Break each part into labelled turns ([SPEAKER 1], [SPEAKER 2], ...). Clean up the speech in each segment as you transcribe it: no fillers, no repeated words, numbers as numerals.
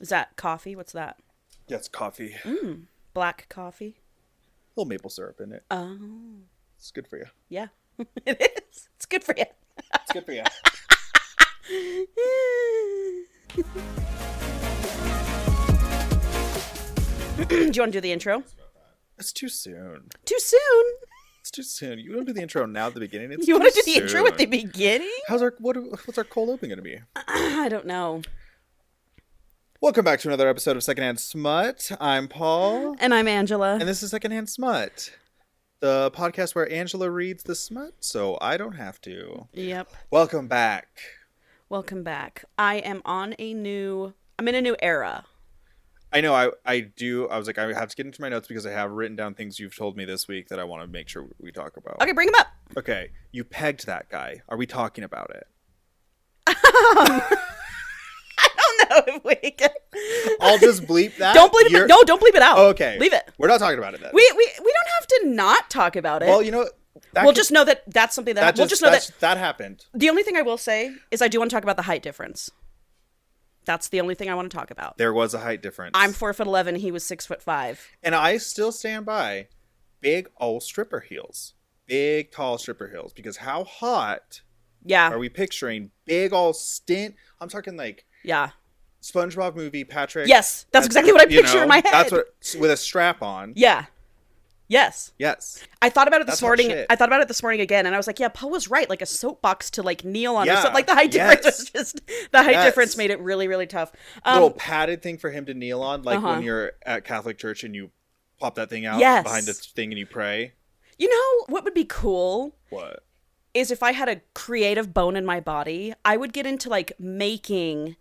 [SPEAKER 1] Is that coffee? What's that?
[SPEAKER 2] Yeah, it's coffee.
[SPEAKER 1] Black coffee?
[SPEAKER 2] A little maple syrup in it.
[SPEAKER 1] Oh.
[SPEAKER 2] It's good for you.
[SPEAKER 1] Yeah. It is. It's good for you.
[SPEAKER 2] It's good for you.
[SPEAKER 1] Do you want to do the intro?
[SPEAKER 2] It's too soon.
[SPEAKER 1] Too soon?
[SPEAKER 2] It's too soon. You don't do the intro now at the beginning. It's
[SPEAKER 1] You
[SPEAKER 2] too
[SPEAKER 1] want to do the
[SPEAKER 2] soon.
[SPEAKER 1] intro at the beginning?
[SPEAKER 2] What's our cold open going to be?
[SPEAKER 1] I don't know.
[SPEAKER 2] Welcome back to another episode of Secondhand Smut. I'm Paul.
[SPEAKER 1] And I'm Angela.
[SPEAKER 2] And this is Secondhand Smut, the podcast where Angela reads the smut, so I don't have to.
[SPEAKER 1] Yep.
[SPEAKER 2] Welcome back.
[SPEAKER 1] Welcome back. I'm in a new era.
[SPEAKER 2] I know, I do. I was like, I have to get into my notes because I have written down things you've told me this week that I want to make sure we talk about.
[SPEAKER 1] Okay, bring him up.
[SPEAKER 2] Okay, you pegged that guy. Are we talking about it?
[SPEAKER 1] I don't know if we can.
[SPEAKER 2] I'll just bleep that.
[SPEAKER 1] Don't bleep it. No, don't bleep it out.
[SPEAKER 2] Oh, okay.
[SPEAKER 1] Leave it.
[SPEAKER 2] We're not talking about it then.
[SPEAKER 1] We don't have to not talk about it.
[SPEAKER 2] Well, you know,
[SPEAKER 1] we'll just know that that's something that we'll just know
[SPEAKER 2] that happened.
[SPEAKER 1] The only thing I will say is I do want to talk about the height difference. That's the only thing I want to talk about.
[SPEAKER 2] There was a height difference.
[SPEAKER 1] I'm 4'11", he was 6'5".
[SPEAKER 2] And I still stand by big old stripper heels. Big tall stripper heels. Because how hot are we picturing big old stint? I'm talking like SpongeBob movie Patrick.
[SPEAKER 1] Yes, that's exactly what I picture in my head.
[SPEAKER 2] That's what, with a strap on.
[SPEAKER 1] Yeah. Yes. I thought about it this morning.
[SPEAKER 2] Shit.
[SPEAKER 1] I thought about it this morning again, and I was like, yeah, Paul was right. Like a soapbox to like kneel on or something. Like the height difference was just, the height difference made it really, really tough.
[SPEAKER 2] Little padded thing for him to kneel on, like when you're at Catholic church and you pop that thing out behind the thing and you pray.
[SPEAKER 1] You know what would be cool?
[SPEAKER 2] What?
[SPEAKER 1] Is if I had a creative bone in my body, I would get into like making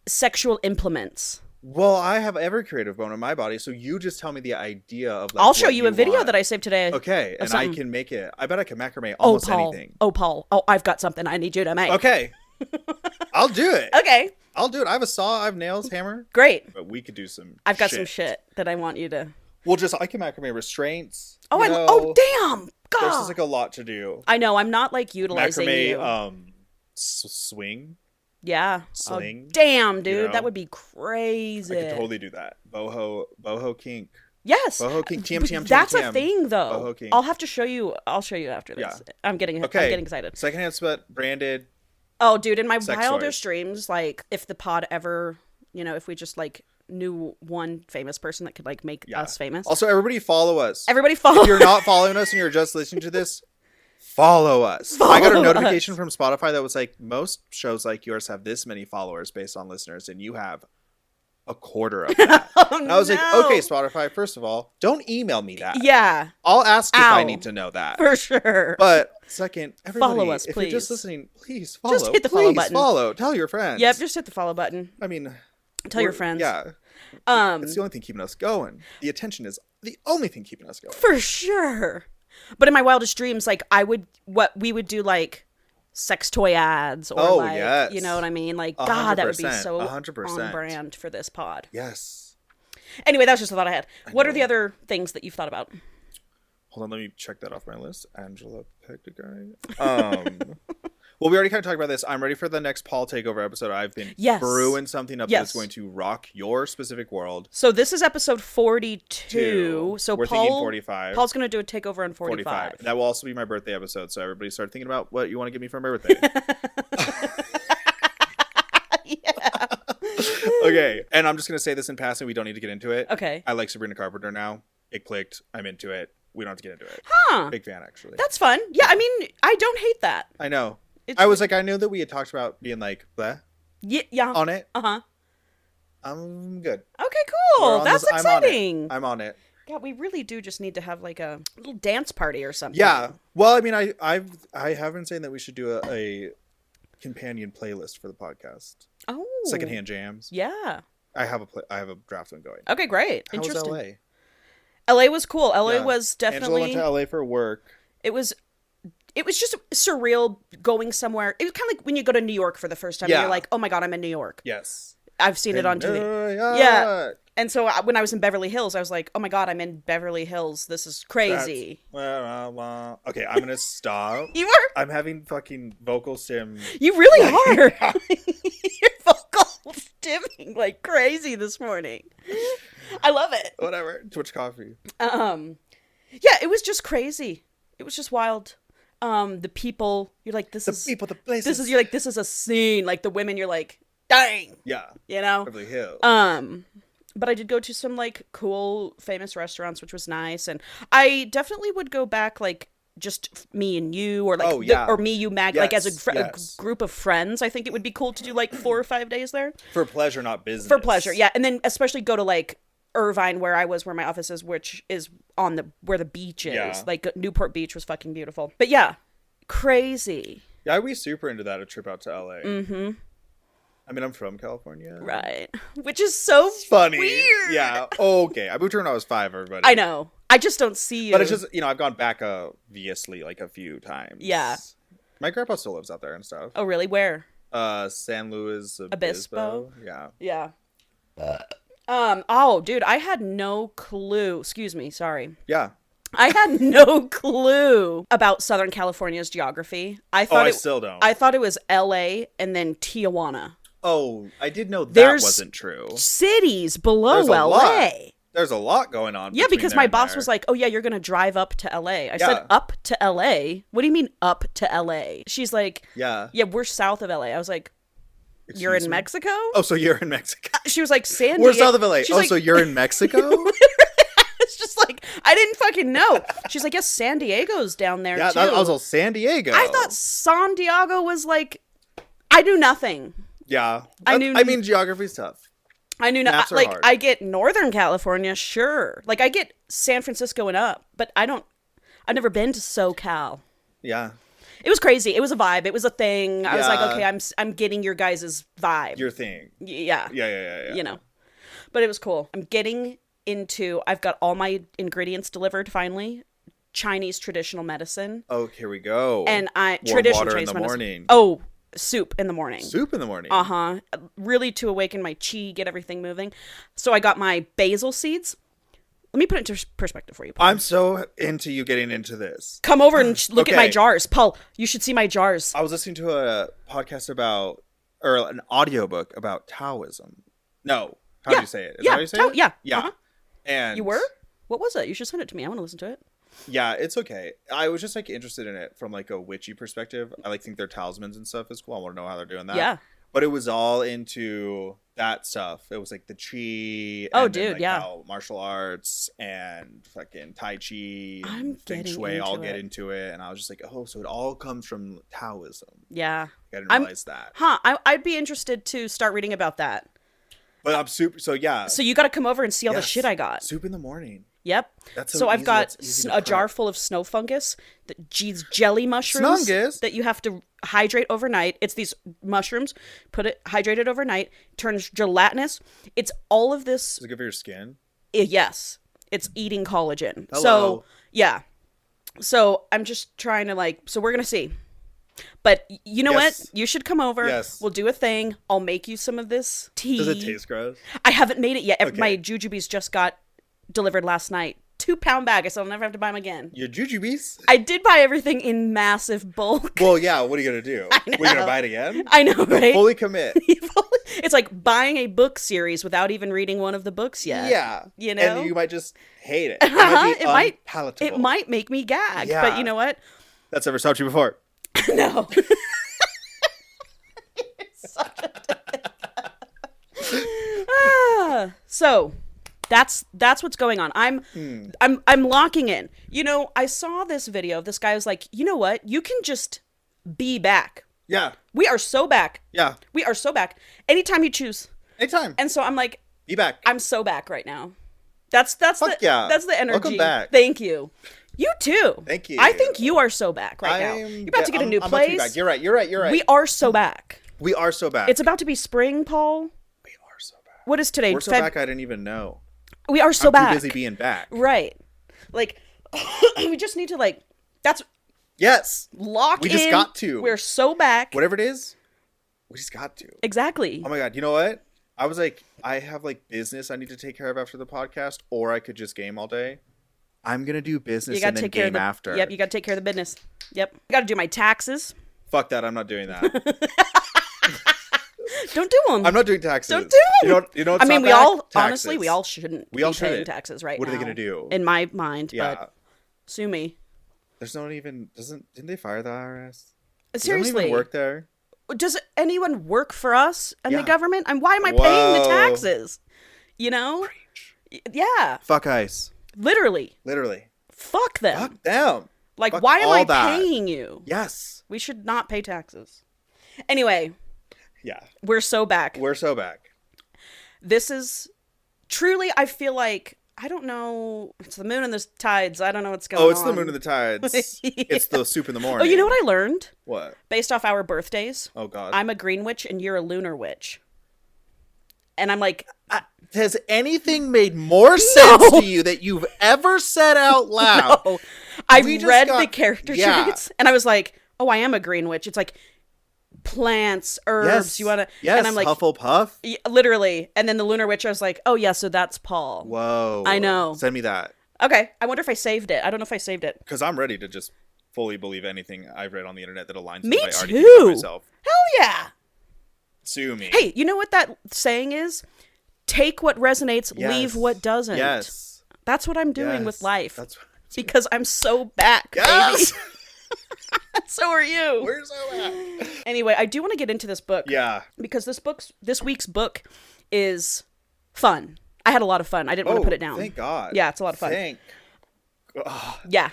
[SPEAKER 1] sexual implements.
[SPEAKER 2] Well, I have every creative bone in my body, so you just tell me the idea of like,
[SPEAKER 1] I'll show you a video that I saved today.
[SPEAKER 2] Okay, and I can make it. I bet I can macrame almost anything.
[SPEAKER 1] Oh, Paul. Oh, I've got something I need you to make.
[SPEAKER 2] Okay. I'll do it.
[SPEAKER 1] Okay.
[SPEAKER 2] I'll do it. I have a saw, I have nails, hammer.
[SPEAKER 1] Great.
[SPEAKER 2] But we could do some
[SPEAKER 1] I've got some shit that I want you to...
[SPEAKER 2] I can macrame restraints.
[SPEAKER 1] Oh, damn. God.
[SPEAKER 2] There's just like a lot to do.
[SPEAKER 1] I know, I'm not like utilizing
[SPEAKER 2] macrame,
[SPEAKER 1] you.
[SPEAKER 2] Swing.
[SPEAKER 1] Yeah.
[SPEAKER 2] Sling.
[SPEAKER 1] Oh, damn, dude.
[SPEAKER 2] You know?
[SPEAKER 1] That would be crazy.
[SPEAKER 2] I could totally do that. Boho kink.
[SPEAKER 1] Yes.
[SPEAKER 2] Boho kink. TM.
[SPEAKER 1] That's a thing, though.
[SPEAKER 2] Boho kink.
[SPEAKER 1] I'll have to show you. I'll show you after this.
[SPEAKER 2] Yeah.
[SPEAKER 1] I'm getting excited.
[SPEAKER 2] Secondhand Smut, branded.
[SPEAKER 1] Oh, dude, in my
[SPEAKER 2] Sex
[SPEAKER 1] wildest
[SPEAKER 2] toys.
[SPEAKER 1] dreams, like, if the pod ever, if we just, like, knew one famous person that could, like, make us famous.
[SPEAKER 2] Also, everybody follow us.
[SPEAKER 1] If
[SPEAKER 2] you're not following us and you're just listening to this, follow us. I got a notification from Spotify that was like, most shows like yours have this many followers based on listeners, and you have a quarter of that. And I was like, okay, Spotify, first of all, don't email me that.
[SPEAKER 1] Yeah.
[SPEAKER 2] I'll ask if I need to know that.
[SPEAKER 1] For sure.
[SPEAKER 2] But second, everybody,
[SPEAKER 1] follow us,
[SPEAKER 2] if
[SPEAKER 1] please.
[SPEAKER 2] you're just listening, please follow.
[SPEAKER 1] Just hit the follow button.
[SPEAKER 2] Follow. Tell your friends.
[SPEAKER 1] Yep, just hit the follow button.
[SPEAKER 2] I mean,
[SPEAKER 1] tell your friends.
[SPEAKER 2] Yeah. It's the only thing keeping us going. The attention is the only thing keeping us going.
[SPEAKER 1] For sure. But in my wildest dreams, like we would do like sex toy ads or
[SPEAKER 2] yes.
[SPEAKER 1] You know what I mean? Like,
[SPEAKER 2] 100%,
[SPEAKER 1] God, that would be so
[SPEAKER 2] 100%.
[SPEAKER 1] on brand for this pod.
[SPEAKER 2] Yes.
[SPEAKER 1] Anyway, that was just a thought I had. What are the other things that you've thought about?
[SPEAKER 2] Hold on, let me check that off my list. Angela picked a guy. Well, we already kind of talked about this. I'm ready for the next Paul Takeover episode. I've been brewing something up that's going to rock your specific world.
[SPEAKER 1] So this is episode 42. So
[SPEAKER 2] we're thinking 45.
[SPEAKER 1] Paul's going to do a takeover on 45.
[SPEAKER 2] That will also be my birthday episode. So everybody start thinking about what you want to give me for my birthday.
[SPEAKER 1] Yeah.
[SPEAKER 2] Okay. And I'm just going to say this in passing. We don't need to get into it.
[SPEAKER 1] Okay.
[SPEAKER 2] I like Sabrina Carpenter now. It clicked. I'm into it. We don't have to get into it.
[SPEAKER 1] Huh.
[SPEAKER 2] Big fan, actually.
[SPEAKER 1] That's fun. Yeah, I mean, I don't hate that.
[SPEAKER 2] I know. I was like, I knew that we had talked about being like, bleh.
[SPEAKER 1] Yeah.
[SPEAKER 2] On it.
[SPEAKER 1] Uh-huh.
[SPEAKER 2] I'm good.
[SPEAKER 1] Okay, cool. That's exciting.
[SPEAKER 2] I'm on it.
[SPEAKER 1] God, we really do just need to have like a little dance party or something.
[SPEAKER 2] Yeah. Well, I mean, I have been saying that we should do a companion playlist for the podcast.
[SPEAKER 1] Oh.
[SPEAKER 2] Secondhand jams.
[SPEAKER 1] Yeah.
[SPEAKER 2] I have a draft one going.
[SPEAKER 1] Okay, great.
[SPEAKER 2] How
[SPEAKER 1] Interesting.
[SPEAKER 2] was
[SPEAKER 1] LA? LA was cool. LA was definitely.
[SPEAKER 2] Angela went to LA for work.
[SPEAKER 1] It was just surreal going somewhere. It was kind of like when you go to New York for the first time. Yeah. And you're like, oh my God, I'm in New York.
[SPEAKER 2] Yes.
[SPEAKER 1] I've seen it on TV. Yeah. And so when I was in Beverly Hills, I was like, oh my God, I'm in Beverly Hills. This is crazy.
[SPEAKER 2] Okay, I'm going to stop.
[SPEAKER 1] You were?
[SPEAKER 2] I'm having fucking vocal sim.
[SPEAKER 1] You really are. Your vocal stimming going like crazy this morning. I love it.
[SPEAKER 2] Whatever. Too much coffee.
[SPEAKER 1] Yeah, it was just crazy. It was just wild. The people, you're like, the places. You're like, this is a scene. Like the women, you're like, dang.
[SPEAKER 2] Yeah.
[SPEAKER 1] You know?
[SPEAKER 2] Beverly Hills.
[SPEAKER 1] But I did go to some like cool, famous restaurants, which was nice. And I definitely would go back, like, just me and you, or like, or me, you, Mag, like as a group of friends. I think it would be cool to do like 4 or 5 days there.
[SPEAKER 2] For pleasure, not business.
[SPEAKER 1] For pleasure, yeah. And then especially go to like Irvine, where my office is, which is on where the beach is. Yeah. Like Newport Beach was fucking beautiful. But yeah, crazy.
[SPEAKER 2] Yeah, I'd be super into that, a trip out to LA.
[SPEAKER 1] Mm-hmm.
[SPEAKER 2] I mean, I'm from California.
[SPEAKER 1] Right. Which is so
[SPEAKER 2] funny.
[SPEAKER 1] Weird.
[SPEAKER 2] Yeah. Okay. I moved here when I was 5, everybody.
[SPEAKER 1] I know. I just don't see you.
[SPEAKER 2] But it's just, I've gone back obviously like a few times.
[SPEAKER 1] Yeah.
[SPEAKER 2] My grandpa still lives out there and stuff.
[SPEAKER 1] Oh, really? Where?
[SPEAKER 2] San Luis Obispo. Yeah.
[SPEAKER 1] Yeah. Oh, dude, I had no clue. Excuse me. Sorry.
[SPEAKER 2] Yeah.
[SPEAKER 1] I had no clue about Southern California's geography. I
[SPEAKER 2] still don't.
[SPEAKER 1] I thought it was LA and then Tijuana.
[SPEAKER 2] Oh, I did know that wasn't true.
[SPEAKER 1] Cities below LA.
[SPEAKER 2] There's a lot going on.
[SPEAKER 1] Yeah, because my boss was like, "Oh yeah, you're gonna drive up to LA." I said, "Up to LA? What do you mean up to LA?" She's like, "Yeah, we're south of LA." I was like, "You're in Mexico?"
[SPEAKER 2] Oh, so you're in Mexico?
[SPEAKER 1] She was like, "San Diego."
[SPEAKER 2] We're south of LA. Oh, so you're in Mexico?
[SPEAKER 1] It's just like, I didn't fucking know. She's like, "Yes, San Diego's down there too."
[SPEAKER 2] Yeah, I was all San Diego.
[SPEAKER 1] I thought San Diego was like, I knew nothing.
[SPEAKER 2] Yeah, I mean, geography's tough.
[SPEAKER 1] I knew not. Like, hard. I get Northern California, sure. Like, I get San Francisco and up, but I've never been to SoCal.
[SPEAKER 2] Yeah.
[SPEAKER 1] It was crazy. It was a vibe. It was a thing. I was like, okay, I'm getting your guys' vibe.
[SPEAKER 2] Your thing.
[SPEAKER 1] Yeah.
[SPEAKER 2] Yeah.
[SPEAKER 1] But it was cool. I've got all my ingredients delivered finally. Chinese traditional medicine.
[SPEAKER 2] Oh, here we go.
[SPEAKER 1] And
[SPEAKER 2] traditional Chinese medicine. Morning.
[SPEAKER 1] Oh, soup in the morning.
[SPEAKER 2] Soup in the morning.
[SPEAKER 1] Uh-huh. Really to awaken my chi, get everything moving. So I got my basil seeds. Let me put it into perspective for you, Paul.
[SPEAKER 2] I'm so into you getting into this.
[SPEAKER 1] Come over and look at my jars. Paul, you should see my jars.
[SPEAKER 2] I was listening to a podcast or an audiobook about Taoism. No. How do you say it? Is that how you say it?
[SPEAKER 1] Yeah.
[SPEAKER 2] Yeah.
[SPEAKER 1] Uh-huh.
[SPEAKER 2] And
[SPEAKER 1] you were? What was it? You should send it to me. I want to listen to it.
[SPEAKER 2] Yeah, it's okay. I was just like interested in it from like a witchy perspective. I like think their talismans and stuff is cool. I want to know how they're doing that.
[SPEAKER 1] Yeah.
[SPEAKER 2] But it was all into that stuff. It was like the chi.
[SPEAKER 1] Oh,
[SPEAKER 2] and
[SPEAKER 1] dude,
[SPEAKER 2] like how martial arts and fucking tai chi and feng shui all get into it. And I was just like, oh, so it all comes from Taoism.
[SPEAKER 1] Yeah.
[SPEAKER 2] I didn't realize that.
[SPEAKER 1] Huh. I'd be interested to start reading about that.
[SPEAKER 2] But I'm super. So yeah.
[SPEAKER 1] So you got to come over and see all the shit I got.
[SPEAKER 2] Soup in the morning.
[SPEAKER 1] Yep. So I've got a jar full of snow fungus, jelly mushrooms that you have to hydrate overnight. It's these mushrooms, hydrated overnight, turns gelatinous. It's all of this.
[SPEAKER 2] Is it good for your skin?
[SPEAKER 1] Yes. It's eating collagen.
[SPEAKER 2] Hello.
[SPEAKER 1] So, yeah. So I'm just trying to so we're going to see. But you know what? You should come over.
[SPEAKER 2] Yes.
[SPEAKER 1] We'll do a thing. I'll make you some of this tea.
[SPEAKER 2] Does it taste gross?
[SPEAKER 1] I haven't made it yet. Okay. My jujubes just got delivered last night. 2-pound bag. I said I'll never have to buy them again.
[SPEAKER 2] Your jujubes?
[SPEAKER 1] I did buy everything in massive bulk.
[SPEAKER 2] Well, yeah. What are you gonna do? We're gonna buy it again?
[SPEAKER 1] I know, right?
[SPEAKER 2] Fully commit.
[SPEAKER 1] It's like buying a book series without even reading one of the books yet.
[SPEAKER 2] Yeah,
[SPEAKER 1] you know,
[SPEAKER 2] and you might just hate it. It might be unpalatable.
[SPEAKER 1] It might make me gag. Yeah. But you know what?
[SPEAKER 2] That's ever stopped you before?
[SPEAKER 1] No. So that's what's going on. I'm locking in. You know, I saw this video. This guy was like, you know what? You can just be back.
[SPEAKER 2] Yeah.
[SPEAKER 1] We are so back.
[SPEAKER 2] Yeah.
[SPEAKER 1] We are so back. Anytime you choose.
[SPEAKER 2] Anytime.
[SPEAKER 1] And so I'm like,
[SPEAKER 2] be back.
[SPEAKER 1] I'm so back right now. That's the energy.
[SPEAKER 2] Welcome back.
[SPEAKER 1] Thank you. You too.
[SPEAKER 2] Thank you.
[SPEAKER 1] I think you are so back right now. You're about to get a new place.
[SPEAKER 2] You're right.
[SPEAKER 1] We are so back.
[SPEAKER 2] We are so back.
[SPEAKER 1] It's about to be spring, Paul.
[SPEAKER 2] We are so back.
[SPEAKER 1] What is today?
[SPEAKER 2] We're so back I didn't even know.
[SPEAKER 1] We are so back.
[SPEAKER 2] I'm too busy being back.
[SPEAKER 1] Right. Like, we just need to
[SPEAKER 2] yes.
[SPEAKER 1] Lock in.
[SPEAKER 2] We just got to.
[SPEAKER 1] We're so back.
[SPEAKER 2] Whatever it is, we just got to.
[SPEAKER 1] Exactly.
[SPEAKER 2] Oh my God. You know what? I was like, I have business I need to take care of after the podcast, or I could just game all day. I'm going to do business and then game after.
[SPEAKER 1] Yep, you got to take care of the business. Yep. I got to do my taxes.
[SPEAKER 2] Fuck that. I'm not doing that.
[SPEAKER 1] Don't do them.
[SPEAKER 2] I'm not doing taxes.
[SPEAKER 1] Don't do them.
[SPEAKER 2] You know.
[SPEAKER 1] I mean, we all honestly, we all shouldn't.
[SPEAKER 2] We all
[SPEAKER 1] be paying
[SPEAKER 2] shouldn't.
[SPEAKER 1] taxes right now.
[SPEAKER 2] What are they gonna do?
[SPEAKER 1] In my mind,
[SPEAKER 2] Yeah.
[SPEAKER 1] but sue me.
[SPEAKER 2] There's no even. Didn't they fire the IRS?
[SPEAKER 1] Seriously.
[SPEAKER 2] Does anyone work there?
[SPEAKER 1] Does anyone work for us and
[SPEAKER 2] Yeah.
[SPEAKER 1] the government? And why am I paying the taxes? You know? Yeah.
[SPEAKER 2] Fuck ICE.
[SPEAKER 1] Literally. Fuck them.
[SPEAKER 2] Fuck them.
[SPEAKER 1] Like,
[SPEAKER 2] Fuck
[SPEAKER 1] why am I
[SPEAKER 2] that.
[SPEAKER 1] paying you?
[SPEAKER 2] Yes.
[SPEAKER 1] We should not pay taxes. Anyway.
[SPEAKER 2] Yeah.
[SPEAKER 1] We're so back. This is truly, I feel like, I don't know. It's the moon and the tides. I don't know what's going on.
[SPEAKER 2] Oh, it's the moon and the tides. Yeah. It's the soup in the morning.
[SPEAKER 1] Oh, you know what I learned?
[SPEAKER 2] What?
[SPEAKER 1] Based off our birthdays.
[SPEAKER 2] Oh, God.
[SPEAKER 1] I'm a green witch and you're a lunar witch. And I'm like...
[SPEAKER 2] Has anything made more sense to you that you've ever said out loud?
[SPEAKER 1] No. I read the character traits and I was like, oh, I am a green witch. It's like plants, herbs,
[SPEAKER 2] yes.
[SPEAKER 1] you want to...
[SPEAKER 2] Yes,
[SPEAKER 1] and I'm like,
[SPEAKER 2] Hufflepuff.
[SPEAKER 1] Literally. And then the lunar witch, I was like, oh, yeah, so that's Paul.
[SPEAKER 2] Whoa.
[SPEAKER 1] I know.
[SPEAKER 2] Send me that.
[SPEAKER 1] Okay. I wonder if I saved it. I don't know if I saved it.
[SPEAKER 2] Because I'm ready to just fully believe anything I've read on the internet that aligns
[SPEAKER 1] me
[SPEAKER 2] with what I already
[SPEAKER 1] too.
[SPEAKER 2] think about myself.
[SPEAKER 1] Hell yeah.
[SPEAKER 2] Sue me.
[SPEAKER 1] Hey, you know what that saying is? Take what resonates, leave what doesn't.
[SPEAKER 2] Yes.
[SPEAKER 1] That's what I'm doing with life.
[SPEAKER 2] That's what
[SPEAKER 1] because I'm so back,
[SPEAKER 2] yes!
[SPEAKER 1] baby. So are you.
[SPEAKER 2] We're so back.
[SPEAKER 1] Anyway, I do want to get into this book.
[SPEAKER 2] Yeah.
[SPEAKER 1] Because this week's book is fun. I had a lot of fun. I didn't want to put it down.
[SPEAKER 2] Thank God.
[SPEAKER 1] Yeah, it's a lot of fun.
[SPEAKER 2] Thank
[SPEAKER 1] Yeah.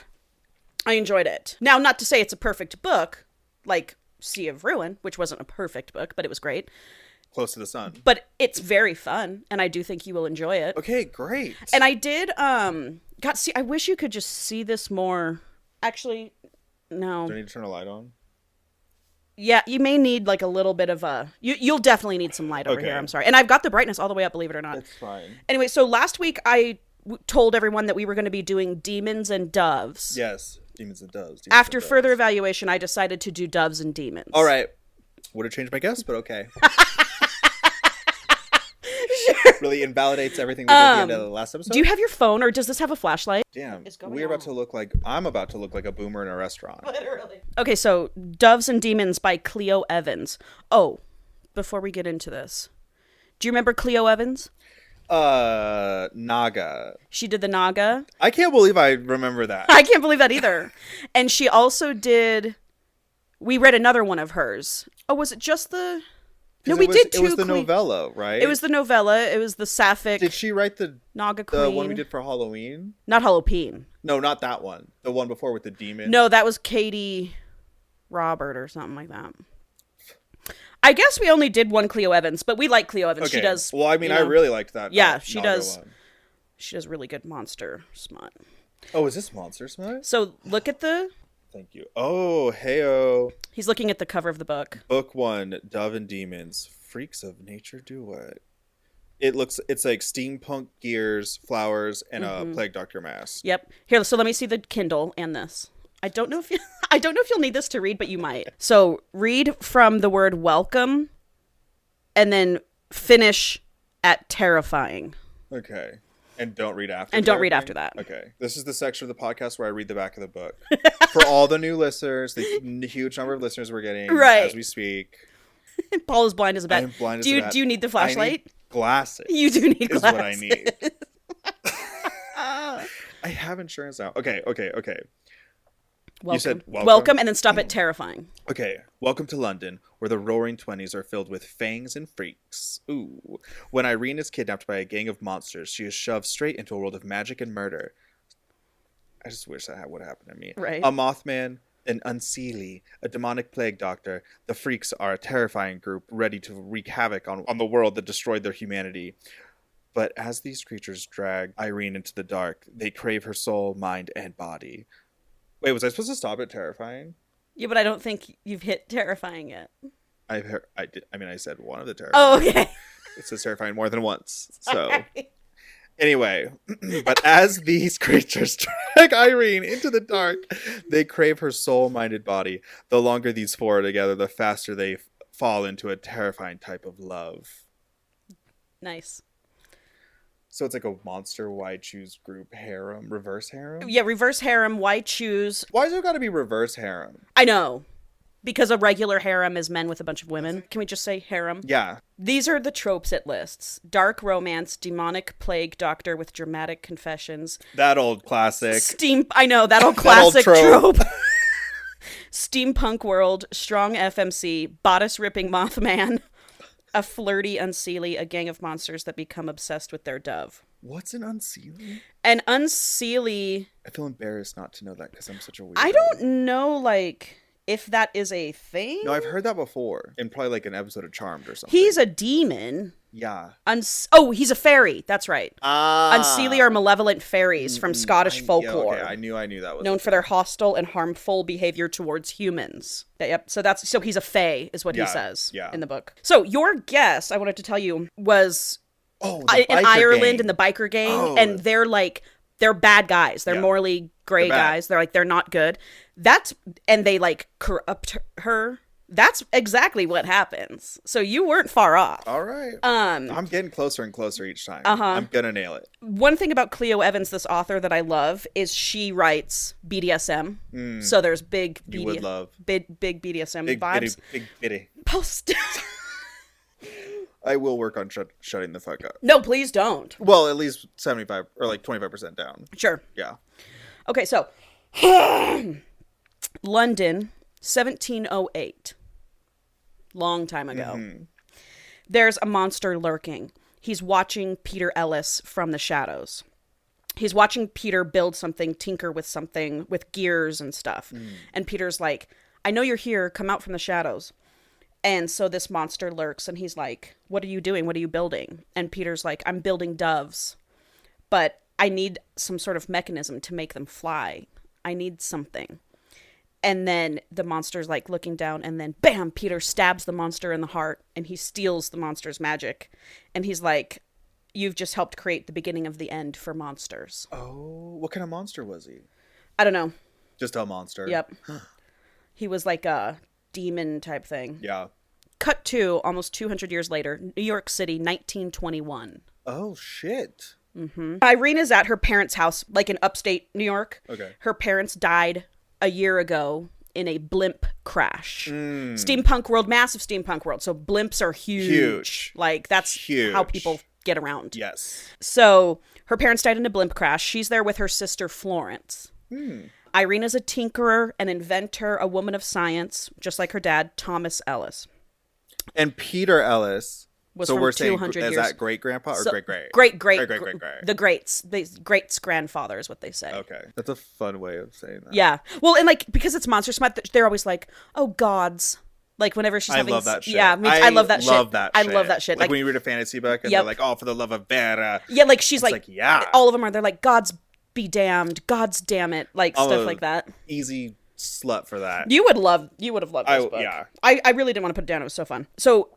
[SPEAKER 1] I enjoyed it. Now, not to say it's a perfect book, like Sea of Ruin, which wasn't a perfect book, but it was great.
[SPEAKER 2] Close to the Sun.
[SPEAKER 1] But it's very fun, and I do think you will enjoy it.
[SPEAKER 2] Okay, great.
[SPEAKER 1] And I did, I wish you could just see this more. Actually, no.
[SPEAKER 2] Do I need to turn a light on?
[SPEAKER 1] Yeah, you may need like a little bit of you'll definitely need some light over here, I'm sorry. And I've got the brightness all the way up, believe it or not.
[SPEAKER 2] It's fine.
[SPEAKER 1] Anyway, so last week I told everyone that we were going to be doing demons and doves.
[SPEAKER 2] Yes, demons and doves.
[SPEAKER 1] After further evaluation, I decided to do doves and demons.
[SPEAKER 2] All right. Would have changed my guess, but okay.
[SPEAKER 1] Sure.
[SPEAKER 2] Really invalidates everything we did at the end of the last episode.
[SPEAKER 1] Do you have your phone, or does this have a flashlight?
[SPEAKER 2] Damn, I'm about to look like a boomer in a restaurant.
[SPEAKER 1] Literally. Okay, so Doves and Demons by Cleo Evans. Oh, before we get into this, do you remember Cleo Evans?
[SPEAKER 2] Naga.
[SPEAKER 1] She did the Naga.
[SPEAKER 2] I can't believe I remember that.
[SPEAKER 1] I can't believe that either. And she also did... We read another one of hers. Oh, was it just the... No, we did two.
[SPEAKER 2] It was the novella, right?
[SPEAKER 1] It was the novella. It was the sapphic...
[SPEAKER 2] Did she write the
[SPEAKER 1] Naga Queen?
[SPEAKER 2] The one we did for Halloween?
[SPEAKER 1] Not Halloween.
[SPEAKER 2] No, not that one. The one before with the demon.
[SPEAKER 1] No, that was Katie Robert or something like that. I guess we only did one Cleo Evans, but we like Cleo Evans.
[SPEAKER 2] Okay.
[SPEAKER 1] She does...
[SPEAKER 2] Well, I mean, I really liked that.
[SPEAKER 1] Yeah, she
[SPEAKER 2] Naga
[SPEAKER 1] does.
[SPEAKER 2] One.
[SPEAKER 1] She does really good monster smut.
[SPEAKER 2] Oh, is this monster smut?
[SPEAKER 1] So look at the...
[SPEAKER 2] Thank you. Oh, heyo.
[SPEAKER 1] He's looking at the cover of the book.
[SPEAKER 2] Book 1, Dove and Demons. Freaks of Nature do what? It's like steampunk gears, flowers, and a plague doctor mask.
[SPEAKER 1] Yep. Here, so let me see the Kindle and this. I don't know if you'll need this to read, but you might. So read from the word welcome and then finish at terrifying.
[SPEAKER 2] Okay. And don't read after
[SPEAKER 1] And don't read after that.
[SPEAKER 2] Okay. This is the section of the podcast where I read the back of the book. For all the new listeners, the huge number of listeners we're getting as we speak.
[SPEAKER 1] Paul is blind as a bat.
[SPEAKER 2] I'm blind as
[SPEAKER 1] a
[SPEAKER 2] bat.
[SPEAKER 1] Do you need the flashlight?
[SPEAKER 2] I need glasses.
[SPEAKER 1] You do need glasses.
[SPEAKER 2] Is what I need. I have insurance now. Okay.
[SPEAKER 1] Welcome.
[SPEAKER 2] You said
[SPEAKER 1] welcome and then stop at terrifying.
[SPEAKER 2] Okay. Welcome to London, where the roaring 20s are filled with fangs and freaks. Ooh. When Irene is kidnapped by a gang of monsters, she is shoved straight into a world of magic and murder. I just wish that would happen to me.
[SPEAKER 1] Right.
[SPEAKER 2] A Mothman, an Unseelie, a demonic plague doctor. The freaks are a terrifying group ready to wreak havoc on the world that destroyed their humanity. But as these creatures drag Irene into the dark, they crave her soul, mind, and body. Wait, was I supposed to stop at terrifying?
[SPEAKER 1] Yeah, but I don't think you've hit terrifying yet.
[SPEAKER 2] I said one of the terrifying.
[SPEAKER 1] Oh, okay.
[SPEAKER 2] It says terrifying more than once. So, anyway, but as these creatures drag Irene into the dark, they crave her soul-minded body. The longer these four are together, the faster they fall into a terrifying type of love.
[SPEAKER 1] Nice.
[SPEAKER 2] So it's like a monster why choose group harem, reverse harem?
[SPEAKER 1] Yeah, reverse harem, why choose?
[SPEAKER 2] Why is there got to be reverse harem?
[SPEAKER 1] I know. Because a regular harem is men with a bunch of women. Can we just say harem?
[SPEAKER 2] Yeah.
[SPEAKER 1] These are the tropes it lists. Dark romance, demonic plague doctor with dramatic confessions.
[SPEAKER 2] That old classic.
[SPEAKER 1] I know, that old classic
[SPEAKER 2] that old trope.
[SPEAKER 1] Steampunk world, strong FMC, bodice ripping Mothman, a flirty unseelie, a gang of monsters that become obsessed with their dove.
[SPEAKER 2] What's an unseelie?
[SPEAKER 1] An unseelie...
[SPEAKER 2] I feel embarrassed not to know that because I'm such a weirdo.
[SPEAKER 1] I don't know, like... if that is a thing?
[SPEAKER 2] No, I've heard that before. In probably like an episode of Charmed or something.
[SPEAKER 1] He's a demon.
[SPEAKER 2] Yeah.
[SPEAKER 1] He's a fairy. That's right. Unseelie are malevolent fairies from Scottish folklore.
[SPEAKER 2] Yeah, okay. I knew that was
[SPEAKER 1] known for their hostile and harmful behavior towards humans. Yep. So he's a fae, is what he says in the book. So your guess, I wanted to tell you, was in Ireland in the biker gang, and they're bad guys. They're morally gray guys. They're not good. And they corrupt her. That's exactly what happens. So you weren't far off.
[SPEAKER 2] All right. I'm getting closer and closer each time. I'm gonna nail it.
[SPEAKER 1] One thing about Cleo Evans, this author that I love, is she writes BDSM. So there's big BDSM vibes.
[SPEAKER 2] Big bitty.
[SPEAKER 1] Post.
[SPEAKER 2] I will work on shutting the fuck up.
[SPEAKER 1] No, please don't.
[SPEAKER 2] Well, at least 75 or 25% down.
[SPEAKER 1] Sure.
[SPEAKER 2] Yeah.
[SPEAKER 1] Okay, so London, 1708. Long time ago. Mm-hmm. There's a monster lurking. He's watching Peter Ellis from the shadows. He's watching Peter build something, tinker with something, with gears and stuff. And Peter's like, I know you're here. Come out from the shadows. And so this monster lurks, and he's like, what are you doing? What are you building? And Peter's like, I'm building doves, but I need some sort of mechanism to make them fly. I need something. And then the monster's like looking down, and then bam, Peter stabs the monster in the heart, and he steals the monster's magic. And he's like, you've just helped create the beginning of the end for monsters.
[SPEAKER 2] Oh, what kind of monster was he?
[SPEAKER 1] I don't know.
[SPEAKER 2] Just a monster.
[SPEAKER 1] Yep. He was like a demon type thing.
[SPEAKER 2] Yeah.
[SPEAKER 1] Cut to almost 200 years later, New York City, 1921.
[SPEAKER 2] Oh, shit.
[SPEAKER 1] Mm-hmm. Irene is at her parents' house, like in upstate New York.
[SPEAKER 2] Okay.
[SPEAKER 1] Her parents died a year ago in a blimp crash. Steampunk world, massive steampunk world. So blimps are huge. Like, that's huge. How people get around.
[SPEAKER 2] Yes.
[SPEAKER 1] So her parents died in a blimp crash. She's there with her sister, Florence. Irene is a tinkerer, an inventor, a woman of science, just like her dad, Thomas Ellis.
[SPEAKER 2] And Peter Ellis
[SPEAKER 1] was so from we're 200
[SPEAKER 2] saying,
[SPEAKER 1] years.
[SPEAKER 2] Is that great-grandpa or great-great?
[SPEAKER 1] Great. The greats. The greats-grandfather is what they say.
[SPEAKER 2] Okay. That's a fun way of saying that.
[SPEAKER 1] Yeah. Well, and because it's Monster Smut, they're always like, oh, gods. Like, whenever she's having...
[SPEAKER 2] I love that shit.
[SPEAKER 1] Yeah, I love that shit.
[SPEAKER 2] I love that shit. Like when you read a fantasy book and they're like, oh, for the love of Vera.
[SPEAKER 1] Yeah, like she's like,
[SPEAKER 2] yeah.
[SPEAKER 1] All of them are, they're like, gods be damned. Gods damn it. Like, stuff like that.
[SPEAKER 2] Easy slut for that.
[SPEAKER 1] You would have loved this book. Yeah. I really didn't want to put it down. It was so fun. So...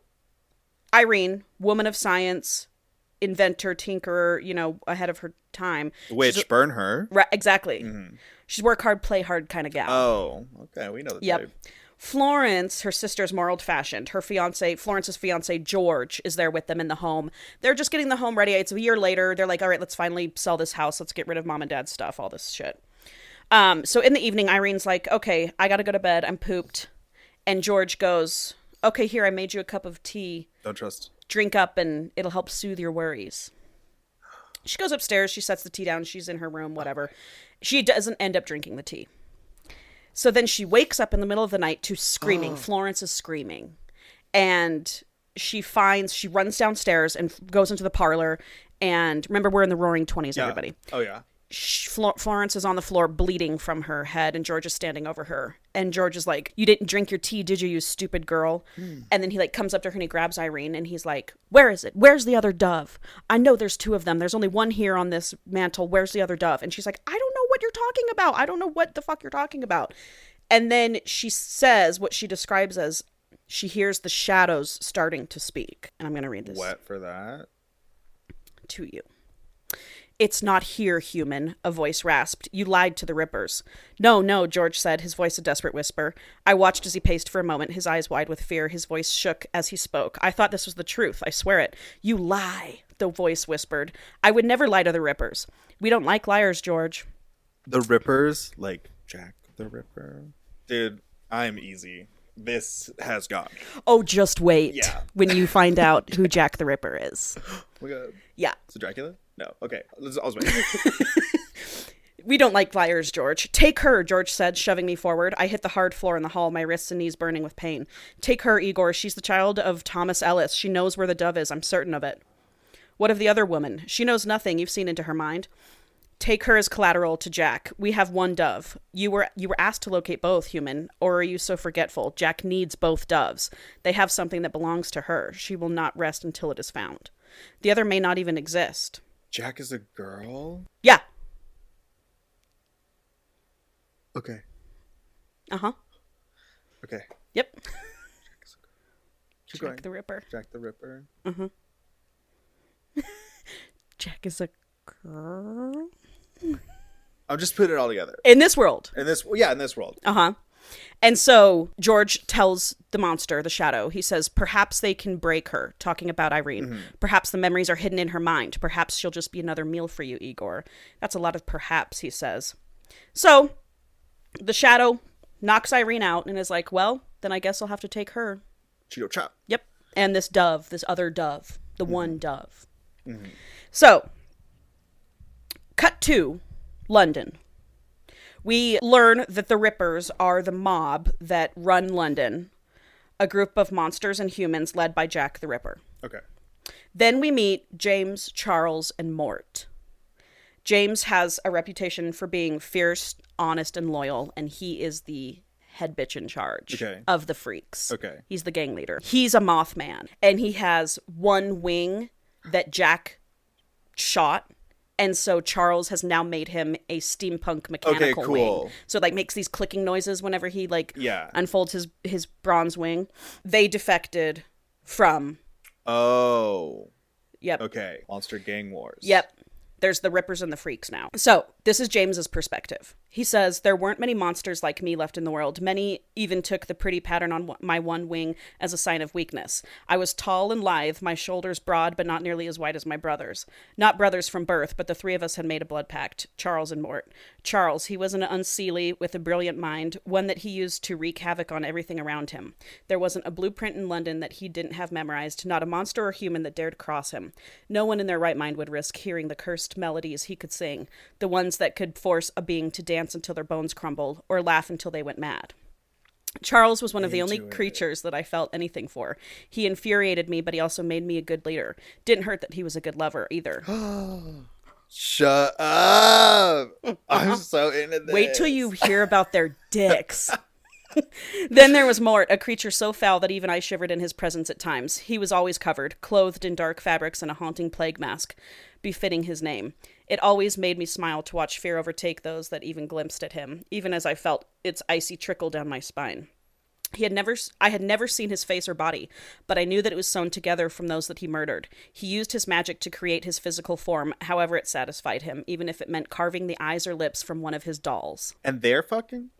[SPEAKER 1] Irene, woman of science, inventor, tinkerer, ahead of her time.
[SPEAKER 2] Which burn her.
[SPEAKER 1] Right, exactly. Mm-hmm. She's work hard, play hard kind of gal.
[SPEAKER 2] Oh, okay. We know the type.
[SPEAKER 1] Florence, her sister's more old-fashioned. Florence's fiance, George, is there with them in the home. They're just getting the home ready. It's a year later. They're like, all right, let's finally sell this house. Let's get rid of mom and dad's stuff, all this shit. So in the evening, Irene's like, okay, I got to go to bed. I'm pooped. And George goes... okay, here, I made you a cup of tea.
[SPEAKER 2] Don't trust.
[SPEAKER 1] Drink up and it'll help soothe your worries. She goes upstairs, she sets the tea down, she's in her room, whatever. She doesn't end up drinking the tea. So then she wakes up in the middle of the night to screaming. Oh. Florence is screaming. And she runs downstairs and goes into the parlor. And remember, we're in the roaring 20s, everybody.
[SPEAKER 2] Oh, yeah.
[SPEAKER 1] Florence is on the floor bleeding from her head, and George is standing over her. And George is like, you didn't drink your tea, did you stupid girl? And then he comes up to her and he grabs Irene and he's like, where is it? Where's the other dove? I know there's two of them. There's only one here on this mantle. Where's the other dove? And she's like, I don't know what you're talking about. I don't know what the fuck you're talking about. And then she says what she describes as she hears the shadows starting to speak. And I'm going to read this.
[SPEAKER 2] Wet for that.
[SPEAKER 1] To you. It's not here, human, a voice rasped. You lied to the Rippers. No, George said, his voice a desperate whisper. I watched as he paced for a moment, his eyes wide with fear. His voice shook as he spoke. I thought this was the truth, I swear it. You lie, the voice whispered. I would never lie to the Rippers. We don't like liars, George.
[SPEAKER 2] The Rippers? Like Jack the Ripper? Dude, I'm easy. this has gone.
[SPEAKER 1] Oh, just wait. Yeah. When you find out who Jack the Ripper is.
[SPEAKER 2] Oh my God.
[SPEAKER 1] Yeah.
[SPEAKER 2] Is it Dracula? No. Okay. I'll wait.
[SPEAKER 1] We don't like liars, George. Take her, George said, shoving me forward. I hit the hard floor in the hall, my wrists and knees burning with pain. Take her, Igor. She's the child of Thomas Ellis. She knows where the dove is. I'm certain of it. What of the other woman? She knows nothing. You've seen into her mind. Take her as collateral to Jack. We have one dove. You were asked to locate both, human, or are you so forgetful? Jack needs both doves. They have something that belongs to her. She will not rest until it is found. The other may not even exist.
[SPEAKER 2] Jack is a girl?
[SPEAKER 1] Yeah.
[SPEAKER 2] Okay.
[SPEAKER 1] Uh-huh.
[SPEAKER 2] Okay.
[SPEAKER 1] Yep.
[SPEAKER 2] Keep going.
[SPEAKER 1] Jack the Ripper.
[SPEAKER 2] Jack the Ripper.
[SPEAKER 1] Uh-huh. Jack is a girl?
[SPEAKER 2] I'm just putting it all together.
[SPEAKER 1] In this world.
[SPEAKER 2] In this world.
[SPEAKER 1] Uh-huh. And so George tells the monster, the shadow, he says, perhaps they can break her, talking about Irene. Mm-hmm. Perhaps the memories are hidden in her mind. Perhaps she'll just be another meal for you, Igor. That's a lot of perhaps, he says. So the shadow knocks Irene out and is like, well, then I guess I'll have to take her.
[SPEAKER 2] Cheeto chop.
[SPEAKER 1] Yep. And this dove, this other dove, the one dove. Mm-hmm. So, cut to London. We learn that the Rippers are the mob that run London, a group of monsters and humans led by Jack the Ripper.
[SPEAKER 2] Okay.
[SPEAKER 1] Then we meet James, Charles, and Mort. James has a reputation for being fierce, honest, and loyal, and he is the head bitch in charge of the freaks.
[SPEAKER 2] Okay.
[SPEAKER 1] He's the gang leader. He's a Mothman, and he has one wing that Jack shot. And so Charles has now made him a steampunk mechanical wing. So it like makes these clicking noises whenever he unfolds his bronze wing. They defected from.
[SPEAKER 2] Oh.
[SPEAKER 1] Yep.
[SPEAKER 2] Okay. Monster Gang Wars.
[SPEAKER 1] Yep. There's the Rippers and the Freaks now. So this is James's perspective. He says, there weren't many monsters like me left in the world. Many even took the pretty pattern on my one wing as a sign of weakness. I was tall and lithe, my shoulders broad, but not nearly as wide as my brothers. Not brothers from birth, but the three of us had made a blood pact, Charles and Mort. Charles, he was an unseelie with a brilliant mind, one that he used to wreak havoc on everything around him. There wasn't a blueprint in London that he didn't have memorized, not a monster or human that dared cross him. No one in their right mind would risk hearing the cursed melodies he could sing, the ones that could force a being to dance until their bones crumbled or laugh until they went mad. Charles was one of the only creatures that I felt anything for. He infuriated me, but he also made me a good leader. Didn't hurt that he was a good lover either.
[SPEAKER 2] Shut up! I'm so into this.
[SPEAKER 1] Wait till you hear about their dicks. Then there was Mort, a creature so foul that even I shivered in his presence at times. He was always covered, clothed in dark fabrics and a haunting plague mask, befitting his name. It always made me smile to watch fear overtake those that even glimpsed at him, even as I felt its icy trickle down my spine. I had never seen his face or body, but I knew that it was sewn together from those that he murdered. He used his magic to create his physical form, however it satisfied him, even if it meant carving the eyes or lips from one of his dolls.
[SPEAKER 2] And they're fucking?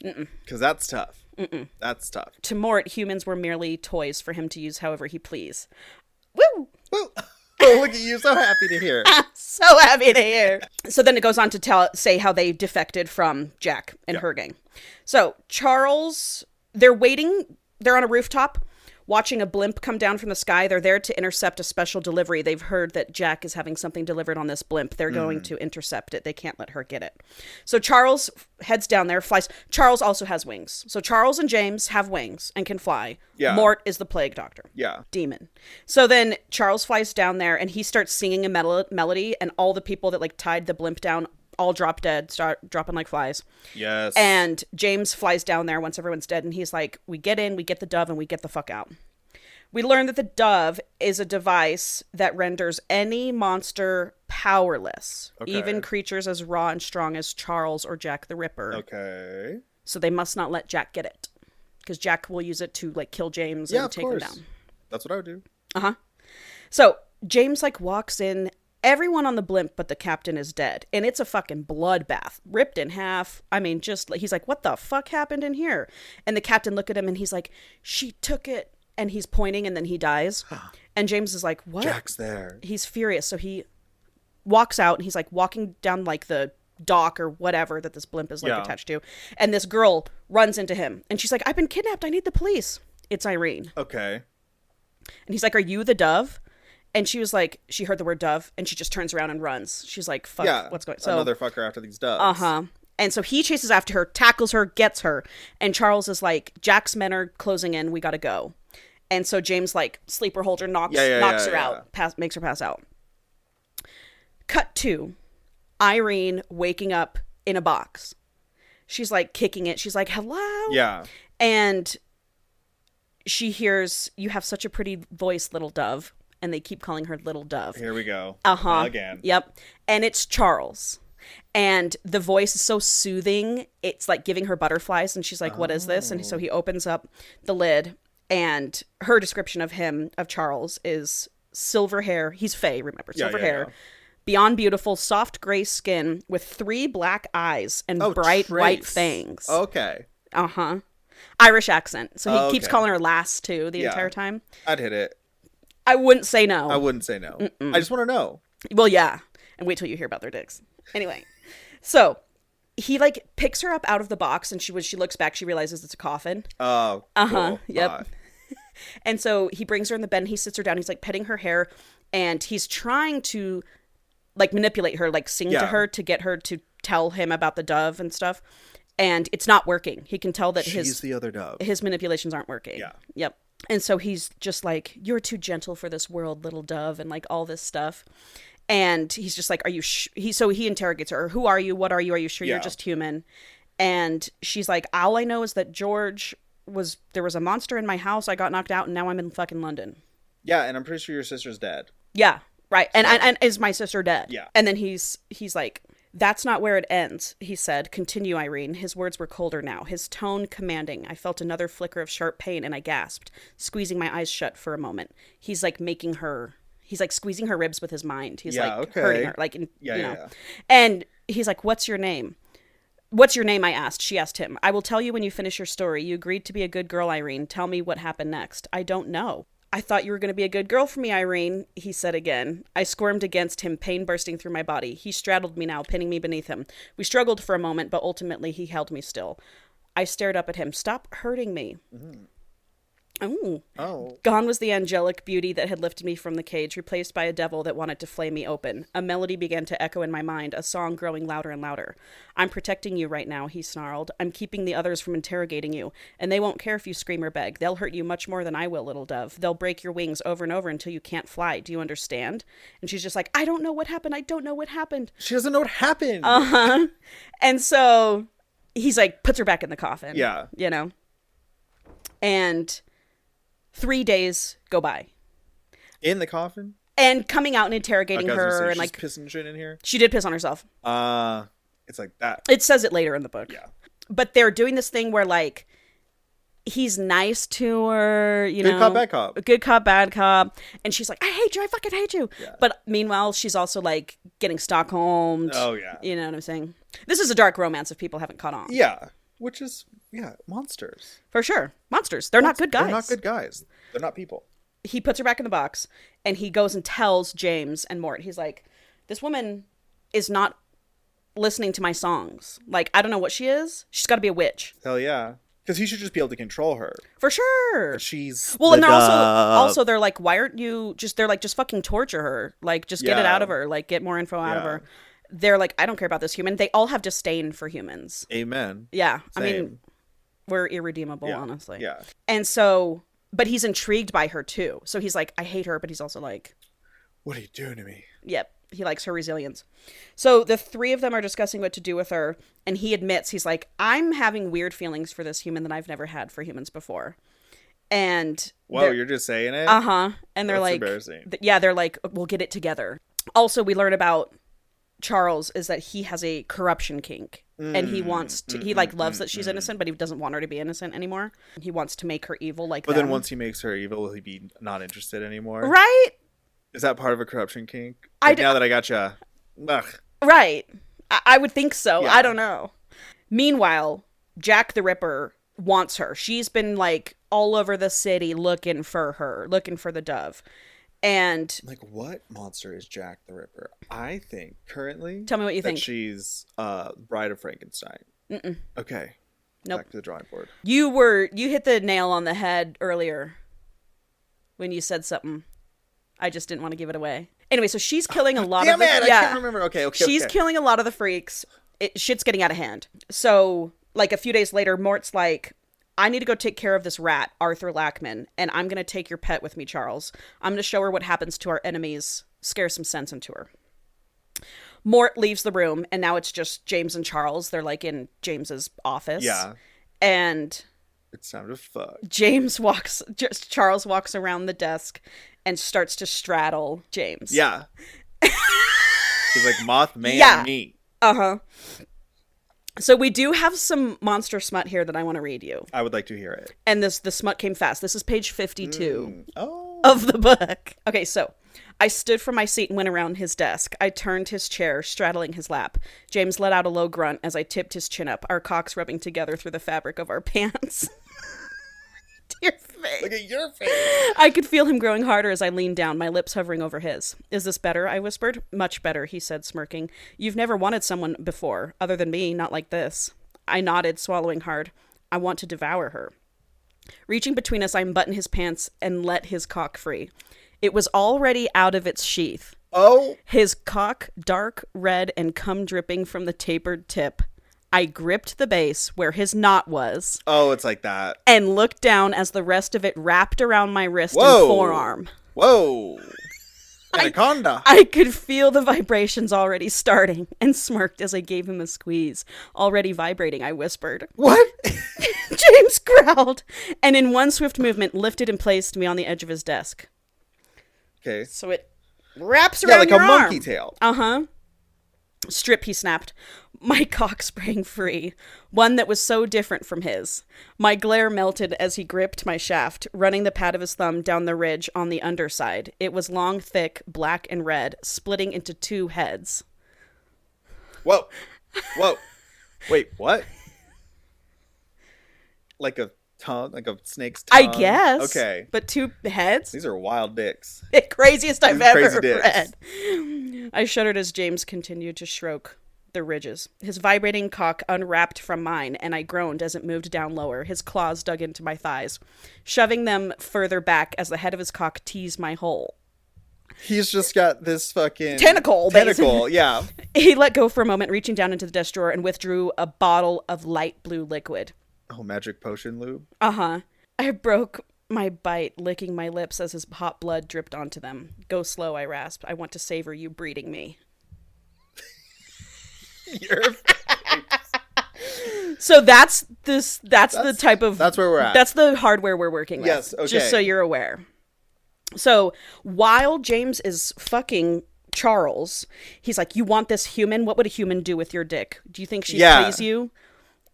[SPEAKER 2] Because that's tough. That's tough.
[SPEAKER 1] To Mort, humans were merely toys for him to use however he pleased. Woo!
[SPEAKER 2] Woo! Oh, look at you. So happy to hear.
[SPEAKER 1] So happy to hear. So then it goes on to say how they defected from Jack and her gang. So Charles, they're waiting. They're on a rooftop watching a blimp come down from the sky. They're there to intercept a special delivery. They've heard that Jack is having something delivered on this blimp. They're going to intercept it. They can't let her get it. So Charles heads down there, flies. Charles also has wings. So Charles and James have wings and can fly. Yeah. Mort is the plague doctor.
[SPEAKER 2] Yeah.
[SPEAKER 1] Demon. So then Charles flies down there and he starts singing a melody, and all the people that like tied the blimp down all drop dead, start dropping like flies.
[SPEAKER 2] Yes.
[SPEAKER 1] And James flies down there once everyone's dead, and he's like, we get in, we get the dove, and we get the fuck out. We learn that the dove is a device that renders any monster powerless, even creatures as raw and strong as Charles or Jack the Ripper.
[SPEAKER 2] Okay.
[SPEAKER 1] So they must not let Jack get it, because Jack will use it to like kill James and take him down.
[SPEAKER 2] That's what I would do.
[SPEAKER 1] Uh-huh. So James like walks in. Everyone on the blimp but the captain is dead. And it's a fucking bloodbath. Ripped in half. I mean, just, he's like, what the fuck happened in here? And the captain looked at him and he's like, she took it. And he's pointing and then he dies. And James is like, what?
[SPEAKER 2] Jack's there.
[SPEAKER 1] He's furious. So he walks out and he's like walking down like the dock or whatever that this blimp is like attached to. And this girl runs into him and she's like, I've been kidnapped. I need the police. It's Irene.
[SPEAKER 2] Okay.
[SPEAKER 1] And he's like, are you the dove? And she was like, she heard the word dove and she just turns around and runs. She's like, fuck, what's going on? So,
[SPEAKER 2] another fucker after these doves.
[SPEAKER 1] Uh-huh. And so he chases after her, tackles her, gets her. And Charles is like, Jack's men are closing in. We got to go. And so James, like, sleeper holder knocks her out, makes her pass out. Cut to Irene waking up in a box. She's like kicking it. She's like, hello?
[SPEAKER 2] Yeah.
[SPEAKER 1] And she hears, you have such a pretty voice, little dove. And they keep calling her little dove.
[SPEAKER 2] Here we go.
[SPEAKER 1] Uh-huh.
[SPEAKER 2] Again.
[SPEAKER 1] Yep. And it's Charles. And the voice is so soothing. It's like giving her butterflies. And she's like, what is this? And so he opens up the lid. And her description of him, of Charles, is silver hair. He's Faye, remember. Silver hair. Beyond beautiful, soft gray skin with 3 black eyes and bright white fangs.
[SPEAKER 2] Okay.
[SPEAKER 1] Uh-huh. Irish accent. So he keeps calling her lass, too, the entire time.
[SPEAKER 2] I'd hit it.
[SPEAKER 1] I wouldn't say no.
[SPEAKER 2] I wouldn't say no. I just want to know.
[SPEAKER 1] Well, yeah. And wait till you hear about their dicks. Anyway. So he like picks her up out of the box and she looks back, she realizes it's a coffin.
[SPEAKER 2] Oh,
[SPEAKER 1] cool. Yep. And so he brings her in the bed and he sits her down. He's like petting her hair and he's trying to like manipulate her, like sing to her to get her to tell him about the dove and stuff. And it's not working. He can tell that
[SPEAKER 2] she's the other dove.
[SPEAKER 1] His manipulations aren't working.
[SPEAKER 2] Yeah.
[SPEAKER 1] Yep. And so he's just like, you're too gentle for this world, little dove, and like all this stuff. And he's just like, are you so he interrogates her, who are you? What are you? Are you sure you're just human? And she's like, all I know is that there was a monster in my house. I got knocked out and now I'm in fucking London.
[SPEAKER 2] Yeah. And I'm pretty sure your sister's dead.
[SPEAKER 1] Yeah. Right. And is my sister dead?
[SPEAKER 2] Yeah.
[SPEAKER 1] And then he's like, that's not where it ends, he said. Continue, Irene. His words were colder now, his tone commanding. I felt another flicker of sharp pain and I gasped, squeezing my eyes shut for a moment. He's like squeezing her ribs with his mind. He's hurting her. Like, And he's like, what's your name? What's your name? I asked. She asked him. I will tell you when you finish your story. You agreed to be a good girl, Irene. Tell me what happened next. I don't know. I thought you were going to be a good girl for me, Irene, he said again. I squirmed against him, pain bursting through my body. He straddled me now, pinning me beneath him. We struggled for a moment, but ultimately he held me still. I stared up at him. Stop hurting me. Mm. Oh. Gone was the angelic beauty that had lifted me from the cage, replaced by a devil that wanted to flay me open. A melody began to echo in my mind, a song growing louder and louder. I'm protecting you right now, he snarled. I'm keeping the others from interrogating you, and they won't care if you scream or beg. They'll hurt you much more than I will, little dove. They'll break your wings over and over until you can't fly. Do you understand? And she's just like, I don't know what happened. I don't know what happened.
[SPEAKER 2] She doesn't know what happened.
[SPEAKER 1] Uh-huh. And so he's like, puts her back in the coffin.
[SPEAKER 2] Yeah.
[SPEAKER 1] You know? And 3 days go by.
[SPEAKER 2] In the coffin?
[SPEAKER 1] And coming out and interrogating her and like
[SPEAKER 2] pissing shit in here.
[SPEAKER 1] She did piss on herself.
[SPEAKER 2] It's like that.
[SPEAKER 1] It says it later in the book.
[SPEAKER 2] Yeah.
[SPEAKER 1] But they're doing this thing where like he's nice to her, you know.
[SPEAKER 2] Good cop, bad cop.
[SPEAKER 1] Good cop, bad cop. And she's like, I hate you, I fucking hate you.
[SPEAKER 2] Yeah.
[SPEAKER 1] But meanwhile, she's also like getting Stockholmed.
[SPEAKER 2] Oh yeah.
[SPEAKER 1] You know what I'm saying? This is a dark romance if people haven't caught on.
[SPEAKER 2] Yeah. Which is monsters.
[SPEAKER 1] For sure. Monsters. They're not good guys.
[SPEAKER 2] They're not good guys. They're not people.
[SPEAKER 1] He puts her back in the box and he goes and tells James and Mort. He's like, this woman is not listening to my songs. Like, I don't know what she is. She's got to be a witch.
[SPEAKER 2] Hell yeah. Because he should just be able to control her.
[SPEAKER 1] For sure.
[SPEAKER 2] But she's
[SPEAKER 1] well, and they're also they're like, why aren't you just, they're like, just fucking torture her. Like, just get it out of her. Like, get more info out of her. They're like, I don't care about this human. They all have disdain for humans.
[SPEAKER 2] Amen.
[SPEAKER 1] Yeah.
[SPEAKER 2] Same.
[SPEAKER 1] I mean, we're irredeemable, honestly.
[SPEAKER 2] Yeah.
[SPEAKER 1] And so, but he's intrigued by her too. So he's like, I hate her, but he's also like,
[SPEAKER 2] what are you doing to me?
[SPEAKER 1] Yep. He likes her resilience. So the 3 of them are discussing what to do with her. And he admits, he's like, I'm having weird feelings for this human that I've never had for humans before. And
[SPEAKER 2] whoa, you're just saying it?
[SPEAKER 1] Uh-huh. And they're like,
[SPEAKER 2] embarrassing.
[SPEAKER 1] They're like, we'll get it together. Also, we learn about Charles is that he has a corruption kink. And he wants to, he like loves that she's innocent, but he doesn't want her to be innocent anymore. He wants to make her evil like that.
[SPEAKER 2] But then once he makes her evil, will he be not interested anymore?
[SPEAKER 1] Right?
[SPEAKER 2] Is that part of a corruption kink? Like, now that I gotcha. Ugh.
[SPEAKER 1] Right. I would think so.
[SPEAKER 2] Yeah.
[SPEAKER 1] I don't know. Meanwhile, Jack the Ripper wants her. She's been like all over the city looking for her, looking for the dove. And
[SPEAKER 2] like, what monster is Jack the Ripper? I think currently.
[SPEAKER 1] Tell me what you think.
[SPEAKER 2] She's Bride of Frankenstein.
[SPEAKER 1] Mm-mm.
[SPEAKER 2] Okay.
[SPEAKER 1] Nope.
[SPEAKER 2] Back to the drawing board.
[SPEAKER 1] You hit the nail on the head earlier when you said something. I just didn't want to give it away. Anyway, so she's killing a lot of the...
[SPEAKER 2] Damn it, I can't remember. Okay.
[SPEAKER 1] She's killing a lot of the freaks. Shit's getting out of hand. So, like, a few days later, Mort's like, I need to go take care of this rat, Arthur Lackman, and I'm going to take your pet with me, Charles. I'm going to show her what happens to our enemies, scare some sense into her. Mort leaves the room, and now it's just James and Charles. They're, like, in James's office.
[SPEAKER 2] Yeah.
[SPEAKER 1] And...
[SPEAKER 2] it's time to fuck.
[SPEAKER 1] Charles walks around the desk and starts to straddle James.
[SPEAKER 2] Yeah. He's like, Mothman me.
[SPEAKER 1] Uh-huh. So we do have some monster smut here that I want to read you.
[SPEAKER 2] I would like to hear it.
[SPEAKER 1] And the smut came fast. This is page 52 of the book. Okay, so I stood from my seat and went around his desk. I turned his chair, straddling his lap. James let out a low grunt as I tipped his chin up, our cocks rubbing together through the fabric of our pants. Dear face.
[SPEAKER 2] Look at your face.
[SPEAKER 1] I could feel him growing harder as I leaned down, my lips hovering over his. Is this better? I whispered. Much better, he said, smirking. You've never wanted someone before, other than me, not like this. I nodded, swallowing hard. I want to devour her. Reaching between us, I unbuttoned his pants and let his cock free. It was already out of its sheath.
[SPEAKER 2] Oh!
[SPEAKER 1] His cock dark red and cum dripping from the tapered tip. I gripped the base where his knot was.
[SPEAKER 2] Oh, it's like that.
[SPEAKER 1] And looked down as the rest of it wrapped around my wrist and forearm.
[SPEAKER 2] Whoa! Anaconda!
[SPEAKER 1] I could feel the vibrations already starting and smirked as I gave him a squeeze. Already vibrating, I whispered.
[SPEAKER 2] What?
[SPEAKER 1] James growled, and in one swift movement lifted and placed me on the edge of his desk.
[SPEAKER 2] Okay.
[SPEAKER 1] So it wraps around your arm.
[SPEAKER 2] Yeah, like a monkey tail.
[SPEAKER 1] Uh-huh. Strip, he snapped. My cock sprang free, one that was so different from his. My glare melted as he gripped my shaft, running the pad of his thumb down the ridge on the underside. It was long, thick, black and red, splitting into two heads.
[SPEAKER 2] Whoa. Wait, what? Like a tongue? Like a snake's tongue?
[SPEAKER 1] I guess.
[SPEAKER 2] Okay.
[SPEAKER 1] But two heads?
[SPEAKER 2] These are wild dicks.
[SPEAKER 1] The craziest I've ever
[SPEAKER 2] crazy
[SPEAKER 1] read. I shuddered as James continued to stroke the ridges. His vibrating cock unwrapped from mine, and I groaned as it moved down lower. His claws dug into my thighs, shoving them further back as the head of his cock teased my hole.
[SPEAKER 2] He's just got this fucking...
[SPEAKER 1] Tentacle,
[SPEAKER 2] yeah.
[SPEAKER 1] He let go for a moment, reaching down into the desk drawer, and withdrew a bottle of light blue liquid.
[SPEAKER 2] Oh, magic potion lube?
[SPEAKER 1] Uh-huh. I broke my bite, licking my lips as his hot blood dripped onto them. Go slow, I rasped. I want to savor you breeding me.
[SPEAKER 2] Your face.
[SPEAKER 1] So that's the type of...
[SPEAKER 2] That's where we're at.
[SPEAKER 1] That's the hardware we're working with.
[SPEAKER 2] Yes, okay.
[SPEAKER 1] Just so you're aware. So while James is fucking Charles, he's like, you want this human? What would a human do with your dick? Do you think she'd please you?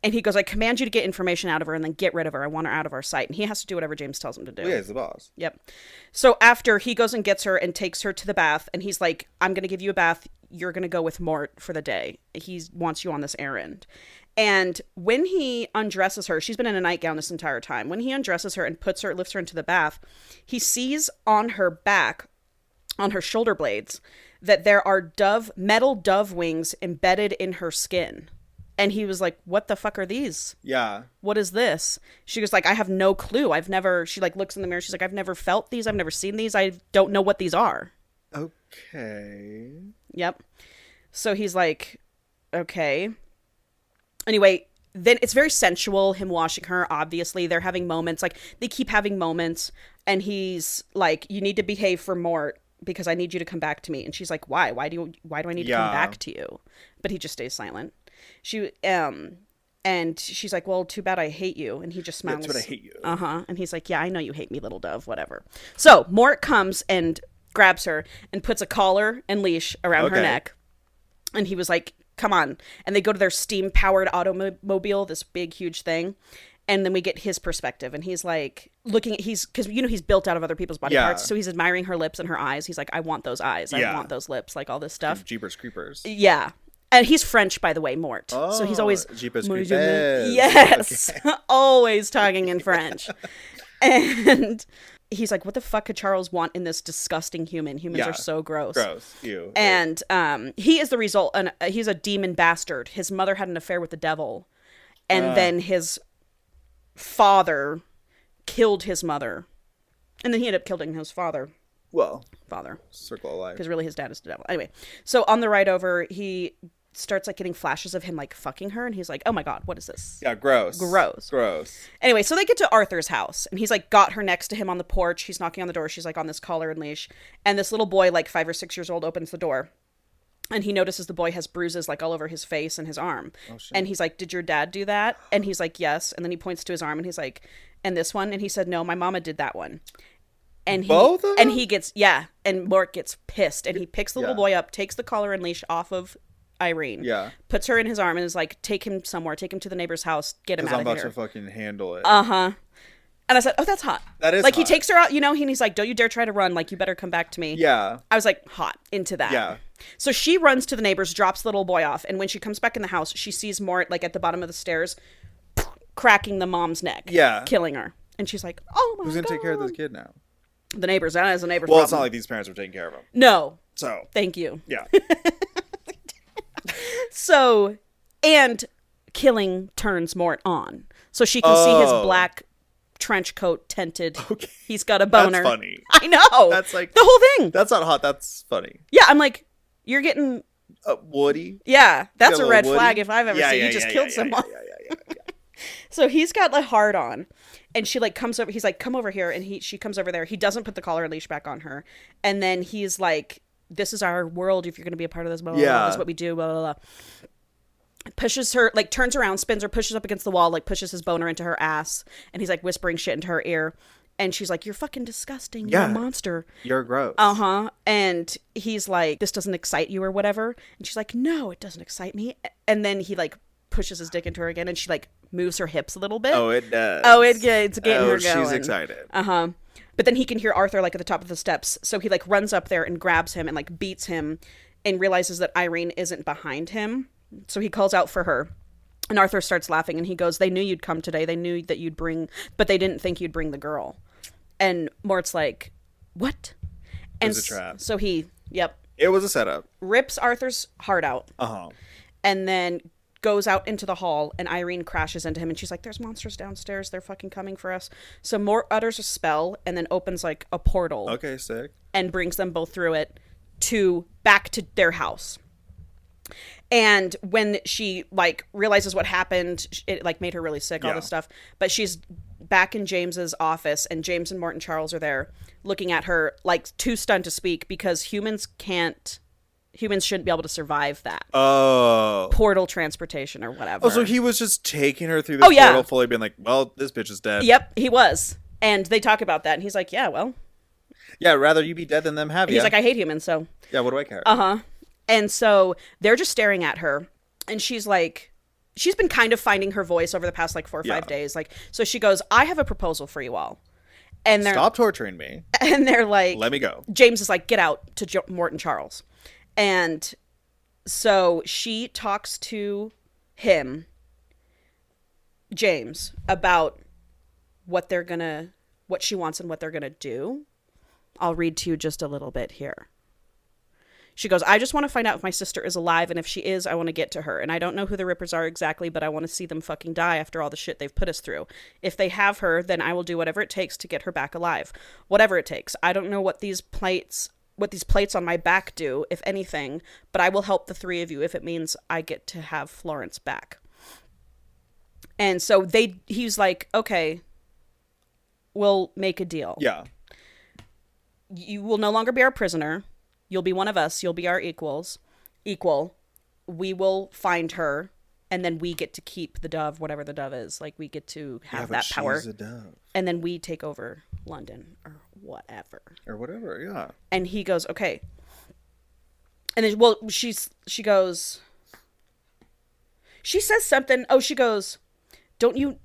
[SPEAKER 1] And he goes, I command you to get information out of her and then get rid of her. I want her out of our sight. And he has to do whatever James tells him to do.
[SPEAKER 2] Yeah, he's the boss.
[SPEAKER 1] Yep. So after he goes and gets her and takes her to the bath, and he's like, I'm going to give you a bath. You're going to go with Mort for the day. He wants you on this errand. And when he undresses her, she's been in a nightgown this entire time. When he undresses her and lifts her into the bath, he sees on her back, on her shoulder blades, that there are metal dove wings embedded in her skin. And he was like, what the fuck are these?
[SPEAKER 2] Yeah.
[SPEAKER 1] What is this? She was like, I have no clue. She like looks in the mirror. She's like, I've never felt these. I've never seen these. I don't know what these are.
[SPEAKER 2] Okay.
[SPEAKER 1] Yep. So he's like, okay. Anyway, then it's very sensual, him washing her, obviously. They're having moments. Like, they keep having moments. And he's like, you need to behave for Mort because I need you to come back to me. And she's like, why? Why do I need to come back to you? But he just stays silent. And she's like, well, too bad I hate you. And he just smiles.
[SPEAKER 2] That's what I hate you.
[SPEAKER 1] Uh-huh. And he's like, yeah, I know you hate me, little dove, whatever. So Mort comes and grabs her and puts a collar and leash around her neck. And he was like, come on. And they go to their steam-powered automobile, this big, huge thing. And then we get his perspective. And he's like, because, he's built out of other people's body parts. So he's admiring her lips and her eyes. He's like, I want those eyes. I want those lips, like all this stuff.
[SPEAKER 2] Jeepers Creepers.
[SPEAKER 1] Yeah. And he's French, by the way, Mort.
[SPEAKER 2] Oh,
[SPEAKER 1] so he's always...
[SPEAKER 2] Jeepers Creepers.
[SPEAKER 1] Yes. Okay. Always talking in French. And he's like, what the fuck could Charles want in this disgusting human? Humans are so gross.
[SPEAKER 2] Gross. Ew.
[SPEAKER 1] And he is the result. And he's a demon bastard. His mother had an affair with the devil. And then his father killed his mother. And then he ended up killing his father.
[SPEAKER 2] Well.
[SPEAKER 1] Father.
[SPEAKER 2] Circle of life.
[SPEAKER 1] Because really his dad is the devil. Anyway. So on the ride over, he starts like getting flashes of him like fucking her, and he's like, oh my god, what is this?
[SPEAKER 2] Yeah, gross. Anyway,
[SPEAKER 1] so they get to Arthur's house, and he's like got her next to him on the porch. He's knocking on the door. She's like on this collar and leash, and this little boy, like 5 or 6 years old, opens the door, and he notices the boy has bruises like all over his face and his arm.
[SPEAKER 2] Oh, shit.
[SPEAKER 1] And he's like, did your dad do that? And he's like, yes. And then he points to his arm, and he's like, and this one? And he said, no, my mama did that one. And
[SPEAKER 2] both of them?
[SPEAKER 1] And he gets, and Mort gets pissed, and he picks the little boy up, takes the collar and leash off of Irene, puts her in his arm, and is like, take him somewhere, take him to the neighbor's house, get him out of here.
[SPEAKER 2] I'm about to fucking handle it.
[SPEAKER 1] And I said, oh, that's hot.
[SPEAKER 2] That is
[SPEAKER 1] like
[SPEAKER 2] hot.
[SPEAKER 1] He takes her out, and he's like, don't you dare try to run, like you better come back to me.
[SPEAKER 2] Yeah.
[SPEAKER 1] I was like, hot into that.
[SPEAKER 2] Yeah.
[SPEAKER 1] So she runs to the neighbors, drops the little boy off, and when she comes back in the house, she sees Mort like at the bottom of the stairs cracking the mom's neck, killing her, and she's like, oh my god,
[SPEAKER 2] who's gonna take care of this kid now?
[SPEAKER 1] The neighbors. That is a neighbor's
[SPEAKER 2] well
[SPEAKER 1] problem.
[SPEAKER 2] It's not like these parents were taking care of him.
[SPEAKER 1] No.
[SPEAKER 2] So
[SPEAKER 1] thank you.
[SPEAKER 2] Yeah.
[SPEAKER 1] So, and killing turns Mort on. So she can see his black trench coat tinted.
[SPEAKER 2] Okay.
[SPEAKER 1] He's got a boner.
[SPEAKER 2] That's funny.
[SPEAKER 1] I know.
[SPEAKER 2] That's like
[SPEAKER 1] the whole thing.
[SPEAKER 2] That's not hot. That's funny.
[SPEAKER 1] Yeah, I'm like, you're getting
[SPEAKER 2] Woody.
[SPEAKER 1] Yeah, that's a red
[SPEAKER 2] Woody?
[SPEAKER 1] flag if I've ever seen. You just killed someone.
[SPEAKER 2] Yeah.
[SPEAKER 1] So he's got the hard on, and she like comes over. He's like, come over here, and she comes over there. He doesn't put the collar and leash back on her, and then he's like, this is our world. If you're going to be a part of this, blah, blah, blah, this is what we do. Blah, blah, blah. Pushes her, like turns around, spins her, pushes up against the wall, like pushes his boner into her ass, and he's like whispering shit into her ear, and she's like, you're fucking disgusting. You're a monster.
[SPEAKER 2] You're gross.
[SPEAKER 1] And he's like, this doesn't excite you or whatever, and she's like, no, it doesn't excite me. And then he like pushes his dick into her again, and she like moves her hips a little bit.
[SPEAKER 2] Oh, it does.
[SPEAKER 1] Oh, it's getting her going.
[SPEAKER 2] She's excited.
[SPEAKER 1] But then he can hear Arthur like at the top of the steps, so he like runs up there and grabs him and like beats him, and realizes that Irene isn't behind him. So he calls out for her, and Arthur starts laughing, and he goes, they knew you'd come today. They knew that you'd bring, but they didn't think you'd bring the girl. And Mort's like, what? And
[SPEAKER 2] it was a trap.
[SPEAKER 1] So he,
[SPEAKER 2] it was a setup.
[SPEAKER 1] Rips Arthur's heart out. And then goes out into the hall, and Irene crashes into him, and she's like, there's monsters downstairs. They're fucking coming for us. So Mort utters a spell and then opens like a portal.
[SPEAKER 2] Okay, sick.
[SPEAKER 1] And brings them both through it back to their house. And when she like realizes what happened, it like made her really sick, all this stuff. But she's back in James's office, and James and Mort and Charles are there looking at her like too stunned to speak, because humans shouldn't be able to survive that. Portal transportation or whatever.
[SPEAKER 2] Oh, so he was just taking her through this portal, fully being like, well, this bitch is dead.
[SPEAKER 1] Yep, he was. And they talk about that, and he's like, yeah, well.
[SPEAKER 2] Yeah, rather you be dead than them have you.
[SPEAKER 1] He's like, I hate humans, so.
[SPEAKER 2] Yeah, what do I care?
[SPEAKER 1] And so they're just staring at her, and she's like, she's been kind of finding her voice over the past like 4 or 5 days. Like, so she goes, I have a proposal for you all. And they're
[SPEAKER 2] stop torturing me.
[SPEAKER 1] And they're like,
[SPEAKER 2] let me go.
[SPEAKER 1] James is like, get out, to Mort and Charles. And so she talks to him, James, about what she wants and what they're gonna do. I'll read to you just a little bit here. She goes, I just want to find out if my sister is alive, and if she is, I want to get to her. And I don't know who the Rippers are exactly, but I want to see them fucking die after all the shit they've put us through. If they have her, then I will do whatever it takes to get her back alive. Whatever it takes. I don't know what these plates on my back do, if anything, but I will help the three of you if it means I get to have Florence back. And so he's like, okay, we'll make a deal.
[SPEAKER 2] Yeah.
[SPEAKER 1] You will no longer be our prisoner. You'll be one of us. You'll be our equal. We will find her, and then we get to keep the dove, whatever the dove is. Like, we get to have that power.
[SPEAKER 2] She's a dove.
[SPEAKER 1] And then we take over London or whatever.
[SPEAKER 2] Yeah.
[SPEAKER 1] And he goes, okay. And then, well, she goes, she says something. Oh, she goes, don't you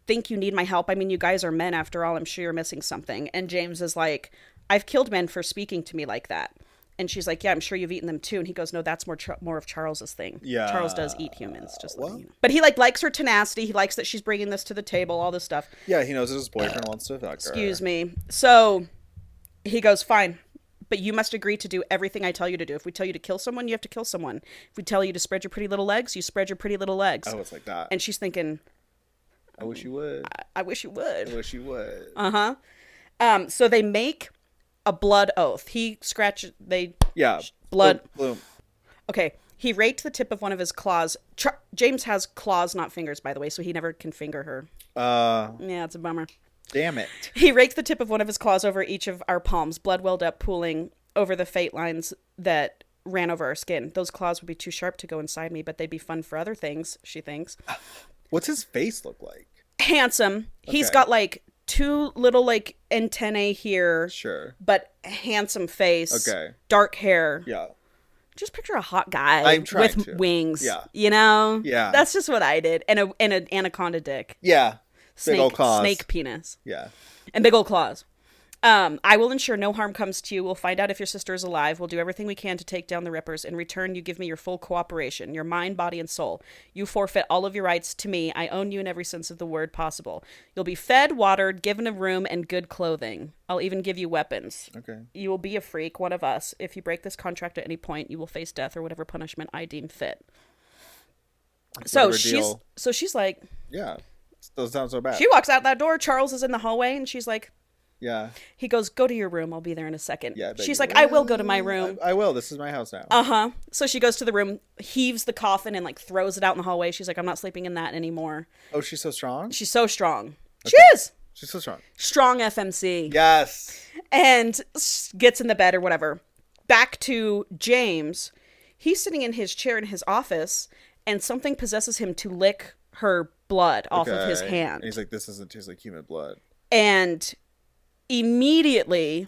[SPEAKER 1] think you need my help? I mean, you guys are men after all. I'm sure you're missing something. And James is like, I've killed men for speaking to me like that. And she's like, yeah, I'm sure you've eaten them too. And he goes, no, that's more of Charles's thing. Yeah. Charles does eat humans, just like, you know. But he, like, likes her tenacity. He likes that she's bringing this to the table, all this stuff.
[SPEAKER 2] Yeah, he knows that his boyfriend wants to fuck her.
[SPEAKER 1] Excuse me. So he goes, fine, but you must agree to do everything I tell you to do. If we tell you to kill someone, you have to kill someone. If we tell you to spread your pretty little legs, you spread your pretty little legs.
[SPEAKER 2] Oh, it's like that.
[SPEAKER 1] And she's thinking,
[SPEAKER 2] I wish you would.
[SPEAKER 1] I wish you would.
[SPEAKER 2] I wish you would.
[SPEAKER 1] Uh-huh. So they make a blood oath. He scratches, blood.
[SPEAKER 2] Bloom.
[SPEAKER 1] Okay. He raked the tip of one of his claws. James has claws, not fingers, by the way, so he never can finger her. Yeah, it's a bummer.
[SPEAKER 2] Damn it.
[SPEAKER 1] He raked the tip of one of his claws over each of our palms, blood welled up, pooling over the fate lines that ran over our skin. Those claws would be too sharp to go inside me, but they'd be fun for other things, she thinks.
[SPEAKER 2] What's his face look like?
[SPEAKER 1] Handsome. Okay. He's got, like, 2 little, like, antennae here.
[SPEAKER 2] Sure.
[SPEAKER 1] But handsome face.
[SPEAKER 2] Okay.
[SPEAKER 1] Dark hair.
[SPEAKER 2] Yeah.
[SPEAKER 1] Just picture a hot guy with wings.
[SPEAKER 2] Yeah.
[SPEAKER 1] You know?
[SPEAKER 2] Yeah.
[SPEAKER 1] That's just what I did. And an anaconda dick.
[SPEAKER 2] Yeah. Big old claws.
[SPEAKER 1] Snake penis.
[SPEAKER 2] Yeah.
[SPEAKER 1] And big old claws. I will ensure no harm comes to you. We'll find out if your sister is alive. We'll do everything we can to take down the Rippers. In return, you give me your full cooperation, your mind, body, and soul. You forfeit all of your rights to me. I own you in every sense of the word possible. You'll be fed, watered, given a room, and good clothing. I'll even give you weapons.
[SPEAKER 2] Okay.
[SPEAKER 1] You will be a freak, one of us. If you break this contract at any point, you will face death or whatever punishment I deem fit. So she's like,
[SPEAKER 2] yeah. Doesn't sound so bad.
[SPEAKER 1] She walks out that door. Charles is in the hallway, and she's like,
[SPEAKER 2] yeah.
[SPEAKER 1] He goes, go to your room. I'll be there in a second.
[SPEAKER 2] Yeah.
[SPEAKER 1] She's like, I will go to my room.
[SPEAKER 2] I will. This is my house now.
[SPEAKER 1] Uh-huh. So she goes to the room, heaves the coffin, and, like, throws it out in the hallway. She's like, I'm not sleeping in that anymore.
[SPEAKER 2] Oh, she's so strong?
[SPEAKER 1] She's so strong.
[SPEAKER 2] Okay.
[SPEAKER 1] She is.
[SPEAKER 2] She's so strong.
[SPEAKER 1] Strong FMC.
[SPEAKER 2] Yes.
[SPEAKER 1] And gets in the bed or whatever. Back to James. He's sitting in his chair in his office, and something possesses him to lick her blood off of his hand.
[SPEAKER 2] And he's like, this doesn't taste like human blood.
[SPEAKER 1] And immediately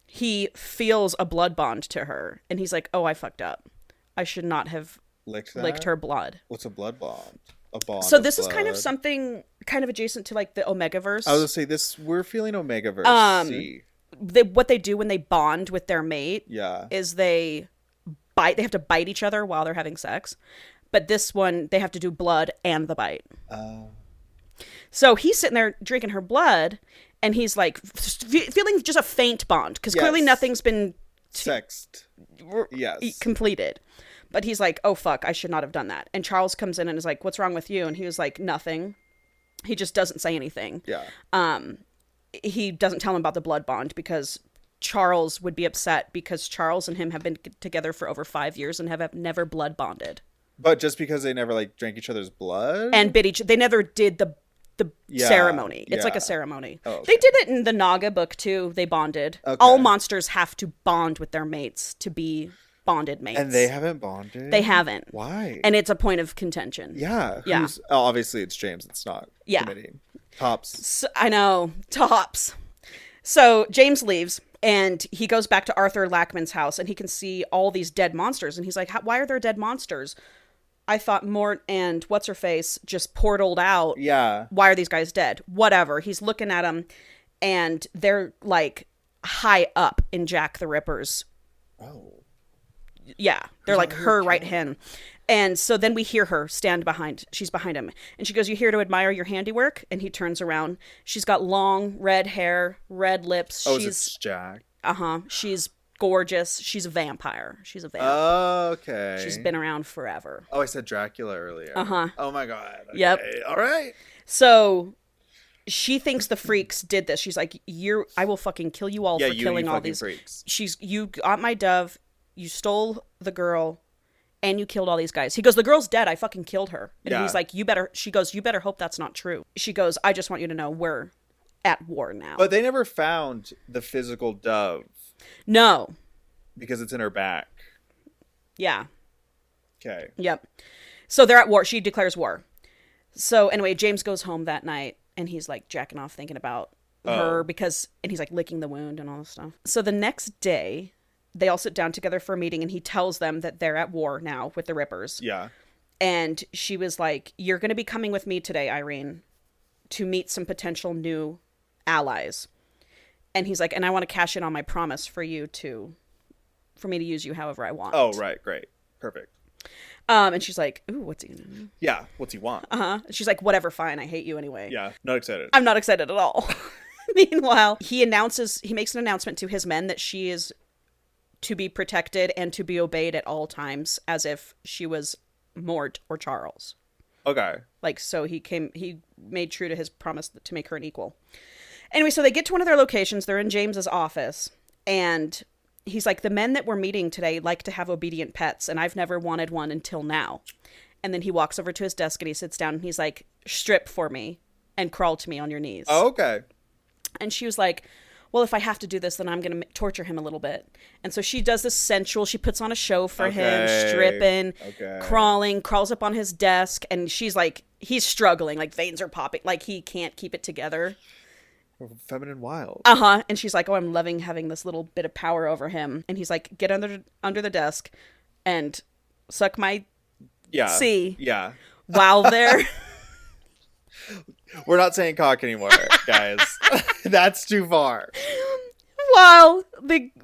[SPEAKER 1] he feels a blood bond to her. And he's like, oh, I fucked up. I should not have licked her blood.
[SPEAKER 2] What's a blood bond? A bond.
[SPEAKER 1] So this is kind of something kind of adjacent to, like, the Omegaverse.
[SPEAKER 2] I was gonna say we're feeling Omegaverse.
[SPEAKER 1] What they do when they bond with their mate is they have to bite each other while they're having sex. But this one, they have to do blood and the bite. So he's sitting there drinking her blood, and he's like feeling just a faint bond because clearly nothing's been
[SPEAKER 2] sexed.
[SPEAKER 1] Completed. But he's like, oh fuck, I should not have done that. And Charles comes in and is like, what's wrong with you? And he was like, nothing. He just doesn't say anything.
[SPEAKER 2] Yeah.
[SPEAKER 1] He doesn't tell him about the blood bond because Charles would be upset because Charles and him have been together for over 5 years and have never blood bonded.
[SPEAKER 2] But just because they never, like, drank each other's blood?
[SPEAKER 1] And they never did the ceremony. It's like a ceremony. Oh, okay. They did it in the Naga book, too. They bonded. Okay. All monsters have to bond with their mates to be bonded mates.
[SPEAKER 2] And they haven't bonded?
[SPEAKER 1] They haven't.
[SPEAKER 2] Why?
[SPEAKER 1] And it's a point of contention.
[SPEAKER 2] Yeah. Obviously, it's James. It's not committee. Tops.
[SPEAKER 1] So, I know. Tops. So James leaves. And he goes back to Arthur Lackman's house, and he can see all these dead monsters. And he's like, why are there dead monsters? I thought Mort and What's-Her-Face just portaled out.
[SPEAKER 2] Yeah.
[SPEAKER 1] Why are these guys dead? Whatever. He's looking at them, and they're, like, high up in Jack the Ripper's.
[SPEAKER 2] Oh.
[SPEAKER 1] Yeah. They're, like, her right hand. And so then we hear her stand behind. She's behind him. And she goes, you here to admire your handiwork? And he turns around. She's got long red hair, red lips.
[SPEAKER 2] Oh, it's Jack.
[SPEAKER 1] Uh-huh. She's gorgeous. She's a vampire. She's a vampire.
[SPEAKER 2] Oh, okay.
[SPEAKER 1] She's been around forever.
[SPEAKER 2] Oh, I said Dracula earlier.
[SPEAKER 1] Uh-huh.
[SPEAKER 2] Oh, my God. Okay.
[SPEAKER 1] Yep.
[SPEAKER 2] All right.
[SPEAKER 1] So she thinks the freaks did this. She's like, I will fucking kill you all for killing all these
[SPEAKER 2] freaks.
[SPEAKER 1] You got my dove. You stole the girl. And you killed all these guys. He goes, the girl's dead. I fucking killed her. And he's like, she goes, you better hope that's not true. She goes, I just want you to know we're at war now.
[SPEAKER 2] But they never found the physical dove.
[SPEAKER 1] No.
[SPEAKER 2] Because it's in her back.
[SPEAKER 1] Yeah.
[SPEAKER 2] Okay.
[SPEAKER 1] Yep. So they're at war. She declares war. So anyway, James goes home that night and he's like jacking off thinking about her and he's like licking the wound and all this stuff. So the next day, they all sit down together for a meeting, and he tells them that they're at war now with the Rippers.
[SPEAKER 2] Yeah.
[SPEAKER 1] And she was like, you're going to be coming with me today, Irene, to meet some potential new allies. And he's like, and I want to cash in on my promise for you to for me to use you however I want.
[SPEAKER 2] Oh, right. Great. Perfect.
[SPEAKER 1] And she's like, ooh, what's he gonna do?
[SPEAKER 2] Yeah, what's he want?
[SPEAKER 1] She's like, whatever, fine, I hate you anyway.
[SPEAKER 2] Yeah, not excited.
[SPEAKER 1] I'm not excited at all. Meanwhile, he makes an announcement to his men that she is to be protected and to be obeyed at all times, as if she was Mort or Charles.
[SPEAKER 2] Okay.
[SPEAKER 1] Like, so he made true to his promise to make her an equal. Anyway, so they get to one of their locations. They're in James's office, and he's like, the men that we're meeting today like to have obedient pets, and I've never wanted one until now. And then he walks over to his desk and he sits down and he's like, strip for me and crawl to me on your knees.
[SPEAKER 2] Oh, okay.
[SPEAKER 1] And she was like, well, if I have to do this, then I'm going to torture him a little bit. And so she does this sensual, she puts on a show for him, stripping, crawls up on his desk. And she's like, he's struggling, like veins are popping, like he can't keep it together.
[SPEAKER 2] Feminine wild.
[SPEAKER 1] And she's like, oh, I'm loving having this little bit of power over him. And he's like, get under the desk and suck my C.
[SPEAKER 2] Yeah.
[SPEAKER 1] While they're...
[SPEAKER 2] We're not saying cock anymore, guys. That's too far.
[SPEAKER 1] While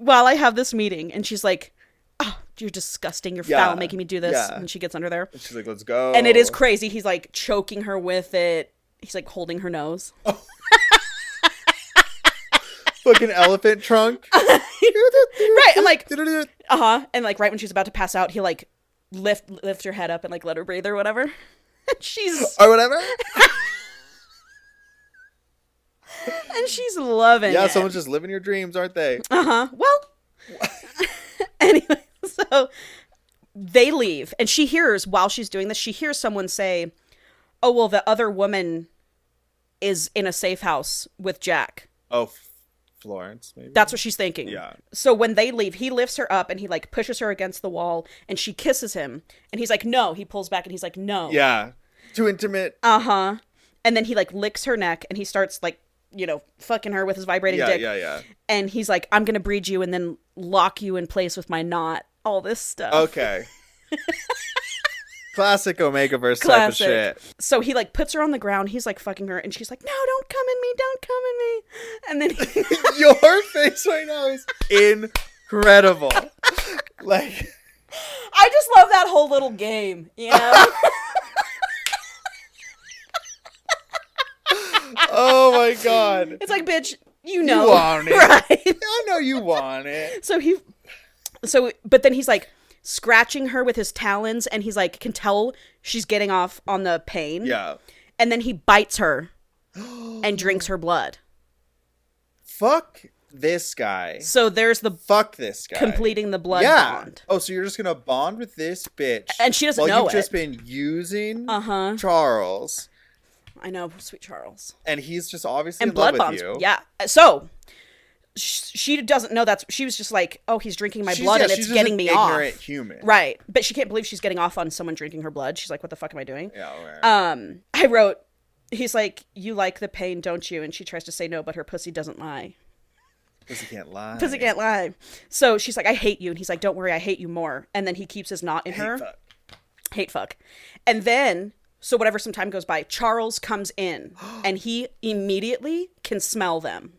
[SPEAKER 1] I have this meeting, and she's like, oh, you're disgusting, you're foul, making me do this. And she gets under there.
[SPEAKER 2] And she's like, let's go.
[SPEAKER 1] And it is crazy. He's like choking her with it. He's like holding her nose.
[SPEAKER 2] Oh. Fucking elephant trunk.
[SPEAKER 1] Right. I'm like, and like right when she's about to pass out, he like lift her head up and like let her breathe or whatever. She's
[SPEAKER 2] or whatever.
[SPEAKER 1] And she's loving it.
[SPEAKER 2] Yeah, someone's just living your dreams, aren't they?
[SPEAKER 1] Well, anyway, so they leave, and she hears, while she's doing this, she hears someone say, oh, well, the other woman is in a safe house with Jack.
[SPEAKER 2] Oh, Florence, maybe?
[SPEAKER 1] That's what she's thinking.
[SPEAKER 2] Yeah.
[SPEAKER 1] So when they leave, he lifts her up, and he, like, pushes her against the wall, and she kisses him, and he's like, no. He pulls back, and he's like, no.
[SPEAKER 2] Yeah. Too intimate.
[SPEAKER 1] And then he, like, licks her neck, and he starts, like, you know, fucking her with his vibrating dick.
[SPEAKER 2] Yeah.
[SPEAKER 1] And he's like, I'm gonna breed you and then lock you in place with my knot. All this stuff.
[SPEAKER 2] Okay. Classic Omegaverse type of shit.
[SPEAKER 1] So he, like, puts her on the ground. He's, like, fucking her. And she's like, no, don't come in me. Don't come in me. And then
[SPEAKER 2] Your face right now is incredible. Like,
[SPEAKER 1] I just love that whole little game, you know?
[SPEAKER 2] Oh my god.
[SPEAKER 1] It's like, bitch, you know.
[SPEAKER 2] You want it.
[SPEAKER 1] Right?
[SPEAKER 2] I know you want it.
[SPEAKER 1] But then he's like scratching her with his talons, and he's like, can tell she's getting off on the pain.
[SPEAKER 2] Yeah.
[SPEAKER 1] And then he bites her and drinks her blood.
[SPEAKER 2] Fuck this guy.
[SPEAKER 1] So there's the
[SPEAKER 2] fuck this guy
[SPEAKER 1] completing the blood bond.
[SPEAKER 2] Oh, so you're just gonna bond with this bitch,
[SPEAKER 1] and she doesn't know
[SPEAKER 2] you've just been using Charles.
[SPEAKER 1] I know, sweet Charles.
[SPEAKER 2] And he's just obviously in love with you.
[SPEAKER 1] Yeah. So she doesn't know that. She was just like, oh, he's drinking my blood and it's getting me off.
[SPEAKER 2] Ignorant human.
[SPEAKER 1] Right. But she can't believe she's getting off on someone drinking her blood. She's like, what the fuck am I doing?
[SPEAKER 2] Yeah. Right.
[SPEAKER 1] I wrote, he's like, you like the pain, don't you? And she tries to say no, but her pussy doesn't lie.
[SPEAKER 2] Pussy can't lie.
[SPEAKER 1] Pussy can't lie. So she's like, I hate you. And he's like, don't worry, I hate you more. And then he keeps his knot in her. Hate fuck. And then... So whatever, some time goes by, Charles comes in, and he immediately can smell them.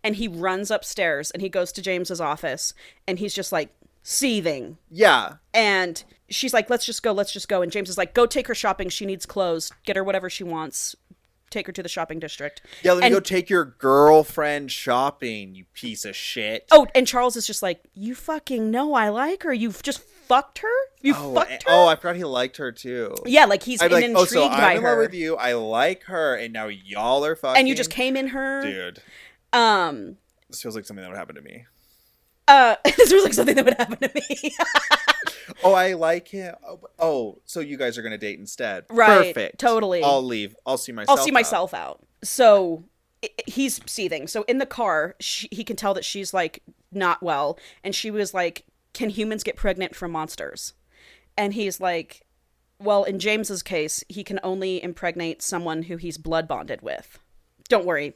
[SPEAKER 1] And he runs upstairs, and he goes to James's office, and he's just, like, seething.
[SPEAKER 2] Yeah.
[SPEAKER 1] And she's like, let's just go. And James is like, go take her shopping. She needs clothes. Get her whatever she wants. Take her to the shopping district.
[SPEAKER 2] Yeah, let me go take your girlfriend shopping, you piece of shit.
[SPEAKER 1] Oh, and Charles is just like, you fucking know I like her. You've just fucked her? You fucked her?
[SPEAKER 2] Oh, I forgot he liked her too.
[SPEAKER 1] Yeah, like he's intrigued by her.
[SPEAKER 2] So I'm in love with you. I like her, and now y'all are fucking.
[SPEAKER 1] And you just came in her.
[SPEAKER 2] Dude. This feels like something that would happen to me.
[SPEAKER 1] This feels like something that would happen to me.
[SPEAKER 2] Oh, I like him. Oh, so you guys are going to date instead.
[SPEAKER 1] Right.
[SPEAKER 2] Perfect.
[SPEAKER 1] Totally.
[SPEAKER 2] I'll leave. I'll see myself
[SPEAKER 1] out. So he's seething. So in the car, he can tell that she's like not well. And she was like, can humans get pregnant from monsters? And he's like, well, in James's case, he can only impregnate someone who he's blood bonded with. Don't worry.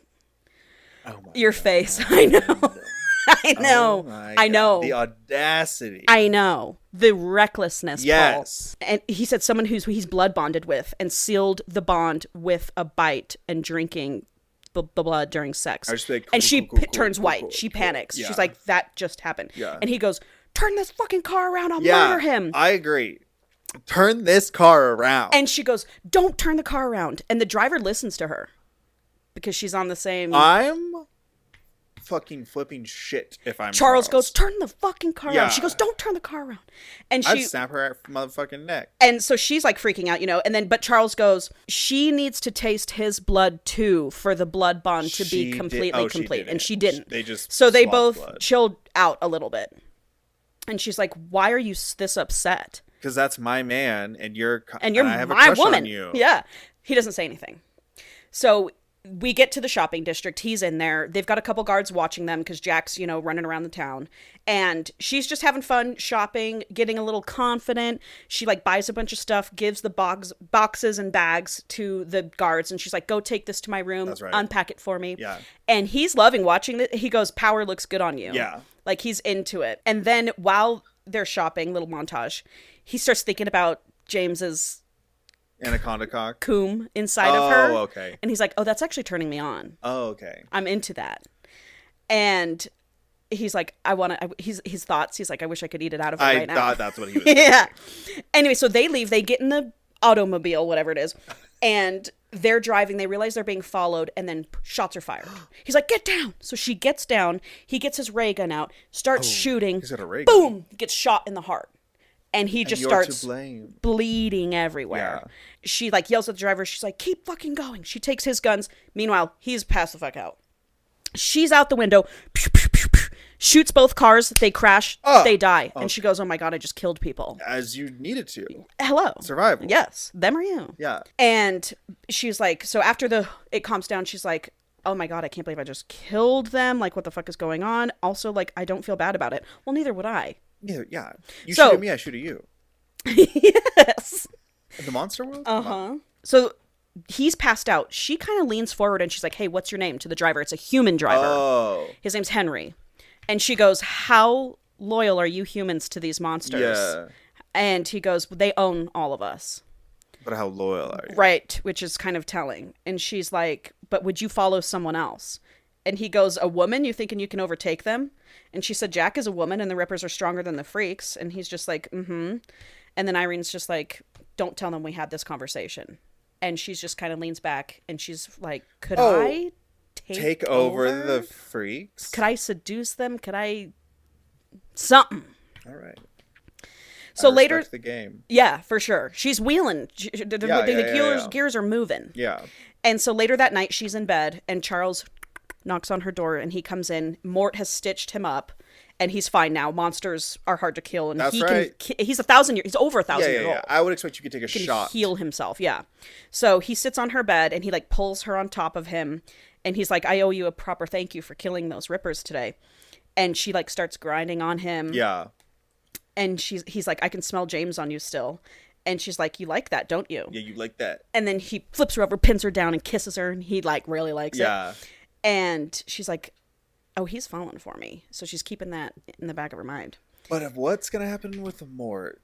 [SPEAKER 2] Oh my
[SPEAKER 1] Your
[SPEAKER 2] God.
[SPEAKER 1] Face. I know. I know.
[SPEAKER 2] Oh
[SPEAKER 1] I know.
[SPEAKER 2] The audacity.
[SPEAKER 1] I know. The recklessness,
[SPEAKER 2] yes.
[SPEAKER 1] Paul. And he said someone he's blood bonded with and sealed the bond with a bite and drinking the blood during sex.
[SPEAKER 2] Like,
[SPEAKER 1] and she turns white. She panics. She's like, that just happened.
[SPEAKER 2] Yeah.
[SPEAKER 1] And he goes, turn this fucking car around. I'll murder him.
[SPEAKER 2] I agree. Turn this car around.
[SPEAKER 1] And she goes, don't turn the car around. And the driver listens to her because she's on the same.
[SPEAKER 2] I'm fucking flipping shit if I'm
[SPEAKER 1] Charles goes, turn the fucking car around. She goes, don't turn the car around. And
[SPEAKER 2] I'd snap her motherfucking neck.
[SPEAKER 1] And so she's like freaking out, and then, but Charles goes, she needs to taste his blood too for the blood bond to be completely complete. And she didn't. They both chilled out a little bit. And she's like, why are you this upset?
[SPEAKER 2] Because that's my man, and you're
[SPEAKER 1] I have
[SPEAKER 2] my
[SPEAKER 1] a crush
[SPEAKER 2] woman.
[SPEAKER 1] On you. Yeah. He doesn't say anything. So we get to the shopping district. He's in there. They've got a couple guards watching them because Jack's, running around the town. And she's just having fun shopping, getting a little confident. She, buys a bunch of stuff, gives the boxes and bags to the guards. And she's like, go take this to my room, unpack it for me.
[SPEAKER 2] Yeah.
[SPEAKER 1] And he's loving watching it. He goes, power looks good on you.
[SPEAKER 2] Yeah.
[SPEAKER 1] He's into it. And then while they're shopping, little montage, he starts thinking about James's
[SPEAKER 2] anaconda cock
[SPEAKER 1] coom inside of her.
[SPEAKER 2] Oh, okay.
[SPEAKER 1] And he's like, oh, that's actually turning me on.
[SPEAKER 2] Oh, okay.
[SPEAKER 1] I'm into that. And he's like, his thoughts, he's like, I wish I could eat it out of her right now. I
[SPEAKER 2] thought that's what he was thinking.
[SPEAKER 1] Yeah. Anyway, so they leave, they get in the automobile, whatever it is, and they're driving, they realize they're being followed, and then shots are fired. He's like, get down. So she gets down, he gets his ray gun out, starts shooting.
[SPEAKER 2] He's got a ray gun.
[SPEAKER 1] Boom! Gets shot in the heart. And he just starts bleeding everywhere.
[SPEAKER 2] Yeah.
[SPEAKER 1] She yells at the driver. She's like, keep fucking going. She takes his guns. Meanwhile, he's passed the fuck out. She's out the window. Pew, pew, pew, pew, shoots both cars. They crash. They die. And she goes, oh my God, I just killed people.
[SPEAKER 2] As you needed to.
[SPEAKER 1] Hello.
[SPEAKER 2] Survival.
[SPEAKER 1] Yes. Them or you.
[SPEAKER 2] Yeah.
[SPEAKER 1] And she's like, so after it calms down, she's like, oh my God, I can't believe I just killed them. What the fuck is going on? Also, I don't feel bad about it. Well, neither would I.
[SPEAKER 2] Yeah. You shoot at me, I shoot at you.
[SPEAKER 1] Yes.
[SPEAKER 2] In the monster world?
[SPEAKER 1] Uh-huh. So he's passed out. She kind of leans forward and she's like, hey, what's your name? To the driver. It's a human driver.
[SPEAKER 2] Oh.
[SPEAKER 1] His name's Henry. And she goes, how loyal are you humans to these monsters?
[SPEAKER 2] Yeah.
[SPEAKER 1] And he goes, they own all of us.
[SPEAKER 2] But how loyal are you?
[SPEAKER 1] Right, which is kind of telling. And she's like, but would you follow someone else? And he goes, a woman? You thinking you can overtake them? And she said, Jack is a woman and the Rippers are stronger than the Freaks. And he's just like, mm-hmm. And then Irene's just like, don't tell them we had this conversation. And she's just kind of leans back and she's like, could I take over
[SPEAKER 2] the Freaks?
[SPEAKER 1] Could I seduce them? Could I... something.
[SPEAKER 2] All right.
[SPEAKER 1] So later...
[SPEAKER 2] the game.
[SPEAKER 1] Yeah, for sure. She's wheeling. The gears are moving.
[SPEAKER 2] Yeah.
[SPEAKER 1] And so later that night, she's in bed and Charles knocks on her door and he comes in. Mort has stitched him up and he's fine now. Monsters are hard to kill. And
[SPEAKER 2] That's right.
[SPEAKER 1] He's 1,000 years. He's over 1,000 years old.
[SPEAKER 2] I would expect you could take a shot.
[SPEAKER 1] Heal himself. Yeah. So he sits on her bed and he pulls her on top of him. And he's like, I owe you a proper thank you for killing those Rippers today. And she starts grinding on him.
[SPEAKER 2] Yeah.
[SPEAKER 1] And he's like, I can smell James on you still. And she's like, you like that, don't you?
[SPEAKER 2] Yeah, you like that.
[SPEAKER 1] And then he flips her over, pins her down, and kisses her. And he really likes it.
[SPEAKER 2] Yeah.
[SPEAKER 1] And she's like, oh, he's falling for me. So she's keeping that in the back of her mind.
[SPEAKER 2] But of what's going to happen with Mort?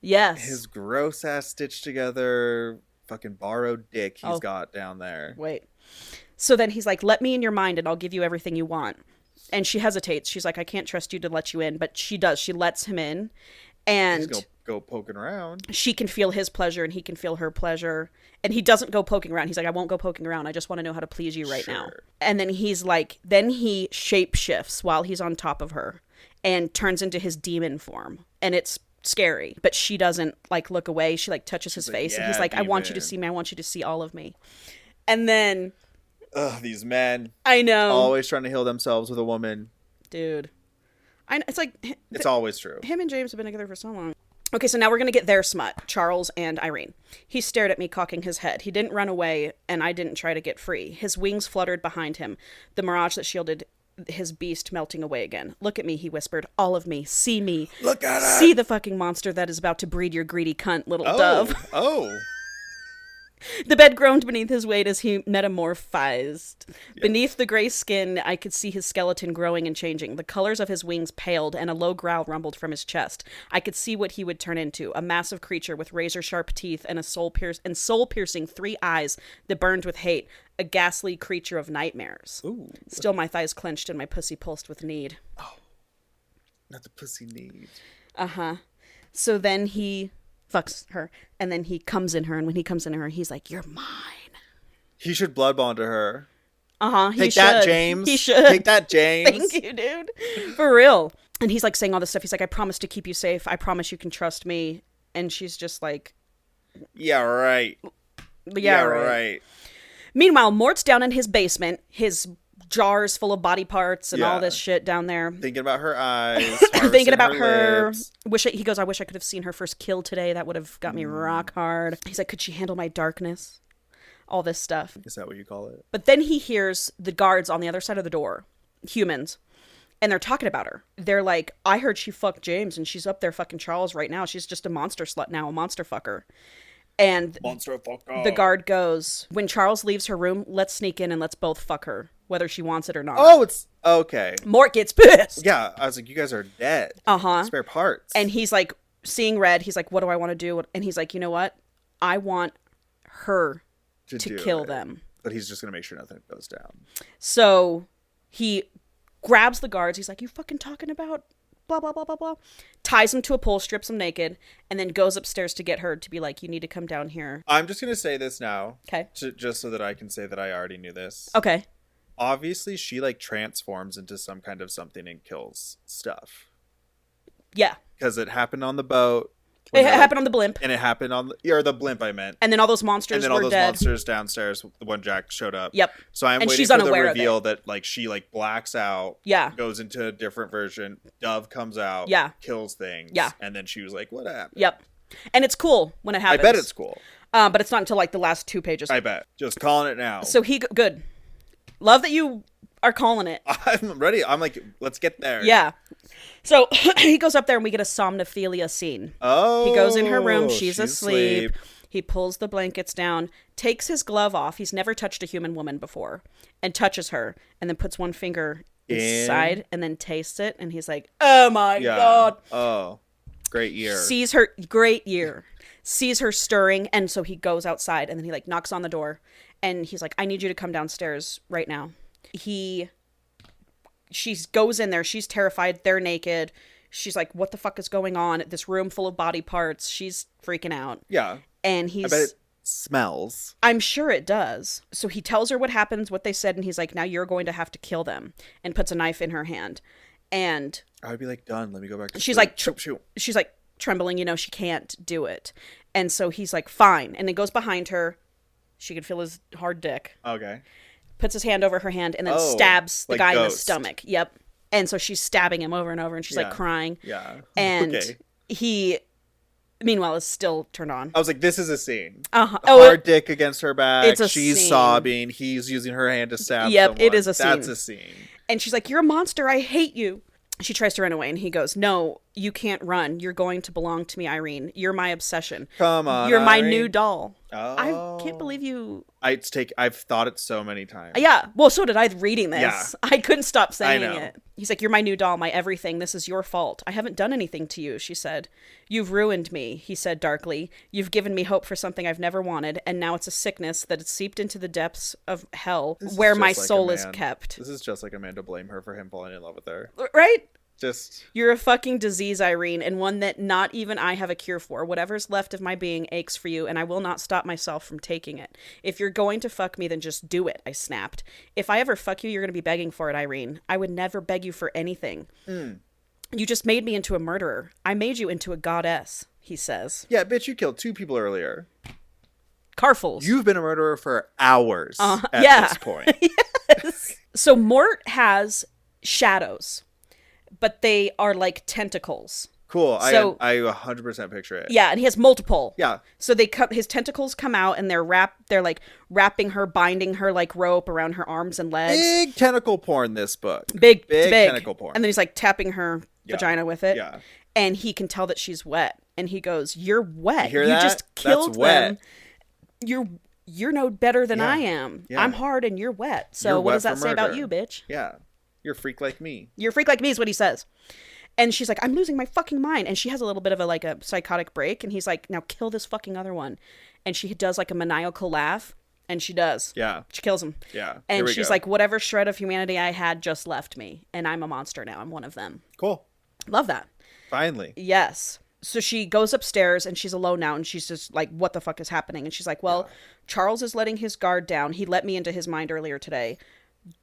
[SPEAKER 1] Yes.
[SPEAKER 2] His gross ass stitched together fucking borrowed dick he's got down there.
[SPEAKER 1] Wait. So then he's like, let me in your mind and I'll give you everything you want. And she hesitates. She's like, I can't trust you to let you in. But she does. She lets him in. And...
[SPEAKER 2] he's go poking around.
[SPEAKER 1] She can feel his pleasure and he can feel her pleasure. And he doesn't go poking around. He's like, I won't go poking around. I just want to know how to please you right now. And then he's like, then he shape shifts while he's on top of her and turns into his demon form. And it's scary, but she doesn't look away. She touches his face and he's like, demon. I want you to see me. I want you to see all of me. And then...
[SPEAKER 2] ugh, these men.
[SPEAKER 1] I know.
[SPEAKER 2] Always trying to heal themselves with a woman.
[SPEAKER 1] Dude. It's like...
[SPEAKER 2] it's always true.
[SPEAKER 1] Him and James have been together for so long. Okay, so now we're going to get their smut, Charles and Irene. He stared at me, cocking his head. He didn't run away, and I didn't try to get free. His wings fluttered behind him, the mirage that shielded his beast melting away again. Look at me, he whispered. All of me. See me.
[SPEAKER 2] Look at it.
[SPEAKER 1] See the fucking monster that is about to breed your greedy cunt, little dove.
[SPEAKER 2] Oh.
[SPEAKER 1] The bed groaned beneath his weight as he metamorphized.
[SPEAKER 2] Yeah.
[SPEAKER 1] Beneath the gray skin, I could see his skeleton growing and changing. The colors of his wings paled, and a low growl rumbled from his chest. I could see what he would turn into, a massive creature with razor-sharp teeth and soul-piercing 3 eyes that burned with hate, a ghastly creature of nightmares.
[SPEAKER 2] Ooh.
[SPEAKER 1] Still, my thighs clenched and my pussy pulsed with need.
[SPEAKER 2] Oh, not the pussy need.
[SPEAKER 1] Uh-huh. So then he fucks her, and then he comes in her, and when he comes in her, he's like, "You're mine."
[SPEAKER 2] He should blood bond to her.
[SPEAKER 1] Uh-huh.
[SPEAKER 2] Take that, James.
[SPEAKER 1] He should.
[SPEAKER 2] Take that, James.
[SPEAKER 1] Thank you, dude. For real. And he's like saying all this stuff. He's like, "I promise to keep you safe. I promise you can trust me." And she's just like,
[SPEAKER 2] "Yeah, right.
[SPEAKER 1] Yeah, right." Meanwhile, Mort's down in his basement, his jars full of body parts and all this shit down there.
[SPEAKER 2] Thinking about her eyes.
[SPEAKER 1] Thinking about her. He goes, "I wish I could have seen her first kill today. That would have got me rock hard." He's like, "Could she handle my darkness?" All this stuff.
[SPEAKER 2] Is that what you call it?
[SPEAKER 1] But then he hears the guards on the other side of the door, humans, and they're talking about her. They're like, "I heard she fucked James and she's up there fucking Charles right now. She's just a monster slut now, a monster fucker." And the guard goes, "When Charles leaves her room, let's sneak in and let's both fuck her, whether she wants it or not."
[SPEAKER 2] Oh, it's okay.
[SPEAKER 1] Mort gets pissed.
[SPEAKER 2] Yeah, I was like, "You guys are dead." Spare parts.
[SPEAKER 1] And he's like, seeing red, he's like, "What do I want to do?" And he's like, "You know what? I want her to kill them."
[SPEAKER 2] But he's just going to make sure nothing goes down.
[SPEAKER 1] So he grabs the guards. He's like, "You fucking talking about blah, blah, blah, blah, blah." Ties him to a pole, strips him naked, and then goes upstairs to get her to be like, "You need to come down here."
[SPEAKER 2] I'm just going to say this now.
[SPEAKER 1] Okay.
[SPEAKER 2] Just so that I can say that I already knew this.
[SPEAKER 1] Okay.
[SPEAKER 2] Obviously, she like transforms into some kind of something and kills stuff.
[SPEAKER 1] Yeah.
[SPEAKER 2] Because it happened on the boat.
[SPEAKER 1] It happened on the blimp.
[SPEAKER 2] And it happened on the blimp, I meant.
[SPEAKER 1] And then all those monsters were dead.
[SPEAKER 2] And then all those monsters downstairs when Jack showed up.
[SPEAKER 1] Yep.
[SPEAKER 2] So I'm waiting for the reveal that like she like blacks out.
[SPEAKER 1] Yeah.
[SPEAKER 2] Goes into a different version. Dove comes out.
[SPEAKER 1] Yeah.
[SPEAKER 2] Kills things.
[SPEAKER 1] Yeah.
[SPEAKER 2] And then she was like, "What happened?"
[SPEAKER 1] Yep. And it's cool when it happens.
[SPEAKER 2] I bet it's cool.
[SPEAKER 1] But it's not until like the last 2 pages.
[SPEAKER 2] I bet. Just calling it now.
[SPEAKER 1] So good. Love that you are calling it.
[SPEAKER 2] I'm ready. I'm like, let's get there.
[SPEAKER 1] Yeah. So he goes up there and we get a somnophilia scene.
[SPEAKER 2] Oh.
[SPEAKER 1] He goes in her room. She's asleep. He pulls the blankets down, takes his glove off. He's never touched a human woman before, and touches her, and then puts one finger inside and then tastes it. And he's like, "Oh my God."
[SPEAKER 2] Oh, great year.
[SPEAKER 1] Sees her stirring. And so he goes outside and then he like knocks on the door and he's like, "I need you to come downstairs right now." She goes in there. She's terrified. They're naked. She's like, "What the fuck is going on?" This room full of body parts. She's freaking out.
[SPEAKER 2] Yeah.
[SPEAKER 1] And I
[SPEAKER 2] bet it smells.
[SPEAKER 1] I'm sure it does. So he tells her what happens, what they said, and he's like, "Now you're going to have to kill them," and puts a knife in her hand. And
[SPEAKER 2] I would be like, "Done. Let me go back to
[SPEAKER 1] she's
[SPEAKER 2] sleep."
[SPEAKER 1] like, she's like trembling, she can't do it. And so he's like, "Fine." And it goes behind her. She could feel his hard dick.
[SPEAKER 2] Okay. Puts
[SPEAKER 1] his hand over her hand and then stabs the guy in the stomach. Yep. And so she's stabbing him over and over and she's like crying.
[SPEAKER 2] Yeah.
[SPEAKER 1] And he, meanwhile, is still turned on.
[SPEAKER 2] I was like, this is a scene.
[SPEAKER 1] Hard
[SPEAKER 2] dick against her back. She's sobbing. He's using her hand to stab someone.
[SPEAKER 1] It is a scene.
[SPEAKER 2] That's a scene.
[SPEAKER 1] And she's like, "You're a monster. I hate you." She tries to run away and he goes, "No, you can't run. You're going to belong to me, Irene. You're my obsession.
[SPEAKER 2] Come on,
[SPEAKER 1] You're my
[SPEAKER 2] Irene.
[SPEAKER 1] New doll."
[SPEAKER 2] Oh.
[SPEAKER 1] I can't believe you.
[SPEAKER 2] I've thought it so many times.
[SPEAKER 1] Yeah. Well, so did I reading this.
[SPEAKER 2] Yeah.
[SPEAKER 1] I couldn't stop saying
[SPEAKER 2] I know.
[SPEAKER 1] it. He's like, "You're my new doll, my everything. This is your fault. I haven't done anything to you," she said. "You've ruined me," he said darkly. "You've given me hope for something I've never wanted, and now it's a sickness that has seeped into the depths of hell where my soul is kept."
[SPEAKER 2] This is just like a man to blame her for him falling in love with her.
[SPEAKER 1] Right?
[SPEAKER 2] Just...
[SPEAKER 1] You're a fucking disease, Irene, and one that not even I have a cure for. Whatever's left of my being aches for you, and I will not stop myself from taking it. If you're going to fuck me, then just do it, I snapped. If I ever fuck you, you're going to be begging for it, Irene. I would never beg you for anything. You just made me into a murderer. I made you into a goddess, he says.
[SPEAKER 2] Yeah, bitch, you killed 2 people earlier.
[SPEAKER 1] Carfuls.
[SPEAKER 2] You've been a murderer for hours at this point.
[SPEAKER 1] Yes. So Mort has shadows, but they are like tentacles.
[SPEAKER 2] Cool.
[SPEAKER 1] So,
[SPEAKER 2] I 100% picture it.
[SPEAKER 1] Yeah, and he has multiple.
[SPEAKER 2] Yeah.
[SPEAKER 1] So his tentacles come out and they're like wrapping her, binding her like rope around her arms and legs.
[SPEAKER 2] Big tentacle porn, this book.
[SPEAKER 1] Big
[SPEAKER 2] tentacle porn.
[SPEAKER 1] And then he's like tapping her vagina with it.
[SPEAKER 2] Yeah.
[SPEAKER 1] And he can tell that she's wet. And he goes, "You're wet.
[SPEAKER 2] You hear that?
[SPEAKER 1] Just killed
[SPEAKER 2] That's wet.
[SPEAKER 1] them. you're no better than
[SPEAKER 2] Yeah.
[SPEAKER 1] I am.
[SPEAKER 2] Yeah.
[SPEAKER 1] I'm hard and you're wet. So
[SPEAKER 2] You're
[SPEAKER 1] what
[SPEAKER 2] wet
[SPEAKER 1] does that
[SPEAKER 2] for
[SPEAKER 1] say about
[SPEAKER 2] murder.
[SPEAKER 1] you, bitch?
[SPEAKER 2] Yeah. You're a freak like me.
[SPEAKER 1] You're a freak like me is what he says. And she's like, I'm losing my fucking mind. And she has a little bit of a psychotic break. And he's like, now kill this fucking other one. And she does like a maniacal laugh. And she does.
[SPEAKER 2] Yeah.
[SPEAKER 1] She kills him.
[SPEAKER 2] Yeah.
[SPEAKER 1] And she's like, whatever shred of humanity I had just left me. And I'm a monster now. I'm one of them.
[SPEAKER 2] Cool.
[SPEAKER 1] Love that.
[SPEAKER 2] Finally.
[SPEAKER 1] Yes. So she goes upstairs and she's alone now. And she's just like, what the fuck is happening? And she's like, well, Charles is letting his guard down. He let me into his mind earlier today.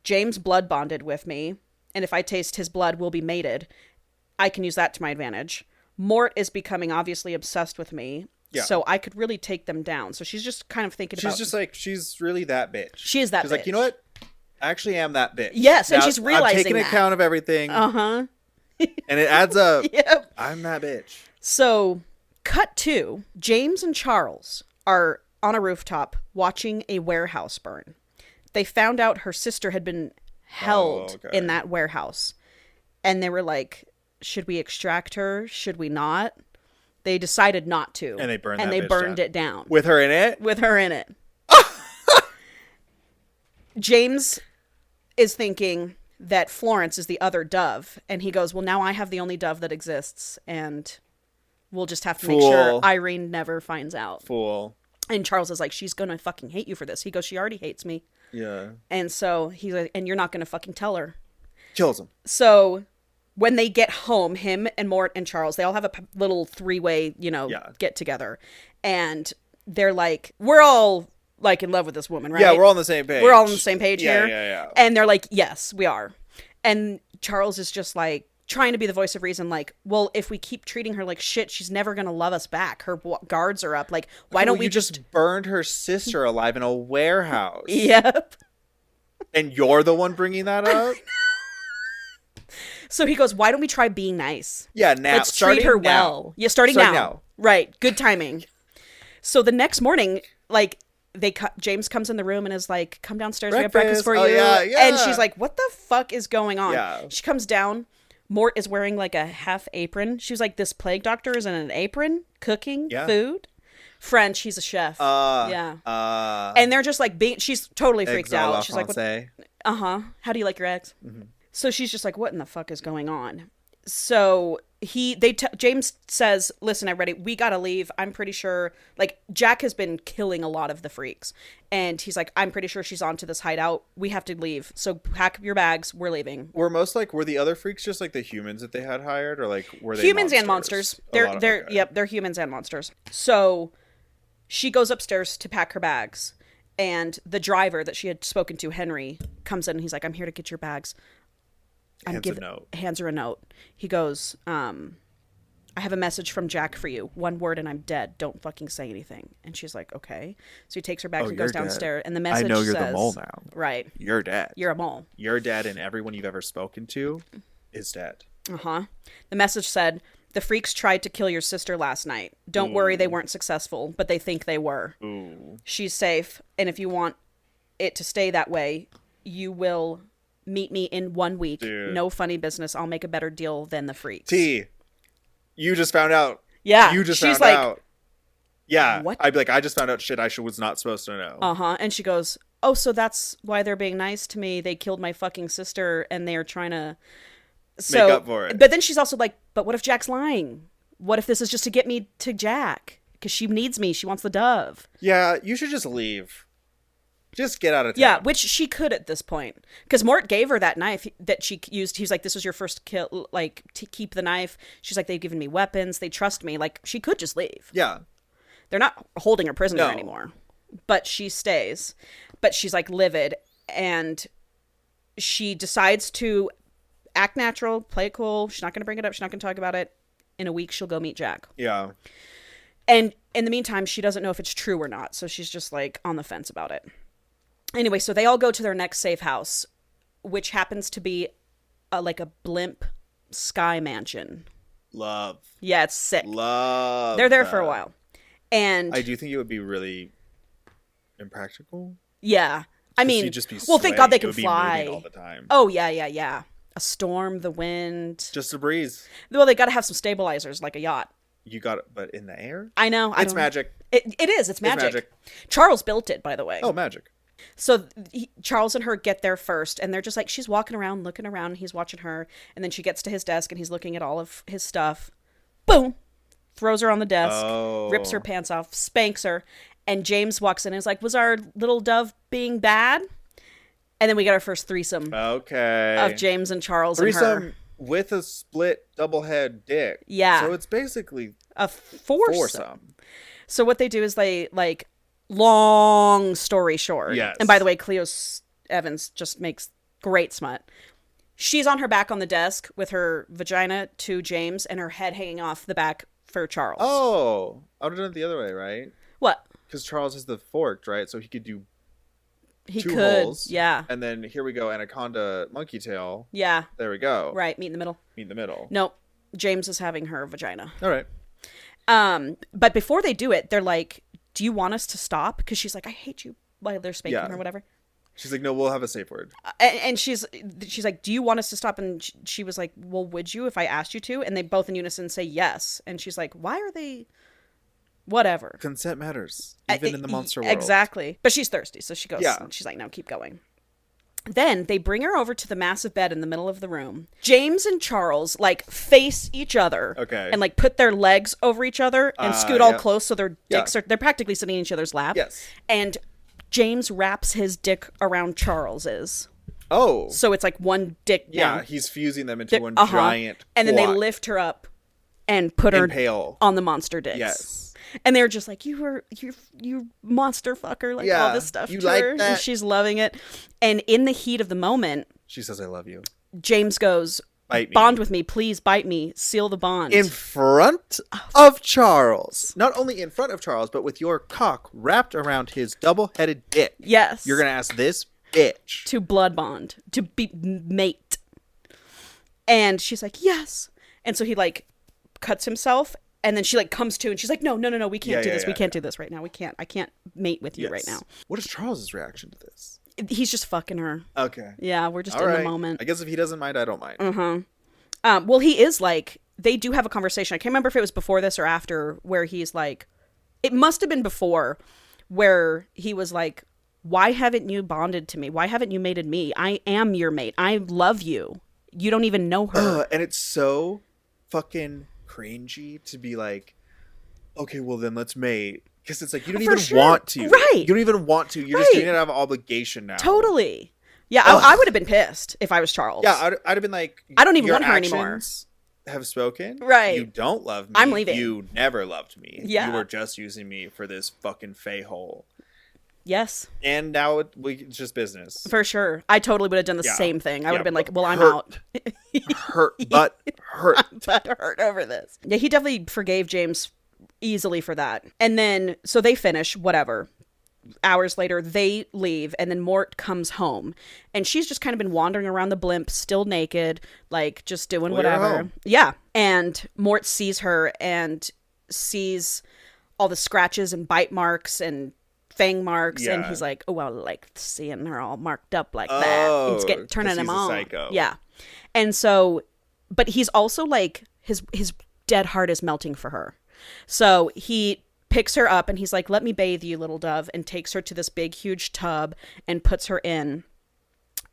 [SPEAKER 1] James blood bonded with me. And if I taste his blood, we'll be mated. I can use that to my advantage. Mort is becoming obviously obsessed with me. Yeah. So I could really take them down. So she's just kind of thinking about...
[SPEAKER 2] She's just like, she's really that bitch.
[SPEAKER 1] She is that bitch.
[SPEAKER 2] She's like, you know what? I actually am that bitch.
[SPEAKER 1] Yes, and she's realizing
[SPEAKER 2] I'm taking account of everything.
[SPEAKER 1] Uh-huh.
[SPEAKER 2] And it adds up.
[SPEAKER 1] Yep.
[SPEAKER 2] I'm that bitch.
[SPEAKER 1] So, cut to, James and Charles are on a rooftop watching a warehouse burn. They found out her sister had been held in that warehouse. And they were like, should we extract her? Should we not? They decided not to.
[SPEAKER 2] And they
[SPEAKER 1] burned it down.
[SPEAKER 2] With her in it?
[SPEAKER 1] With her in it. James is thinking that Florence is the other dove. And he goes, well, now I have the only dove that exists. And we'll just have to make sure Irene never finds out.
[SPEAKER 2] Fool.
[SPEAKER 1] And Charles is like, she's going to fucking hate you for this. He goes, she already hates me.
[SPEAKER 2] Yeah.
[SPEAKER 1] And so he's like, and you're not going to fucking tell her.
[SPEAKER 2] Kills him.
[SPEAKER 1] So when they get home, him and Mort and Charles, they all have a little three-way, get together. And they're like, we're all like in love with this woman, right?
[SPEAKER 2] Yeah, we're all on the same page.
[SPEAKER 1] We're all on the same page here.
[SPEAKER 2] Yeah.
[SPEAKER 1] And they're like, yes, we are. And Charles is just like trying to be the voice of reason, like, well, if we keep treating her like shit, she's never going to love us back. Her guards are up. Like, why don't we
[SPEAKER 2] just burned her sister alive in a warehouse?
[SPEAKER 1] Yep.
[SPEAKER 2] And you're the one bringing that up?
[SPEAKER 1] So he goes, why don't we try being nice?
[SPEAKER 2] Yeah, now.
[SPEAKER 1] Let's treat her well. Yeah, starting now. Right. Good timing. So the next morning, like, James comes in the room and is like, come downstairs, we have breakfast for you.
[SPEAKER 2] Yeah.
[SPEAKER 1] And she's like, what the fuck is going on?
[SPEAKER 2] Yeah.
[SPEAKER 1] She comes down. Mort is wearing like a half apron. She was like, this plague doctor is in an apron cooking food. French, he's a chef. And they're just like she's totally freaked out. She's like, how do you like your eggs? Mm-hmm. So she's just like, what in the fuck is going on? So James says, listen, we gotta leave. I'm pretty sure, like, Jack has been killing a lot of the freaks. And he's like, I'm pretty sure she's onto this hideout. We have to leave. So pack up your bags. We're leaving.
[SPEAKER 2] Were the other freaks just like the humans that they had hired, or like were they
[SPEAKER 1] humans and monsters? They're humans and monsters. So she goes upstairs to pack her bags. And the driver that she had spoken to, Henry, comes in and he's like, I'm here to get your bags. Hands her a note. He goes, I have a message from Jack for you. One word and I'm dead. Don't fucking say anything. And she's like, okay. So he takes her back and goes downstairs. And the message says, I know you're the mole now. Right.
[SPEAKER 2] You're dead.
[SPEAKER 1] You're a mole.
[SPEAKER 2] You're dead, and everyone you've ever spoken to is dead.
[SPEAKER 1] Uh-huh. The message said, the freaks tried to kill your sister last night. Don't worry, they weren't successful, but they think they were.
[SPEAKER 2] Ooh.
[SPEAKER 1] She's safe, and if you want it to stay that way, you will meet me in 1 week.
[SPEAKER 2] Dude.
[SPEAKER 1] No funny business. I'll make a better deal than the freaks.
[SPEAKER 2] You just found out.
[SPEAKER 1] Yeah.
[SPEAKER 2] You just found out. Yeah.
[SPEAKER 1] What?
[SPEAKER 2] I'd be like, I just found out shit I was not supposed to know.
[SPEAKER 1] Uh-huh. And she goes, oh, so that's why they're being nice to me. They killed my fucking sister and they're trying to
[SPEAKER 2] make up for it.
[SPEAKER 1] But then she's also like, but what if Jack's lying? What if this is just to get me to Jack? Because she needs me. She wants the dove.
[SPEAKER 2] Yeah, you should just leave. Just get out of town.
[SPEAKER 1] Yeah, which she could at this point. Because Mort gave her that knife that she used. He was like, this was your first kill, like, to keep the knife. She's like, they've given me weapons. They trust me. Like, she could just leave.
[SPEAKER 2] Yeah.
[SPEAKER 1] They're not holding her prisoner anymore. But she stays. But she's, like, livid. And she decides to act natural, play it cool. She's not going to bring it up. She's not going to talk about it. In a week, she'll go meet Jack.
[SPEAKER 2] Yeah.
[SPEAKER 1] And in the meantime, she doesn't know if it's true or not. So she's just, like, on the fence about it. Anyway, so they all go to their next safe house, which happens to be like a blimp sky mansion.
[SPEAKER 2] Love.
[SPEAKER 1] Yeah, it's sick.
[SPEAKER 2] Love.
[SPEAKER 1] They're there for a while. And
[SPEAKER 2] I do think it would be really impractical.
[SPEAKER 1] Yeah. I mean,
[SPEAKER 2] you'd just be
[SPEAKER 1] well, thank God they can
[SPEAKER 2] it would
[SPEAKER 1] fly.
[SPEAKER 2] Be moving all the time.
[SPEAKER 1] Oh, yeah. A storm, the wind.
[SPEAKER 2] Just a breeze.
[SPEAKER 1] Well, they got to have some stabilizers like a yacht.
[SPEAKER 2] but in the air?
[SPEAKER 1] I know.
[SPEAKER 2] It's magic.
[SPEAKER 1] It is. It's magic. Charles built it, by the way.
[SPEAKER 2] Oh, magic.
[SPEAKER 1] So Charles and her get there first, and they're just like, she's walking around, looking around, and he's watching her. And then she gets to his desk, and he's looking at all of his stuff. Boom! Throws her on the desk, rips her pants off, spanks her. And James walks in and is like, was our little dove being bad? And then we get our first threesome.
[SPEAKER 2] Okay.
[SPEAKER 1] Of James and Charles and her.
[SPEAKER 2] Threesome with a split double head dick.
[SPEAKER 1] Yeah.
[SPEAKER 2] So it's basically
[SPEAKER 1] a foursome. So what they do is they, like, long story short.
[SPEAKER 2] Yes.
[SPEAKER 1] And by the way, Cleo Evans just makes great smut. She's on her back on the desk with her vagina to James and her head hanging off the back for Charles.
[SPEAKER 2] Oh. I would have done it the other way, right?
[SPEAKER 1] What?
[SPEAKER 2] Because Charles is the forked, right? So he could do two
[SPEAKER 1] could,
[SPEAKER 2] holes.
[SPEAKER 1] Yeah.
[SPEAKER 2] And then here we go, anaconda monkey tail.
[SPEAKER 1] Yeah.
[SPEAKER 2] There we go.
[SPEAKER 1] Right, meet in the middle.
[SPEAKER 2] Meet in the middle.
[SPEAKER 1] Nope. James is having her vagina.
[SPEAKER 2] All right.
[SPEAKER 1] But before they do it, they're like, do you want us to stop? Because she's like, I hate you, while they're spanking her or whatever.
[SPEAKER 2] She's like, no, we'll have a safe word.
[SPEAKER 1] And she's like, do you want us to stop? And she was like, well, would you if I asked you to? And they both in unison say yes. And she's like, why are they... Whatever.
[SPEAKER 2] Consent matters, even in the monster world.
[SPEAKER 1] Exactly. But she's thirsty, so she goes, she's like, no, keep going. Then they bring her over to the massive bed in the middle of the room. James and Charles, like, face each other.
[SPEAKER 2] Okay.
[SPEAKER 1] And, like, put their legs over each other and scoot all close so their dicks are... They're practically sitting in each other's lap.
[SPEAKER 2] Yes.
[SPEAKER 1] And James wraps his dick around Charles's.
[SPEAKER 2] Oh.
[SPEAKER 1] So it's like one dick now.
[SPEAKER 2] Yeah, he's fusing them into one giant
[SPEAKER 1] and then they lift her up and put her on the monster dicks.
[SPEAKER 2] Yes.
[SPEAKER 1] And they're just like, you monster fucker, like all this stuff.
[SPEAKER 2] You like that?
[SPEAKER 1] And she's loving it. And in the heat of the moment,
[SPEAKER 2] she says, I love you.
[SPEAKER 1] James goes,
[SPEAKER 2] bite me.
[SPEAKER 1] Bond with me, please bite me, seal the bond.
[SPEAKER 2] In front of Charles. Not only in front of Charles, but with your cock wrapped around his double-headed dick.
[SPEAKER 1] Yes.
[SPEAKER 2] You're going to ask this bitch
[SPEAKER 1] to blood bond, to be mate. And she's like, yes. And so he, like, cuts himself. And then she, like, comes to and she's like, no, we can't do this. We can't do this right now. I can't mate with you right now.
[SPEAKER 2] What is Charles's reaction to this?
[SPEAKER 1] He's just fucking her.
[SPEAKER 2] Okay.
[SPEAKER 1] Yeah, we're just in the moment.
[SPEAKER 2] I guess if he doesn't mind, I don't mind.
[SPEAKER 1] Well, he is like, they do have a conversation. I can't remember if it was before this or after, where he's like, it must have been before, where he was like, why haven't you bonded to me? Why haven't you mated me? I am your mate. I love you. You don't even know her.
[SPEAKER 2] And it's so fucking cringy to be like, okay, well then let's mate, because it's like you don't even want to,
[SPEAKER 1] right? You
[SPEAKER 2] don't even want to. You're just doing it out of obligation now.
[SPEAKER 1] Totally. Yeah, I would have been pissed if I was Charles.
[SPEAKER 2] Yeah, I'd have been like,
[SPEAKER 1] I don't even want her anymore.
[SPEAKER 2] Have spoken.
[SPEAKER 1] Right.
[SPEAKER 2] You don't love me.
[SPEAKER 1] I'm leaving.
[SPEAKER 2] You never loved me.
[SPEAKER 1] Yeah.
[SPEAKER 2] You were just using me for this fucking fey hole.
[SPEAKER 1] Yes.
[SPEAKER 2] And now it's just business.
[SPEAKER 1] For sure. I totally would have done the same thing. I would have been like, well, I'm out.
[SPEAKER 2] Hurt. But hurt
[SPEAKER 1] over this. Yeah, he definitely forgave James easily for that. And then, so they finish, whatever. Hours later, they leave, and then Mort comes home. And she's just kind of been wandering around the blimp, still naked, like, just doing whatever. Yeah. And Mort sees her and sees all the scratches and bite marks and fang marks, and he's like, oh, I like seeing her all marked up like that. It's turning him on.
[SPEAKER 2] Psycho.
[SPEAKER 1] Yeah. And so, but he's also like, his dead heart is melting for her. So he picks her up and he's like, let me bathe you, little dove, and takes her to this big, huge tub and puts her in.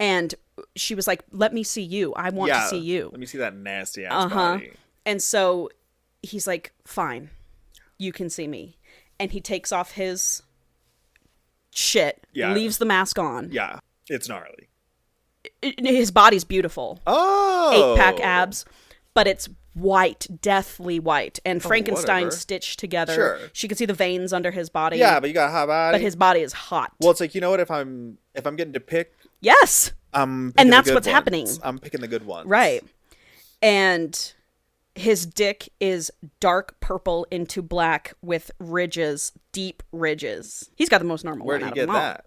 [SPEAKER 1] And she was like, let me see you. I want to see you.
[SPEAKER 2] Let me see that nasty ass body.
[SPEAKER 1] And so he's like, fine, you can see me. And he takes off his shit, leaves the mask on.
[SPEAKER 2] Yeah, it's gnarly.
[SPEAKER 1] His body's beautiful.
[SPEAKER 2] Oh!
[SPEAKER 1] 8-pack abs, but it's white, deathly white, and Frankenstein stitched together.
[SPEAKER 2] Sure.
[SPEAKER 1] She can see the veins under his body.
[SPEAKER 2] Yeah, but you got a hot body.
[SPEAKER 1] But his body is hot.
[SPEAKER 2] Well, it's like, you know what? If I'm getting to pick,
[SPEAKER 1] yes,
[SPEAKER 2] and
[SPEAKER 1] that's what's happening.
[SPEAKER 2] I'm picking the good ones,
[SPEAKER 1] right? And his dick is dark purple into black with ridges, deep ridges. He's got the most normal one out of them all. Where did he get that?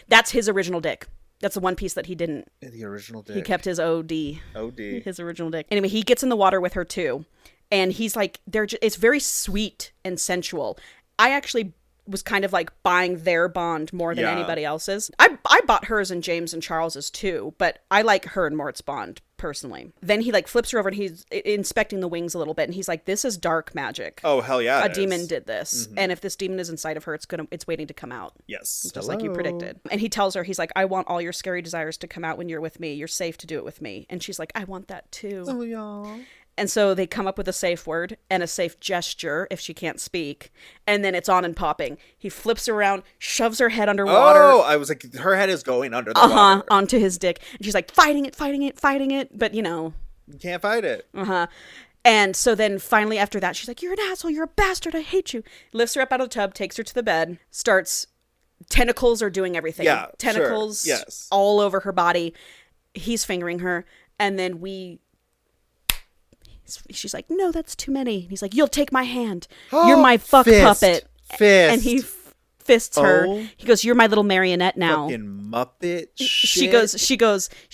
[SPEAKER 1] That's his original dick. That's the one piece that he didn't.
[SPEAKER 2] The original dick.
[SPEAKER 1] He kept his OD.
[SPEAKER 2] OD.
[SPEAKER 1] His original dick. Anyway, he gets in the water with her too. And he's like, it's very sweet and sensual. I actually was kind of like buying their bond more than anybody else's. I bought hers and James and Charles's too, but I like her and Mort's bond personally. Then he like flips her over and he's inspecting the wings a little bit, and he's like, this is dark magic.
[SPEAKER 2] Oh, hell yeah.
[SPEAKER 1] A demon did this. Mm-hmm. And if this demon is inside of her, it's waiting to come out.
[SPEAKER 2] Yes.
[SPEAKER 1] Just like you predicted. And he tells her, he's like, I want all your scary desires to come out when you're with me. You're safe to do it with me. And she's like, I want that too.
[SPEAKER 2] Oh, yeah.
[SPEAKER 1] And so they come up with a safe word and a safe gesture if she can't speak. And then it's on and popping. He flips around, shoves her head underwater.
[SPEAKER 2] Oh, I was like, her head is going under the water.
[SPEAKER 1] Onto his dick. And she's like, fighting it. But, you know.
[SPEAKER 2] You can't fight it.
[SPEAKER 1] And so then finally after that, she's like, you're an asshole. You're a bastard. I hate you. Lifts her up out of the tub, takes her to the bed, starts. Tentacles are doing everything.
[SPEAKER 2] Yeah,
[SPEAKER 1] tentacles all over her body. He's fingering her. And then she's like, no, that's too many. And he's like, you'll take my hand. You're my fuck puppet. And he fists her. He goes, you're my little marionette now.
[SPEAKER 2] Fucking Muppet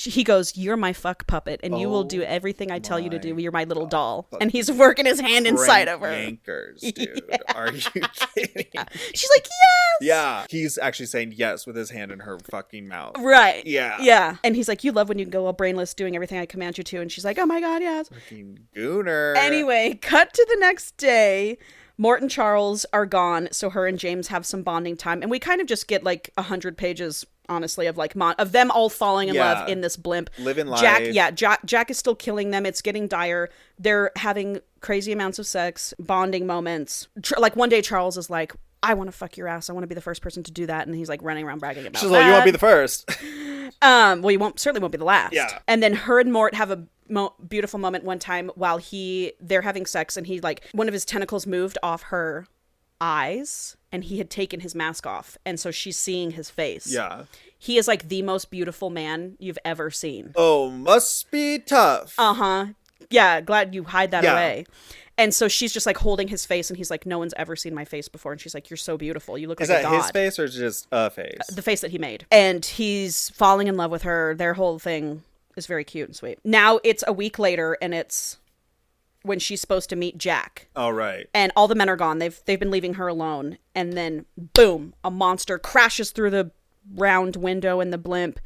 [SPEAKER 1] He goes, you're my fuck puppet, and you will do everything I tell you to do. You're my little doll. And he's working his hand inside of her.
[SPEAKER 2] Yankers, dude. Are you kidding?
[SPEAKER 1] She's like, yes.
[SPEAKER 2] Yeah. He's actually saying yes with his hand in her fucking mouth.
[SPEAKER 1] Right.
[SPEAKER 2] Yeah.
[SPEAKER 1] Yeah. And he's like, you love when you can go all brainless doing everything I command you to. And she's like, oh my God, yes.
[SPEAKER 2] Fucking gooner.
[SPEAKER 1] Anyway, cut to the next day. Mort and Charles are gone, so her and James have some bonding time, and we kind of just get like 100 pages, honestly, of like of them all falling in love in this blimp.
[SPEAKER 2] Living life.
[SPEAKER 1] Jack is still killing them. It's getting dire. They're having crazy amounts of sex, bonding moments. Like one day, Charles is like, I want to fuck your ass. I want to be the first person to do that. And he's like running around bragging about
[SPEAKER 2] She's like, you want to be the first.
[SPEAKER 1] Well, you certainly won't be the last.
[SPEAKER 2] Yeah.
[SPEAKER 1] And then her and Mort have a beautiful moment one time while they're having sex, and he like one of his tentacles moved off her eyes, and he had taken his mask off, and so she's seeing his face.
[SPEAKER 2] Yeah.
[SPEAKER 1] He is like the most beautiful man you've ever seen.
[SPEAKER 2] Oh, must be tough.
[SPEAKER 1] Yeah, glad you hide that away. And so she's just like holding his face, and he's like, no one's ever seen my face before. And she's like, you're so beautiful. You look like a god. Is that
[SPEAKER 2] his face or just a face?
[SPEAKER 1] The face that he made. And he's falling in love with her. Their whole thing is very cute and sweet. Now it's a week later, and it's when she's supposed to meet Jack.
[SPEAKER 2] Oh, right.
[SPEAKER 1] And all the men are gone. They've been leaving her alone. And then, boom, a monster crashes through the round window in the blimp.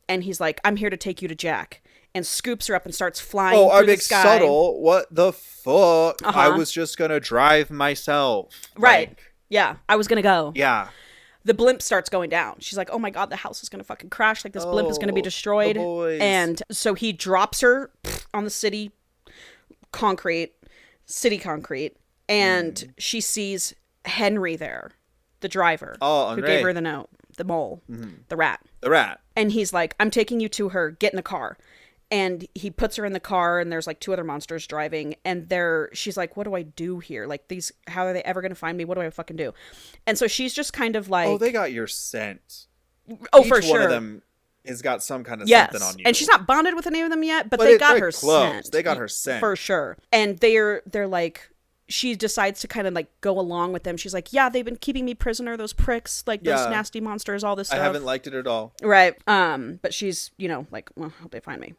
[SPEAKER 1] And he's like, I'm here to take you to Jack. And scoops her up and starts flying through the sky.
[SPEAKER 2] Subtle. What the fuck? I was just gonna drive myself.
[SPEAKER 1] Right. Yeah. I was gonna go.
[SPEAKER 2] Yeah.
[SPEAKER 1] The blimp starts going down. She's like, oh my God, the house is gonna fucking crash. Like, this blimp is gonna be destroyed. And so he drops her on the city concrete. And she sees Henry there, the driver.
[SPEAKER 2] Oh,
[SPEAKER 1] who gave her the note. The mole. Mm-hmm. The rat. And he's like, I'm taking you to her. Get in the car. And he puts her in the car, and there's like two other monsters driving, and she's like, what do I do here? Like, how are they ever going to find me? What do I fucking do? And so she's just kind of like,
[SPEAKER 2] oh, they got your scent.
[SPEAKER 1] Oh, for sure.
[SPEAKER 2] One of them has got some kind of something on you.
[SPEAKER 1] And she's not bonded with any of them yet, but they got her scent.
[SPEAKER 2] They got her scent.
[SPEAKER 1] For sure. And they're like, she decides to kind of like go along with them. She's like, yeah, they've been keeping me prisoner, those pricks, like those nasty monsters, all this stuff.
[SPEAKER 2] I haven't liked it at all.
[SPEAKER 1] Right. But she's, like, well, I hope they find me.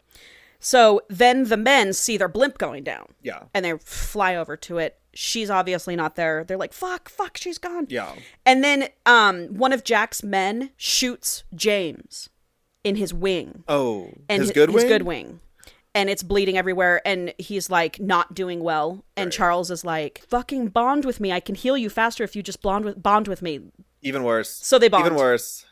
[SPEAKER 1] So then the men see their blimp going down.
[SPEAKER 2] Yeah.
[SPEAKER 1] And they fly over to it. She's obviously not there. They're like, fuck, she's gone.
[SPEAKER 2] Yeah.
[SPEAKER 1] And then one of Jack's men shoots James in his wing.
[SPEAKER 2] Oh,
[SPEAKER 1] and his good wing. And it's bleeding everywhere, and he's like not doing well. And Charles is like, fucking bond with me. I can heal you faster if you just bond with me.
[SPEAKER 2] Even worse.
[SPEAKER 1] So they bond.
[SPEAKER 2] Even worse.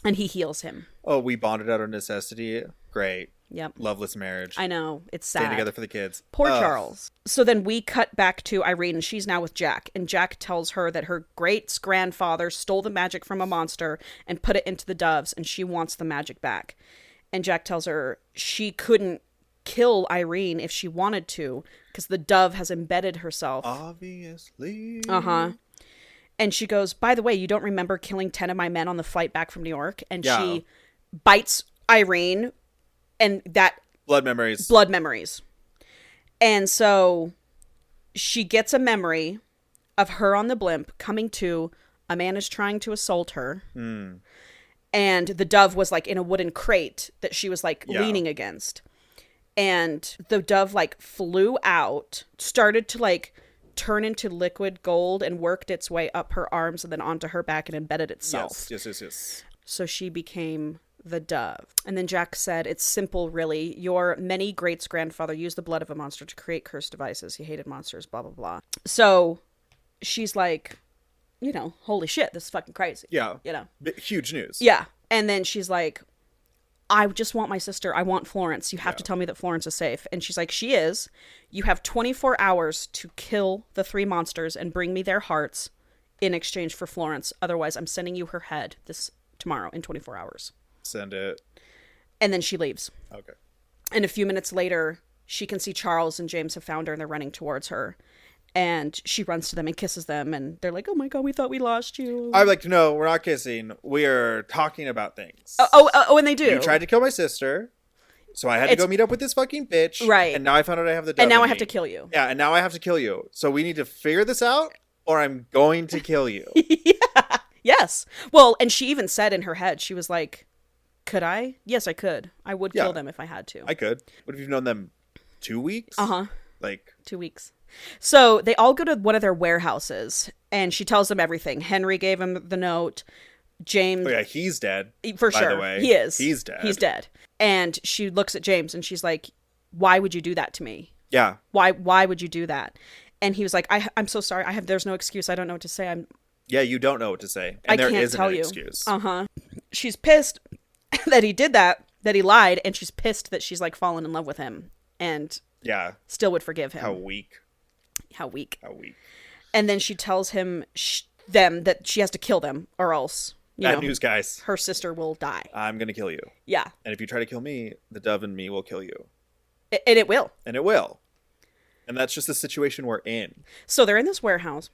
[SPEAKER 1] And he heals him.
[SPEAKER 2] Oh, we bonded out of necessity. Great.
[SPEAKER 1] Yep.
[SPEAKER 2] Loveless marriage.
[SPEAKER 1] I know. It's sad.
[SPEAKER 2] Staying together for the kids.
[SPEAKER 1] Poor Charles. So then we cut back to Irene, and she's now with Jack. And Jack tells her that her great-grandfather stole the magic from a monster and put it into the doves, and she wants the magic back. And Jack tells her she couldn't kill Irene if she wanted to, because the dove has embedded herself.
[SPEAKER 2] Obviously.
[SPEAKER 1] And she goes, by the way, you don't remember killing 10 of my men on the flight back from New York? And she bites Irene, and that...
[SPEAKER 2] Blood memories.
[SPEAKER 1] And so she gets a memory of her on the blimp coming to, a man is trying to assault her. And the dove was like in a wooden crate that she was like leaning against. And the dove like flew out, started to like turn into liquid gold and worked its way up her arms and then onto her back and embedded itself.
[SPEAKER 2] Yes.
[SPEAKER 1] So she became the dove. And then Jack said, it's simple, really. Your many greats-grandfather used the blood of a monster to create cursed devices. He hated monsters, blah, blah, blah. So she's like, you know, holy shit, this is fucking crazy.
[SPEAKER 2] Yeah.
[SPEAKER 1] You know?
[SPEAKER 2] Huge news.
[SPEAKER 1] Yeah. And then she's like, I just want my sister. I want Florence. You have to tell me that Florence is safe. And she's like, she is. You have 24 hours to kill the 3 monsters and bring me their hearts in exchange for Florence. Otherwise, I'm sending you her head tomorrow in 24 hours.
[SPEAKER 2] Send it.
[SPEAKER 1] And then she leaves.
[SPEAKER 2] Okay.
[SPEAKER 1] And a few minutes later, she can see Charles and James have found her and they're running towards her. And she runs to them and kisses them. And they're like, oh my God, we thought we lost you.
[SPEAKER 2] I'd like to know, we're not kissing. We are talking about things.
[SPEAKER 1] Oh, and they do.
[SPEAKER 2] You tried to kill my sister. So I had to go meet up with this fucking bitch.
[SPEAKER 1] Right.
[SPEAKER 2] And now I found out I have the dove
[SPEAKER 1] And now
[SPEAKER 2] in
[SPEAKER 1] I have
[SPEAKER 2] me.
[SPEAKER 1] to kill you.
[SPEAKER 2] Yeah, and now I have to kill you. So we need to figure this out or I'm going to kill you.
[SPEAKER 1] Yeah. Yes. Well, and she even said in her head, she was like, could I? Yes, I could. I would kill them if I had to.
[SPEAKER 2] I could. What if you've known them 2 weeks?
[SPEAKER 1] Uh-huh.
[SPEAKER 2] Like
[SPEAKER 1] 2 weeks. So they all go to one of their warehouses and she tells them everything. Henry gave him the note. James.
[SPEAKER 2] Oh yeah, he's dead.
[SPEAKER 1] For
[SPEAKER 2] by
[SPEAKER 1] sure.
[SPEAKER 2] the way.
[SPEAKER 1] He is.
[SPEAKER 2] He's dead.
[SPEAKER 1] He's dead. And she looks at James and she's like, why would you do that to me?
[SPEAKER 2] Yeah.
[SPEAKER 1] Why would you do that? And he was like, I'm so sorry. There's no excuse. I don't know what to say.
[SPEAKER 2] Yeah, you don't know what to say. And
[SPEAKER 1] I
[SPEAKER 2] there
[SPEAKER 1] can't
[SPEAKER 2] isn't
[SPEAKER 1] tell
[SPEAKER 2] an
[SPEAKER 1] you.
[SPEAKER 2] excuse.
[SPEAKER 1] Uh-huh. She's pissed that he did that he lied, and she's pissed that she's like fallen in love with him and still would forgive him.
[SPEAKER 2] How weak.
[SPEAKER 1] And then she tells them that she has to kill them or else
[SPEAKER 2] bad news, guys.
[SPEAKER 1] Her sister will die.
[SPEAKER 2] I'm gonna kill you.
[SPEAKER 1] Yeah.
[SPEAKER 2] And if you try to kill me, the dove and me will kill you.
[SPEAKER 1] And it will.
[SPEAKER 2] And that's just the situation we're in.
[SPEAKER 1] So they're in this warehouse.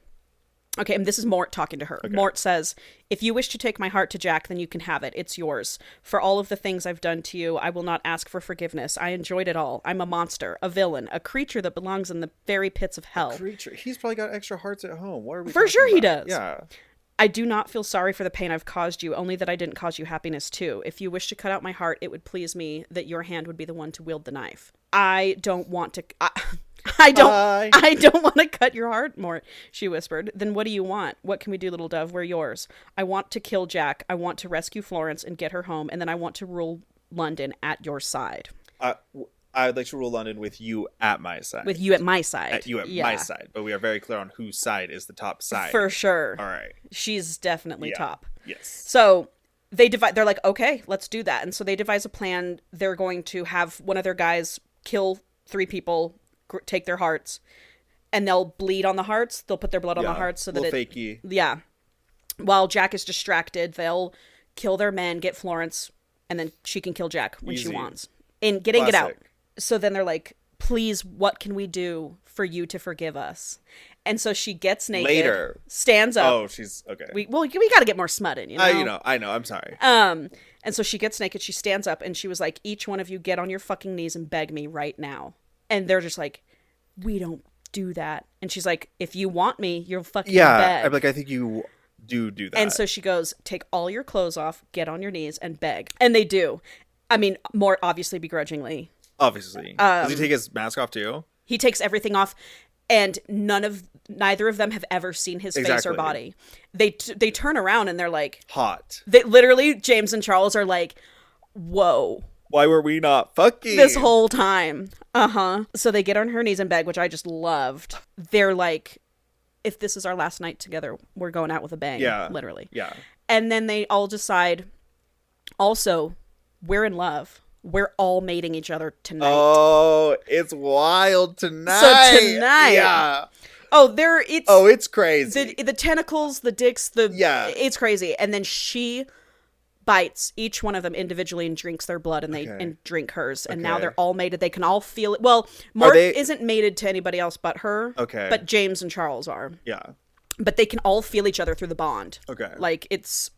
[SPEAKER 1] Okay, and this is Mort talking to her. Okay. Mort says, if you wish to take my heart to Jack, then you can have it. It's yours. For all of the things I've done to you, I will not ask for forgiveness. I enjoyed it all. I'm a monster, a villain, a creature that belongs in the very pits of hell.
[SPEAKER 2] A creature? He's probably got extra hearts at home. What are we
[SPEAKER 1] For sure
[SPEAKER 2] about?
[SPEAKER 1] He does.
[SPEAKER 2] Yeah.
[SPEAKER 1] I do not feel sorry for the pain I've caused you, only that I didn't cause you happiness too. If you wish to cut out my heart, it would please me that your hand would be the one to wield the knife. I don't want to... I don't want to cut your heart, Mort, she whispered. Then what do you want? What can we do, little dove? We're yours. I want to kill Jack. I want to rescue Florence and get her home, and then I want to rule London at your side.
[SPEAKER 2] I'd like to rule London with you at my side.
[SPEAKER 1] With you at my side.
[SPEAKER 2] At you at my side. But we are very clear on whose side is the top side.
[SPEAKER 1] For sure.
[SPEAKER 2] All right.
[SPEAKER 1] She's definitely top.
[SPEAKER 2] Yes.
[SPEAKER 1] So they're like, okay, let's do that. And so they devise a plan. They're going to have one of their guys kill 3 people, take their hearts, and they'll bleed on the hearts. They'll put their blood on the hearts so that
[SPEAKER 2] fakey.
[SPEAKER 1] Yeah. While Jack is distracted, they'll kill their men, get Florence, and then she can kill Jack when she wants. And get out. So then they're like, please, what can we do for you to forgive us? And so she gets naked, stands up.
[SPEAKER 2] Oh, she's okay.
[SPEAKER 1] We got to get more smut in, you know?
[SPEAKER 2] I know. I'm sorry.
[SPEAKER 1] And so she gets naked. She stands up, and she was like, each one of you get on your fucking knees and beg me right now. And they're just like, we don't do that. And she's like, if you want me, you'll fucking beg.
[SPEAKER 2] I'm like, I think you do that.
[SPEAKER 1] And so she goes, take all your clothes off, get on your knees, and beg. And they do. I mean, Mort obviously begrudgingly.
[SPEAKER 2] Obviously. Does he take his mask off too?
[SPEAKER 1] He takes everything off, and neither of them have ever seen his face or body. They turn around and they're like,
[SPEAKER 2] hot.
[SPEAKER 1] They literally, James and Charles are like, whoa.
[SPEAKER 2] Why were we not fucking
[SPEAKER 1] this whole time? So they get on her knees and beg, which I just loved. They're like, if this is our last night together, we're going out with a bang.
[SPEAKER 2] Yeah.
[SPEAKER 1] Literally.
[SPEAKER 2] Yeah.
[SPEAKER 1] And then they all decide, also, we're in love. We're all mating each other tonight.
[SPEAKER 2] Oh, it's wild tonight.
[SPEAKER 1] So tonight.
[SPEAKER 2] Yeah.
[SPEAKER 1] It's
[SPEAKER 2] crazy.
[SPEAKER 1] The tentacles, the dicks, it's crazy. And then she bites each one of them individually and drinks their blood, and and drink hers. And now they're all mated. They can all feel it. Well, Mort isn't mated to anybody else but her.
[SPEAKER 2] Okay.
[SPEAKER 1] But James and Charles are.
[SPEAKER 2] Yeah.
[SPEAKER 1] But they can all feel each other through the bond.
[SPEAKER 2] Okay.
[SPEAKER 1] Like, it's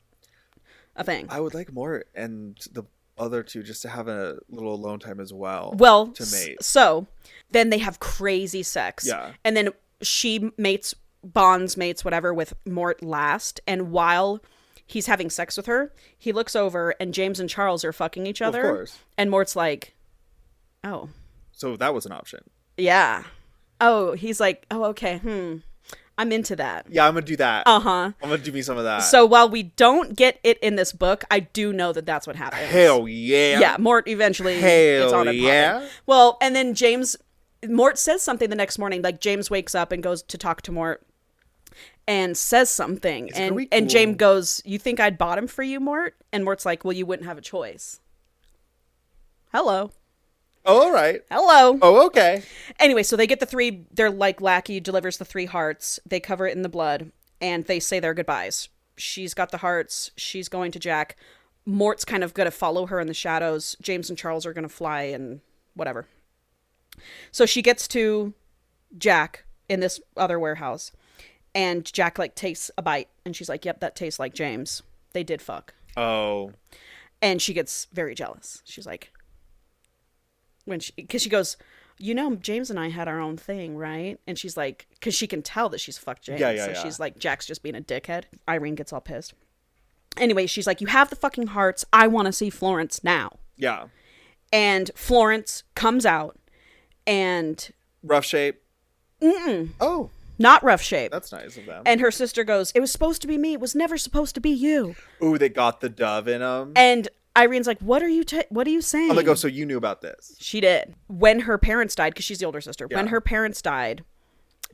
[SPEAKER 1] a thing.
[SPEAKER 2] I would like Mort and the other 2 just to have a little alone time as well.
[SPEAKER 1] Well,
[SPEAKER 2] to mate.
[SPEAKER 1] So then they have crazy sex.
[SPEAKER 2] Yeah.
[SPEAKER 1] And then she mates, whatever, with Mort last. And while he's having sex with her, he looks over and James and Charles are fucking each other.
[SPEAKER 2] Of course.
[SPEAKER 1] And Mort's like, oh.
[SPEAKER 2] So that was an option.
[SPEAKER 1] Yeah. Oh, he's like, oh, okay, I'm into that.
[SPEAKER 2] Yeah, I'm gonna do that. I'm gonna do me some of that.
[SPEAKER 1] So while we don't get it in this book, I do know that that's what happens.
[SPEAKER 2] Hell yeah.
[SPEAKER 1] Yeah, Mort eventually
[SPEAKER 2] it's on and popping.
[SPEAKER 1] Well, and then Mort says something the next morning. Like, James wakes up and goes to talk to Mort and says something. And James goes, you think I'd bottom for you, Mort? And Mort's like, well, you wouldn't have a choice. Hello.
[SPEAKER 2] Oh, all right.
[SPEAKER 1] Hello.
[SPEAKER 2] Oh, okay.
[SPEAKER 1] Anyway, so they get their like lackey delivers the 3 hearts. They cover it in the blood and they say their goodbyes. She's got the hearts. She's going to Jack. Mort's kind of going to follow her in the shadows. James and Charles are going to fly and whatever. So she gets to Jack in this other warehouse and Jack like tastes a bite and she's like, yep, that tastes like James. They did fuck.
[SPEAKER 2] Oh.
[SPEAKER 1] And she gets very jealous. She's like, because she goes, you know, James and I had our own thing, right? And she's like, because she can tell that she's fucked James. So she's like, Jack's just being a dickhead. Irene gets all pissed. Anyway, she's like, you have the fucking hearts. I want to see Florence now.
[SPEAKER 2] Yeah.
[SPEAKER 1] And Florence comes out and...
[SPEAKER 2] Rough shape?
[SPEAKER 1] Mm-mm.
[SPEAKER 2] Oh.
[SPEAKER 1] Not rough shape.
[SPEAKER 2] That's nice of them.
[SPEAKER 1] And her sister goes, it was supposed to be me. It was never supposed to be you.
[SPEAKER 2] Ooh, they got the dove in them.
[SPEAKER 1] And... Irene's like, what are you saying?
[SPEAKER 2] I'm like, oh, so you knew about this.
[SPEAKER 1] She did. When her parents died, because she's the older sister, when her parents died,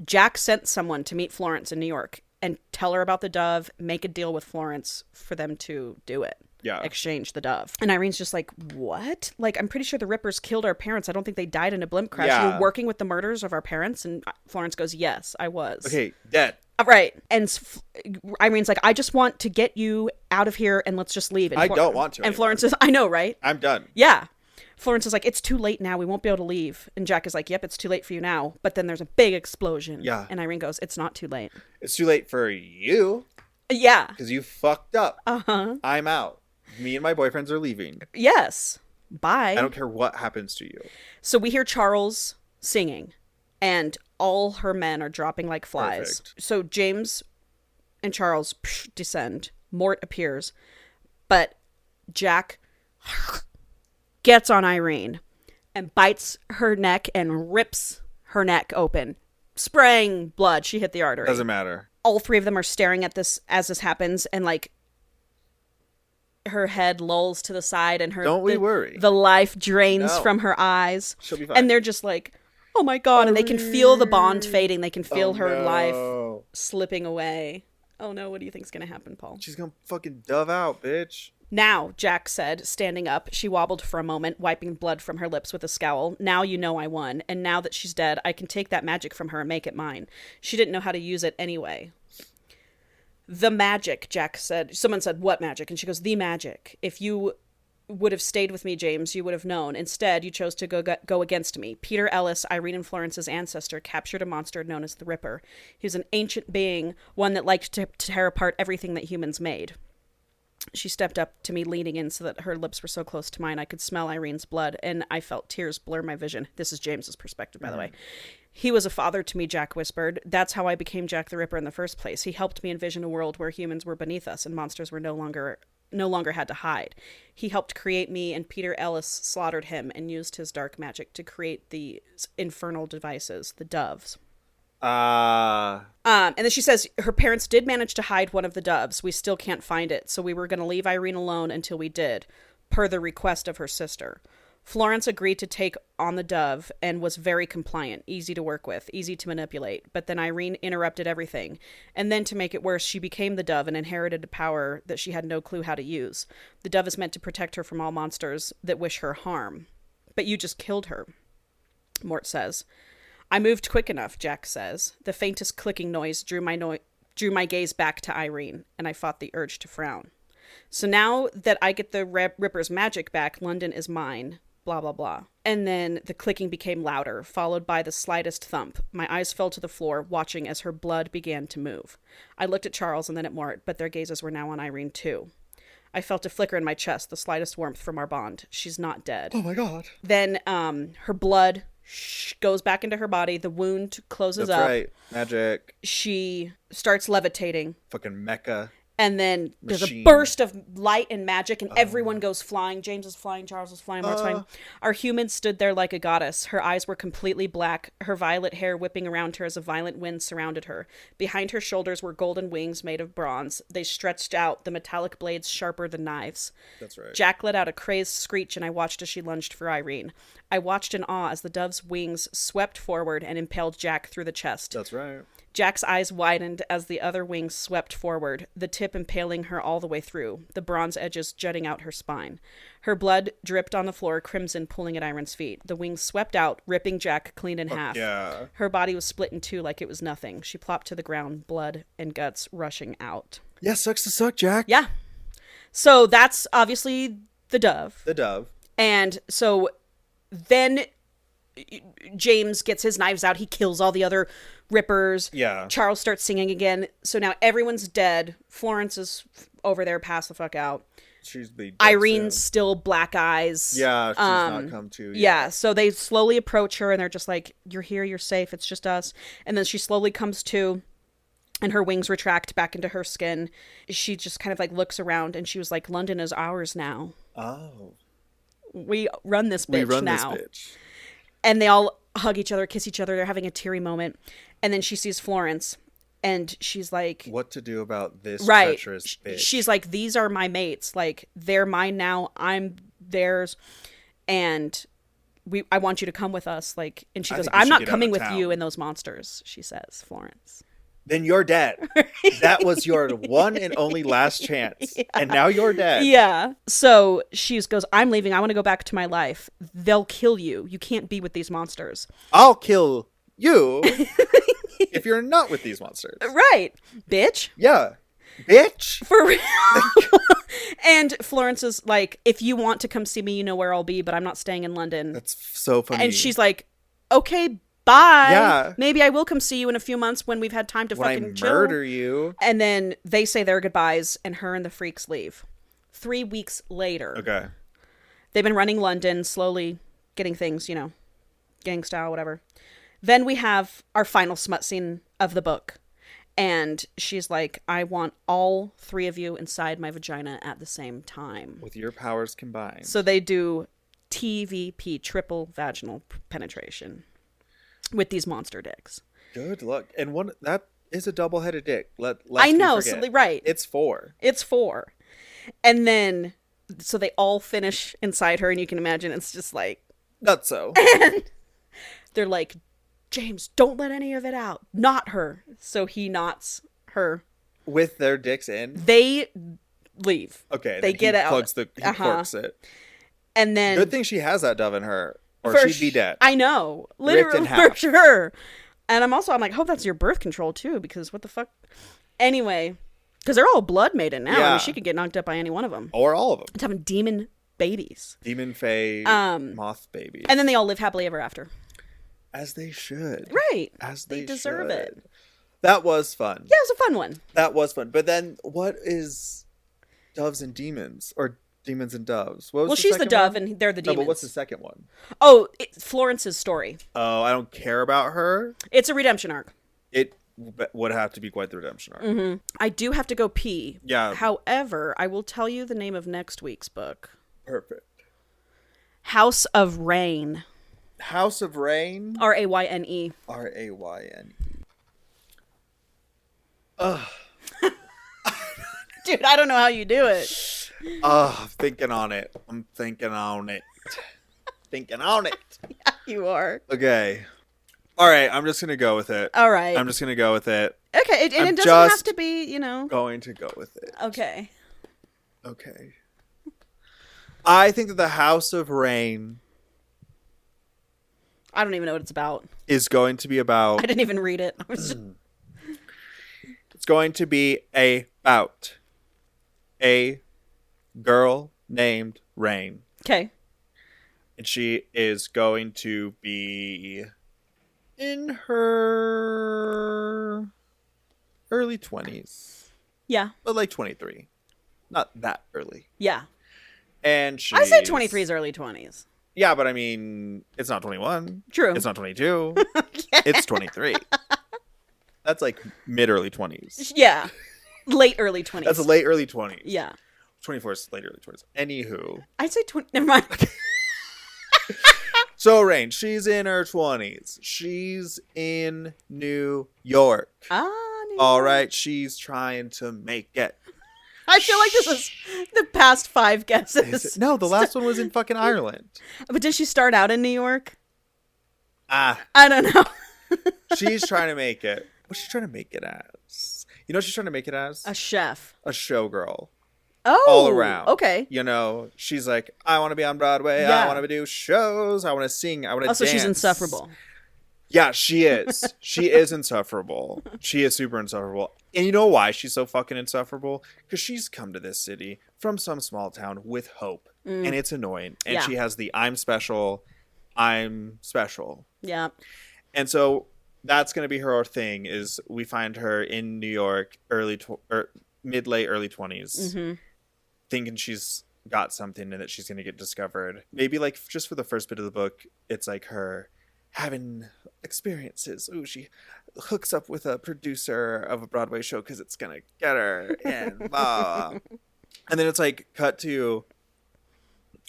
[SPEAKER 1] Jack sent someone to meet Florence in New York and tell her about the dove, make a deal with Florence for them to do it.
[SPEAKER 2] Yeah.
[SPEAKER 1] Exchange the dove. And Irene's just like, what? Like, I'm pretty sure the Rippers killed our parents. I don't think they died in a blimp crash.
[SPEAKER 2] Yeah.
[SPEAKER 1] You were working with the murders of our parents? And Florence goes, yes, I was.
[SPEAKER 2] Okay, dead.
[SPEAKER 1] Right. And Irene's like, I just want to get you out of here and let's just leave. And
[SPEAKER 2] I don't want to.
[SPEAKER 1] And Florence says, I know, right?
[SPEAKER 2] I'm done.
[SPEAKER 1] Yeah. Florence is like, it's too late now. We won't be able to leave. And Jack is like, yep, it's too late for you now. But then there's a big explosion.
[SPEAKER 2] Yeah.
[SPEAKER 1] And Irene goes, it's not too late.
[SPEAKER 2] It's too late for you.
[SPEAKER 1] Yeah.
[SPEAKER 2] Because you fucked up.
[SPEAKER 1] Uh-huh.
[SPEAKER 2] I'm out. Me and my boyfriends are leaving.
[SPEAKER 1] Yes. Bye.
[SPEAKER 2] I don't care what happens to you.
[SPEAKER 1] So we hear Charles singing. And all her men are dropping like flies.
[SPEAKER 2] Perfect.
[SPEAKER 1] So James and Charles descend. Mort appears. But Jack gets on Irene and bites her neck and rips her neck open, spraying blood. She hit the artery.
[SPEAKER 2] Doesn't matter.
[SPEAKER 1] All 3 of them are staring at this as this happens, and like her head lolls to the side and
[SPEAKER 2] worry.
[SPEAKER 1] The life drains from her eyes.
[SPEAKER 2] She'll be fine.
[SPEAKER 1] And they're just like, oh my God. And they can feel the bond fading. They can feel her life slipping away. Oh no, what do you think's gonna happen, Paul?
[SPEAKER 2] She's gonna fucking dove out, bitch.
[SPEAKER 1] Now, Jack said, standing up. She wobbled for a moment, wiping blood from her lips with a scowl. Now you know I won, and now that she's dead, I can take that magic from her and make it mine. She didn't know how to use it anyway. The magic, Jack said. Someone said, what magic? And she goes, the magic. If you would have stayed with me, James, you would have known. Instead, you chose to go against me. Peter Ellis, Irene and Florence's ancestor, captured a monster known as the Ripper. He was an ancient being, one that liked to tear apart everything that humans made. She stepped up to me, leaning in so that her lips were so close to mine I could smell Irene's blood, and I felt tears blur my vision. This is James's perspective, by the way. He was a father to me, Jack whispered. That's how I became Jack the Ripper in the first place. He helped me envision a world where humans were beneath us and monsters were no longer had to hide. He helped create me, and Peter Ellis slaughtered him and used his dark magic to create the infernal devices, the doves. And then she says her parents did manage to hide one of the doves. We still can't find it, so we were going to leave Irene alone until we did, per the request of her sister. Florence agreed to take on the dove and was very compliant, easy to work with, easy to manipulate. But then Irene interrupted everything. And then to make it worse, she became the dove and inherited a power that she had no clue how to use. The dove is meant to protect her from all monsters that wish her harm. But you just killed her, Mort says. I moved quick enough, Jack says. The faintest clicking noise drew my gaze back to Irene, and I fought the urge to frown. So now that I get the Ripper's magic back, London is mine. Blah, blah, blah. And then the clicking became louder, followed by the slightest thump. My eyes fell to the floor, watching as her blood began to move. I looked at Charles and then at Mort, but their gazes were now on Irene too. I felt a flicker in my chest, the slightest warmth from our bond. She's not dead.
[SPEAKER 2] Oh my God.
[SPEAKER 1] Then her blood goes back into her body. The wound closes up.
[SPEAKER 2] That's right. Magic.
[SPEAKER 1] She starts levitating.
[SPEAKER 2] Fucking Mecca.
[SPEAKER 1] And then there's a burst of light and magic, and everyone goes flying. James is flying, Charles is flying, Mark's flying. Our human stood there like a goddess. Her eyes were completely black, her violet hair whipping around her as a violent wind surrounded her. Behind her shoulders were golden wings made of bronze. They stretched out, the metallic blades sharper than knives.
[SPEAKER 2] That's right.
[SPEAKER 1] Jack let out a crazed screech, and I watched as she lunged for Irene. I watched in awe as the dove's wings swept forward and impaled Jack through the chest.
[SPEAKER 2] That's right.
[SPEAKER 1] Jack's eyes widened as the other wings swept forward, the tip impaling her all the way through, the bronze edges jutting out her spine. Her blood dripped on the floor, crimson pulling at Iron's feet. The wings swept out, ripping Jack clean in half.
[SPEAKER 2] Yeah.
[SPEAKER 1] Her body was split in two like it was nothing. She plopped to the ground, blood and guts rushing out.
[SPEAKER 2] Yeah, sucks to suck, Jack.
[SPEAKER 1] Yeah. So that's obviously the dove.
[SPEAKER 2] The dove.
[SPEAKER 1] And so then James gets his knives out. He kills all the other rippers.
[SPEAKER 2] Yeah.
[SPEAKER 1] Charles starts singing again. So now everyone's dead. Florence is over there, passed the fuck out.
[SPEAKER 2] She's the
[SPEAKER 1] Irene's still black eyes.
[SPEAKER 2] Yeah, she's not come to.
[SPEAKER 1] Yeah, so they slowly approach her and they're just like, you're here, you're safe, it's just us. And then she slowly comes to, and her wings retract back into her skin. She just kind of like looks around and she was like, London is ours now.
[SPEAKER 2] Oh.
[SPEAKER 1] We run this bitch now.
[SPEAKER 2] This bitch.
[SPEAKER 1] And they all hug each other, kiss each other. They're having a teary moment. And then she sees Florence, and she's like...
[SPEAKER 2] What to do about this treacherous bitch?
[SPEAKER 1] She's like, these are my mates. Like, they're mine now. I'm theirs. And I want you to come with us. Like, and she goes, I'm not coming with you and those monsters, she says, Florence.
[SPEAKER 2] Then you're dead. That was your one and only last chance. Yeah. And now you're dead.
[SPEAKER 1] Yeah. So she goes, I'm leaving. I want to go back to my life. They'll kill you. You can't be with these monsters.
[SPEAKER 2] I'll kill you if you're not with these monsters.
[SPEAKER 1] Right. Bitch.
[SPEAKER 2] Yeah. Bitch.
[SPEAKER 1] For real. And Florence is like, if you want to come see me, you know where I'll be, but I'm not staying in London.
[SPEAKER 2] That's so funny.
[SPEAKER 1] And she's like, okay, bye.
[SPEAKER 2] Yeah.
[SPEAKER 1] Maybe I will come see you in a few months when we've had time to fucking chill.
[SPEAKER 2] Murder you.
[SPEAKER 1] And then they say their goodbyes, and her and the freaks leave. 3 weeks later.
[SPEAKER 2] Okay.
[SPEAKER 1] They've been running London, slowly getting things, gang style, whatever. Then we have our final smut scene of the book. And she's like, I want all three of you inside my vagina at the same time.
[SPEAKER 2] With your powers combined.
[SPEAKER 1] So they do TVP, triple vaginal penetration, with these monster dicks.
[SPEAKER 2] Good luck. And that is a double-headed dick.
[SPEAKER 1] I know, so right.
[SPEAKER 2] It's 4.
[SPEAKER 1] It's 4. And then, so they all finish inside her, and you can imagine it's just like...
[SPEAKER 2] Not so.
[SPEAKER 1] And they're like, James, don't let any of it out. Knot her. So he knots her.
[SPEAKER 2] With their dicks in?
[SPEAKER 1] They leave.
[SPEAKER 2] Okay.
[SPEAKER 1] They get out.
[SPEAKER 2] He corks it.
[SPEAKER 1] And then...
[SPEAKER 2] Good thing she has that dove in her. Or she'd be dead.
[SPEAKER 1] I know. Literally, for sure. And I'm like, hope that's your birth control, too, because what the fuck? Anyway, because they're all blood maiden now. Yeah. I mean, she could get knocked up by any one of them.
[SPEAKER 2] Or all of them.
[SPEAKER 1] It's having demon babies.
[SPEAKER 2] Demon fae moth babies.
[SPEAKER 1] And then they all live happily ever after.
[SPEAKER 2] As they should.
[SPEAKER 1] Right.
[SPEAKER 2] As they
[SPEAKER 1] deserve it.
[SPEAKER 2] That was fun.
[SPEAKER 1] Yeah, it was a fun one.
[SPEAKER 2] That was fun. But then, what is doves and demons? Or demons and doves? What was
[SPEAKER 1] she's the dove and they're the demons.
[SPEAKER 2] No, but what's the second one?
[SPEAKER 1] Oh, it's Florence's story.
[SPEAKER 2] Oh, I don't care about her.
[SPEAKER 1] It's a redemption arc.
[SPEAKER 2] It would have to be quite the redemption arc.
[SPEAKER 1] Mm-hmm. I do have to go pee.
[SPEAKER 2] Yeah.
[SPEAKER 1] However, I will tell you the name of next week's book.
[SPEAKER 2] Perfect.
[SPEAKER 1] House of Rain.
[SPEAKER 2] House of Rain?
[SPEAKER 1] Rayne.
[SPEAKER 2] Rayne.
[SPEAKER 1] Dude, I don't know how you do it.
[SPEAKER 2] I'm thinking on it.
[SPEAKER 1] Yeah, you are.
[SPEAKER 2] Okay. All right, I'm just going to go with it.
[SPEAKER 1] All right.
[SPEAKER 2] I'm just going to go with it.
[SPEAKER 1] Okay, and it doesn't have to be,
[SPEAKER 2] Going to go with it.
[SPEAKER 1] Okay.
[SPEAKER 2] I think that the House of Rain...
[SPEAKER 1] I don't even know what it's about.
[SPEAKER 2] Is going to be about...
[SPEAKER 1] I didn't even read it. It's
[SPEAKER 2] going to be about a girl named Rain.
[SPEAKER 1] Okay.
[SPEAKER 2] And she is going to be in her early 20s.
[SPEAKER 1] Yeah.
[SPEAKER 2] But like 23. Not that early.
[SPEAKER 1] Yeah.
[SPEAKER 2] And
[SPEAKER 1] I say 23 is early 20s.
[SPEAKER 2] Yeah, but I mean, it's not 21.
[SPEAKER 1] True.
[SPEAKER 2] It's not 22. Okay. It's 23. That's like mid-early 20s.
[SPEAKER 1] Yeah. Late early 20s.
[SPEAKER 2] That's late early 20s.
[SPEAKER 1] Yeah.
[SPEAKER 2] 24 is late early 20s. Anywho.
[SPEAKER 1] I'd say 20. Never mind.
[SPEAKER 2] So, Rain, she's in her 20s. She's in New York. All right. She's trying to make it.
[SPEAKER 1] I feel like this is the past 5 guesses.
[SPEAKER 2] No, the last one was in fucking Ireland.
[SPEAKER 1] But did she start out in New York?
[SPEAKER 2] I
[SPEAKER 1] don't know.
[SPEAKER 2] She's trying to make it. What's she trying to make it as? You know what she's trying to make it as?
[SPEAKER 1] A chef.
[SPEAKER 2] A showgirl.
[SPEAKER 1] Oh.
[SPEAKER 2] All around.
[SPEAKER 1] Okay.
[SPEAKER 2] You know, she's like, I want to be on Broadway. Yeah. I want to do shows. I want to sing. I want to dance.
[SPEAKER 1] Also, she's insufferable.
[SPEAKER 2] Yeah, she is. She is insufferable. She is super insufferable. And you know why she's so fucking insufferable? Because she's come to this city from some small town with hope. And it's annoying. And she has the I'm special.
[SPEAKER 1] Yeah.
[SPEAKER 2] And so that's going to be her thing is we find her in New York mid-late early 20s thinking she's got something and that she's going to get discovered. Maybe like just for the first bit of the book, it's like her having experiences. Ooh, she hooks up with a producer of a Broadway show because it's going to get her and blah. And then it's like cut to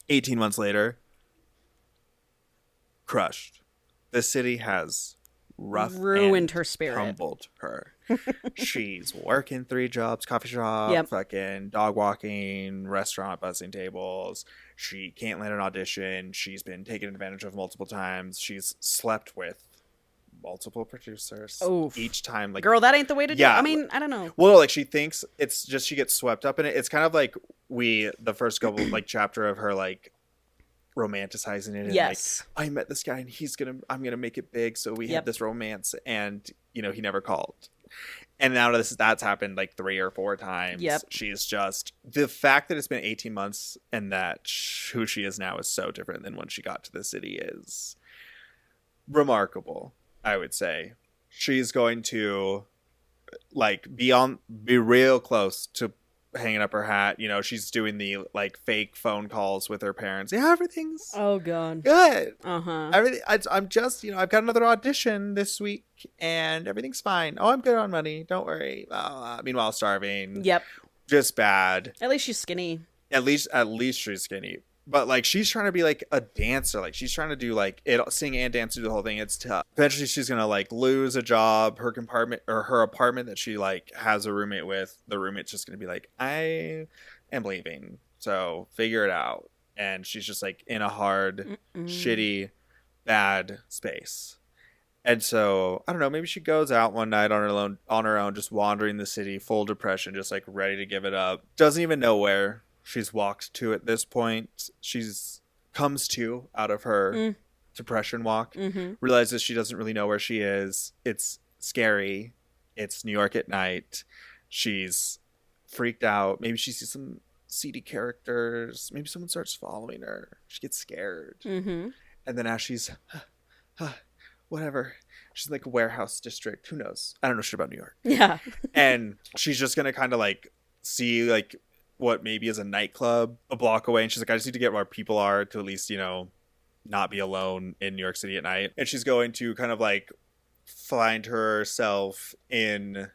[SPEAKER 2] 18 months later. Crushed. The city has
[SPEAKER 1] ruined her spirit.
[SPEAKER 2] Humbled her. She's working 3 jobs, coffee shop, fucking dog walking, restaurant, bussing tables. She can't land an audition. She's been taken advantage of multiple times. She's slept with multiple producers.
[SPEAKER 1] Oof.
[SPEAKER 2] Each time. Like,
[SPEAKER 1] girl, that ain't the way to do it. I mean, I don't know.
[SPEAKER 2] Well, like she thinks it's just she gets swept up in it. It's kind of like the first couple like chapter of her like romanticizing it and like I met this guy and I'm gonna make it big, so we had this romance and you know he never called. And now that's happened like 3 or 4 times. She's just the fact that it's been 18 months and that who she is now is so different than when she got to the city is remarkable, I would say. She's going to like be real close to hanging up her hat. You know, she's doing the like fake phone calls with her parents. Yeah, everything's
[SPEAKER 1] god
[SPEAKER 2] good.
[SPEAKER 1] Everything.
[SPEAKER 2] I'm just, you know, I've got another audition this week and everything's fine. Oh, I'm good on money, don't worry. Meanwhile starving. Just bad.
[SPEAKER 1] At least she's skinny.
[SPEAKER 2] At least she's skinny. But like she's trying to be like a dancer. Like she's trying to do like sing and dance through the whole thing. It's tough. Eventually she's gonna like lose a job. Her apartment that she like has a roommate with. The roommate's just gonna be like, I am leaving. So figure it out. And she's just like in a hard, shitty, bad space. And so I don't know. Maybe she goes out one night on her own, just wandering the city, full depression, just like ready to give it up. Doesn't even know where she's walked to at this point. She's comes to out of her depression walk, realizes she doesn't really know where she is. It's scary. It's New York at night. She's freaked out. Maybe she sees some seedy characters. Maybe someone starts following her. She gets scared. And then as she's whatever, she's in like a warehouse district. Who knows? I don't know shit about New York. And she's just gonna kind of like see like what maybe is a nightclub a block away, and she's like, I just need to get where people are to at least, you know, not be alone in New York City at night. And she's going to kind of like find herself in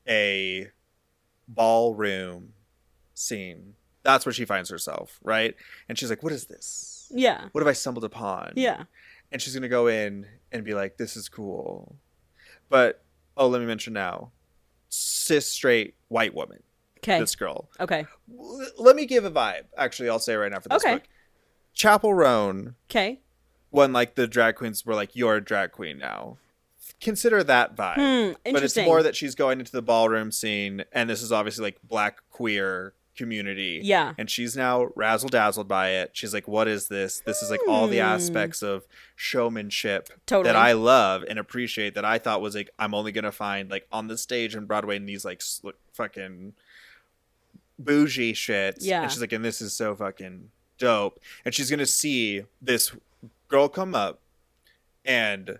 [SPEAKER 2] a ballroom scene. That's where she finds herself, right? And she's like, what is this? What have I stumbled upon? And she's gonna go in and be like, this is cool. But let me mention now, cis straight white woman. This girl. Let me give a vibe. Actually, I'll say right now for this book. Chapel Roan. When like the drag queens were like, you're a drag queen now. Consider that vibe. But it's more that she's going into the ballroom scene, and this is obviously like black queer community. And she's now razzle dazzled by it. She's like, what is this? This is like all the aspects of showmanship that I love and appreciate, that I thought was like I'm only gonna find like on the stage in Broadway in these like fucking bougie shit. And she's like, and this is so fucking dope. And she's gonna see this girl come up, and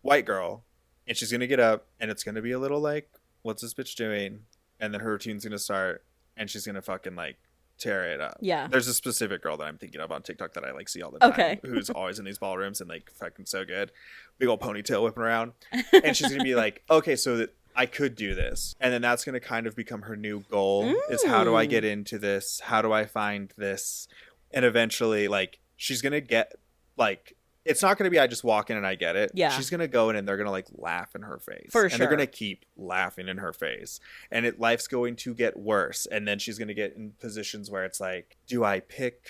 [SPEAKER 2] white girl, and she's gonna get up, and it's gonna be a little like, what's this bitch doing? And then her routine's gonna start, and she's gonna fucking like tear it up. There's a specific girl that I'm thinking of on TikTok that I like see all the time, who's always in these ballrooms and like fucking so good, big old ponytail whipping around. And she's gonna be like, okay, so I could do this. And then that's going to kind of become her new goal is how do I get into this? How do I find this? And eventually, like, she's going to get, like, it's not going to be I just walk in and I get it.
[SPEAKER 1] Yeah.
[SPEAKER 2] She's going to go in and they're going to, like, laugh in her face.
[SPEAKER 1] For
[SPEAKER 2] and
[SPEAKER 1] sure.
[SPEAKER 2] They're going to keep laughing in her face. And life's going to get worse. And then she's going to get in positions where it's like, do I pick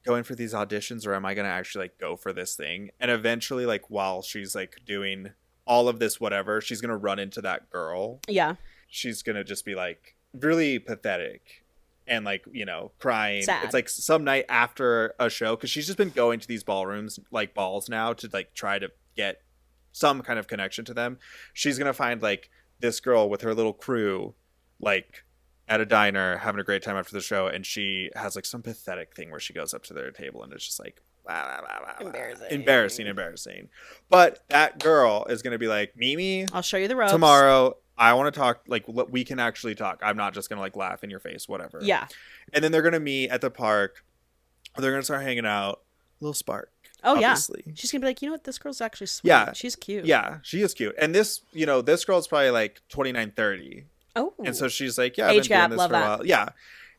[SPEAKER 2] going for these auditions or am I going to actually, like, go for this thing? And eventually, like, while she's, like, doing all of this whatever, she's going to run into that girl.
[SPEAKER 1] Yeah.
[SPEAKER 2] She's going to just be, like, really pathetic. And, like, you know, crying.
[SPEAKER 1] Sad.
[SPEAKER 2] It's like some night after a show, because she's just been going to these ballrooms, like balls now, to like try to get some kind of connection to them. She's gonna find like this girl with her little crew, like at a diner having a great time after the show, and she has like some pathetic thing where she goes up to their table and it's just like embarrassing. But that girl is gonna be like, Mimi,
[SPEAKER 1] I'll show you the ropes
[SPEAKER 2] tomorrow. I want to talk, like, we can actually talk. I'm not just going to, like, laugh in your face, whatever.
[SPEAKER 1] Yeah.
[SPEAKER 2] And then they're going to meet at the park. They're going to start hanging out. Little spark.
[SPEAKER 1] Oh,
[SPEAKER 2] obviously.
[SPEAKER 1] Yeah. She's going to be like, you know what? This girl's actually sweet.
[SPEAKER 2] Yeah.
[SPEAKER 1] She's cute.
[SPEAKER 2] Yeah, she is cute. And this, you know, this girl's probably, like, 29, 30.
[SPEAKER 1] Oh.
[SPEAKER 2] And so she's like, yeah, I've
[SPEAKER 1] age
[SPEAKER 2] been
[SPEAKER 1] gap,
[SPEAKER 2] doing this
[SPEAKER 1] love
[SPEAKER 2] for a
[SPEAKER 1] that.
[SPEAKER 2] while. Yeah.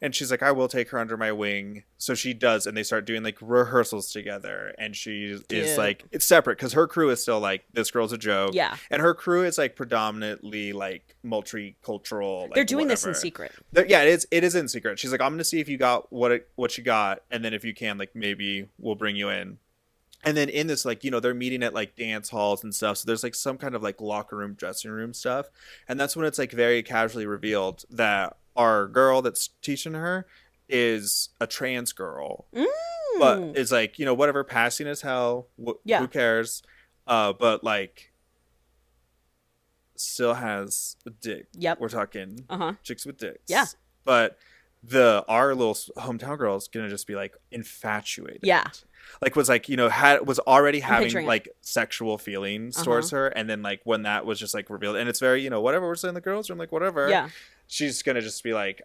[SPEAKER 2] And she's like, I will take her under my wing. So she does. And they start doing like rehearsals together. And she is like, it's separate because her crew is still like, this girl's a joke.
[SPEAKER 1] Yeah.
[SPEAKER 2] And her crew is like predominantly like multicultural. Like,
[SPEAKER 1] they're doing
[SPEAKER 2] whatever.
[SPEAKER 1] this in secret.
[SPEAKER 2] Yeah, it is in secret. She's like, I'm going to see if you got what you got. And then if you can, like, maybe we'll bring you in. And then in this, like, you know, they're meeting at like dance halls and stuff. So there's like some kind of like locker room, dressing room stuff. And that's when it's like very casually revealed that our girl that's teaching her is a trans girl. But it's like, you know, whatever, passing as hell. Who cares? But like still has a dick.
[SPEAKER 1] Yep.
[SPEAKER 2] We're talking chicks with dicks.
[SPEAKER 1] Yeah.
[SPEAKER 2] But our little hometown girl is going to just be like infatuated.
[SPEAKER 1] Yeah.
[SPEAKER 2] Like was like, you know, was already having like sexual feelings towards her. And then like when that was just like revealed, and it's very, you know, whatever, we're saying the girls room, like whatever.
[SPEAKER 1] Yeah.
[SPEAKER 2] She's going to just be like,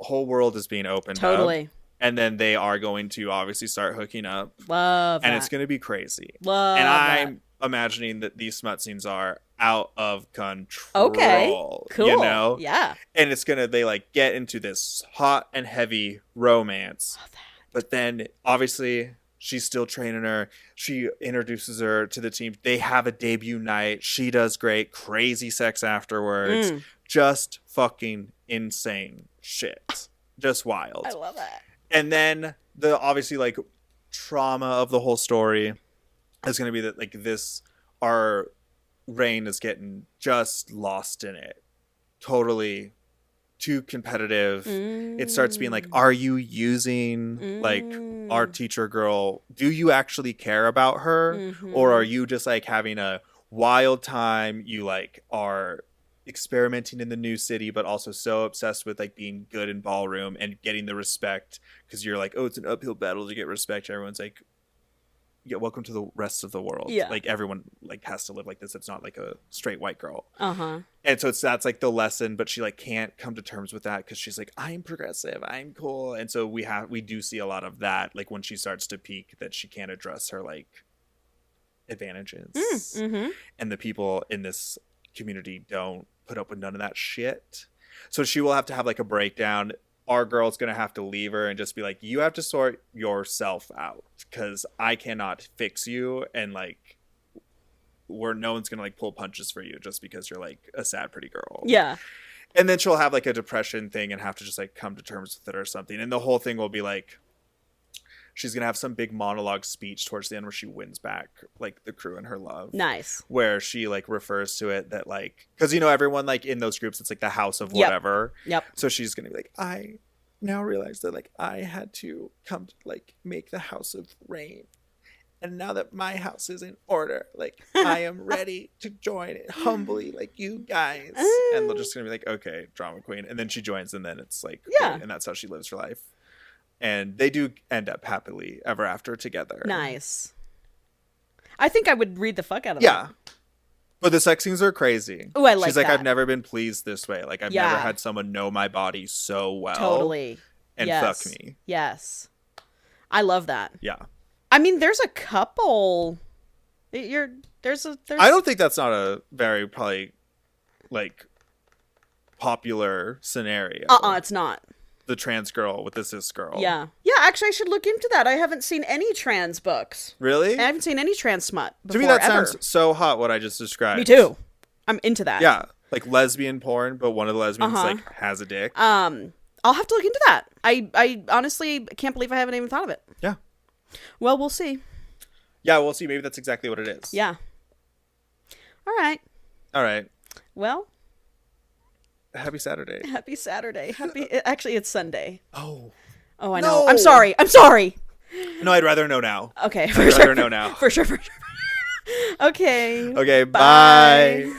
[SPEAKER 2] whole world is being opened up.
[SPEAKER 1] Totally.
[SPEAKER 2] And then they are going to obviously start hooking up.
[SPEAKER 1] Love
[SPEAKER 2] and
[SPEAKER 1] that.
[SPEAKER 2] It's going to be crazy.
[SPEAKER 1] Love
[SPEAKER 2] and
[SPEAKER 1] that.
[SPEAKER 2] I'm imagining that these smut scenes are out of control.
[SPEAKER 1] Okay. Cool.
[SPEAKER 2] You know?
[SPEAKER 1] Yeah.
[SPEAKER 2] And it's going to, they like get into this hot and heavy romance.
[SPEAKER 1] Love that.
[SPEAKER 2] But then obviously she's still training her. She introduces her to the team. They have a debut night. She does great. Crazy sex afterwards. Just fucking insane shit. Just wild.
[SPEAKER 1] I love that.
[SPEAKER 2] And then the obviously like trauma of the whole story is going to be that like our Rain is getting just lost in it. Totally too competitive. It starts being like, are you using like our teacher girl? Do you actually care about her? Or are you just like having a wild time? You like are experimenting in the new city, but also so obsessed with like being good in ballroom and getting the respect because you're like, oh, it's an uphill battle to get respect. Everyone's like, yeah, welcome to the rest of the world.
[SPEAKER 1] Yeah.
[SPEAKER 2] Like everyone like has to live like this. It's not like a straight white girl.
[SPEAKER 1] Uh-huh.
[SPEAKER 2] And so that's like the lesson, but she like can't come to terms with that because she's like, I'm progressive, I'm cool. And so we do see a lot of that, like when she starts to peak, that she can't address her like advantages. And the people in this community don't put up with none of that shit. So she will have to have like a breakdown. Our girl's gonna have to leave her and just be like, you have to sort yourself out because I cannot fix you, and like no one's gonna like pull punches for you just because you're like a sad pretty girl.
[SPEAKER 1] Yeah.
[SPEAKER 2] And then she'll have like a depression thing and have to just like come to terms with it or something, and the whole thing will be like she's gonna have some big monologue speech towards the end where she wins back like the crew and her love.
[SPEAKER 1] Nice.
[SPEAKER 2] Where she like refers to it that like, because you know everyone like in those groups it's like the house of whatever.
[SPEAKER 1] Yep.
[SPEAKER 2] So she's gonna be like, I now realize that like I had to come to like make the house of Rain, and now that my house is in order, like I am ready to join it humbly like you guys. And they're just gonna be like, okay, drama queen. And then she joins, and then it's like, great, and that's how she lives her life. And they do end up happily ever after together.
[SPEAKER 1] Nice. I think I would read the fuck out of that.
[SPEAKER 2] Yeah. But the sex scenes are crazy.
[SPEAKER 1] Oh, I like that.
[SPEAKER 2] She's like, I've never been pleased this way. Like, I've never had someone know my body so well.
[SPEAKER 1] Totally.
[SPEAKER 2] And fuck me.
[SPEAKER 1] Yes. I love that.
[SPEAKER 2] Yeah.
[SPEAKER 1] I mean, there's a couple. There's
[SPEAKER 2] I don't think that's not a very probably like popular scenario.
[SPEAKER 1] It's not.
[SPEAKER 2] The trans girl with the cis girl.
[SPEAKER 1] Yeah. Yeah, actually I should look into that. I haven't seen any trans books.
[SPEAKER 2] Really?
[SPEAKER 1] I haven't seen any trans smut before,
[SPEAKER 2] to me that
[SPEAKER 1] ever.
[SPEAKER 2] sounds so hot what I just described.
[SPEAKER 1] Me too. I'm into that.
[SPEAKER 2] Yeah. Like lesbian porn, but one of the lesbians like has a dick.
[SPEAKER 1] I'll have to look into that. I honestly can't believe I haven't even thought of it.
[SPEAKER 2] Yeah.
[SPEAKER 1] Well, we'll see.
[SPEAKER 2] Yeah, we'll see. Maybe that's exactly what it is.
[SPEAKER 1] Yeah. All right.
[SPEAKER 2] Well. Happy Saturday.
[SPEAKER 1] Happy Saturday. Actually, it's Sunday.
[SPEAKER 2] Oh,
[SPEAKER 1] I know. I'm sorry.
[SPEAKER 2] No, I'd rather know now.
[SPEAKER 1] Okay.
[SPEAKER 2] I'd rather know now.
[SPEAKER 1] For sure. Okay.
[SPEAKER 2] Okay, bye.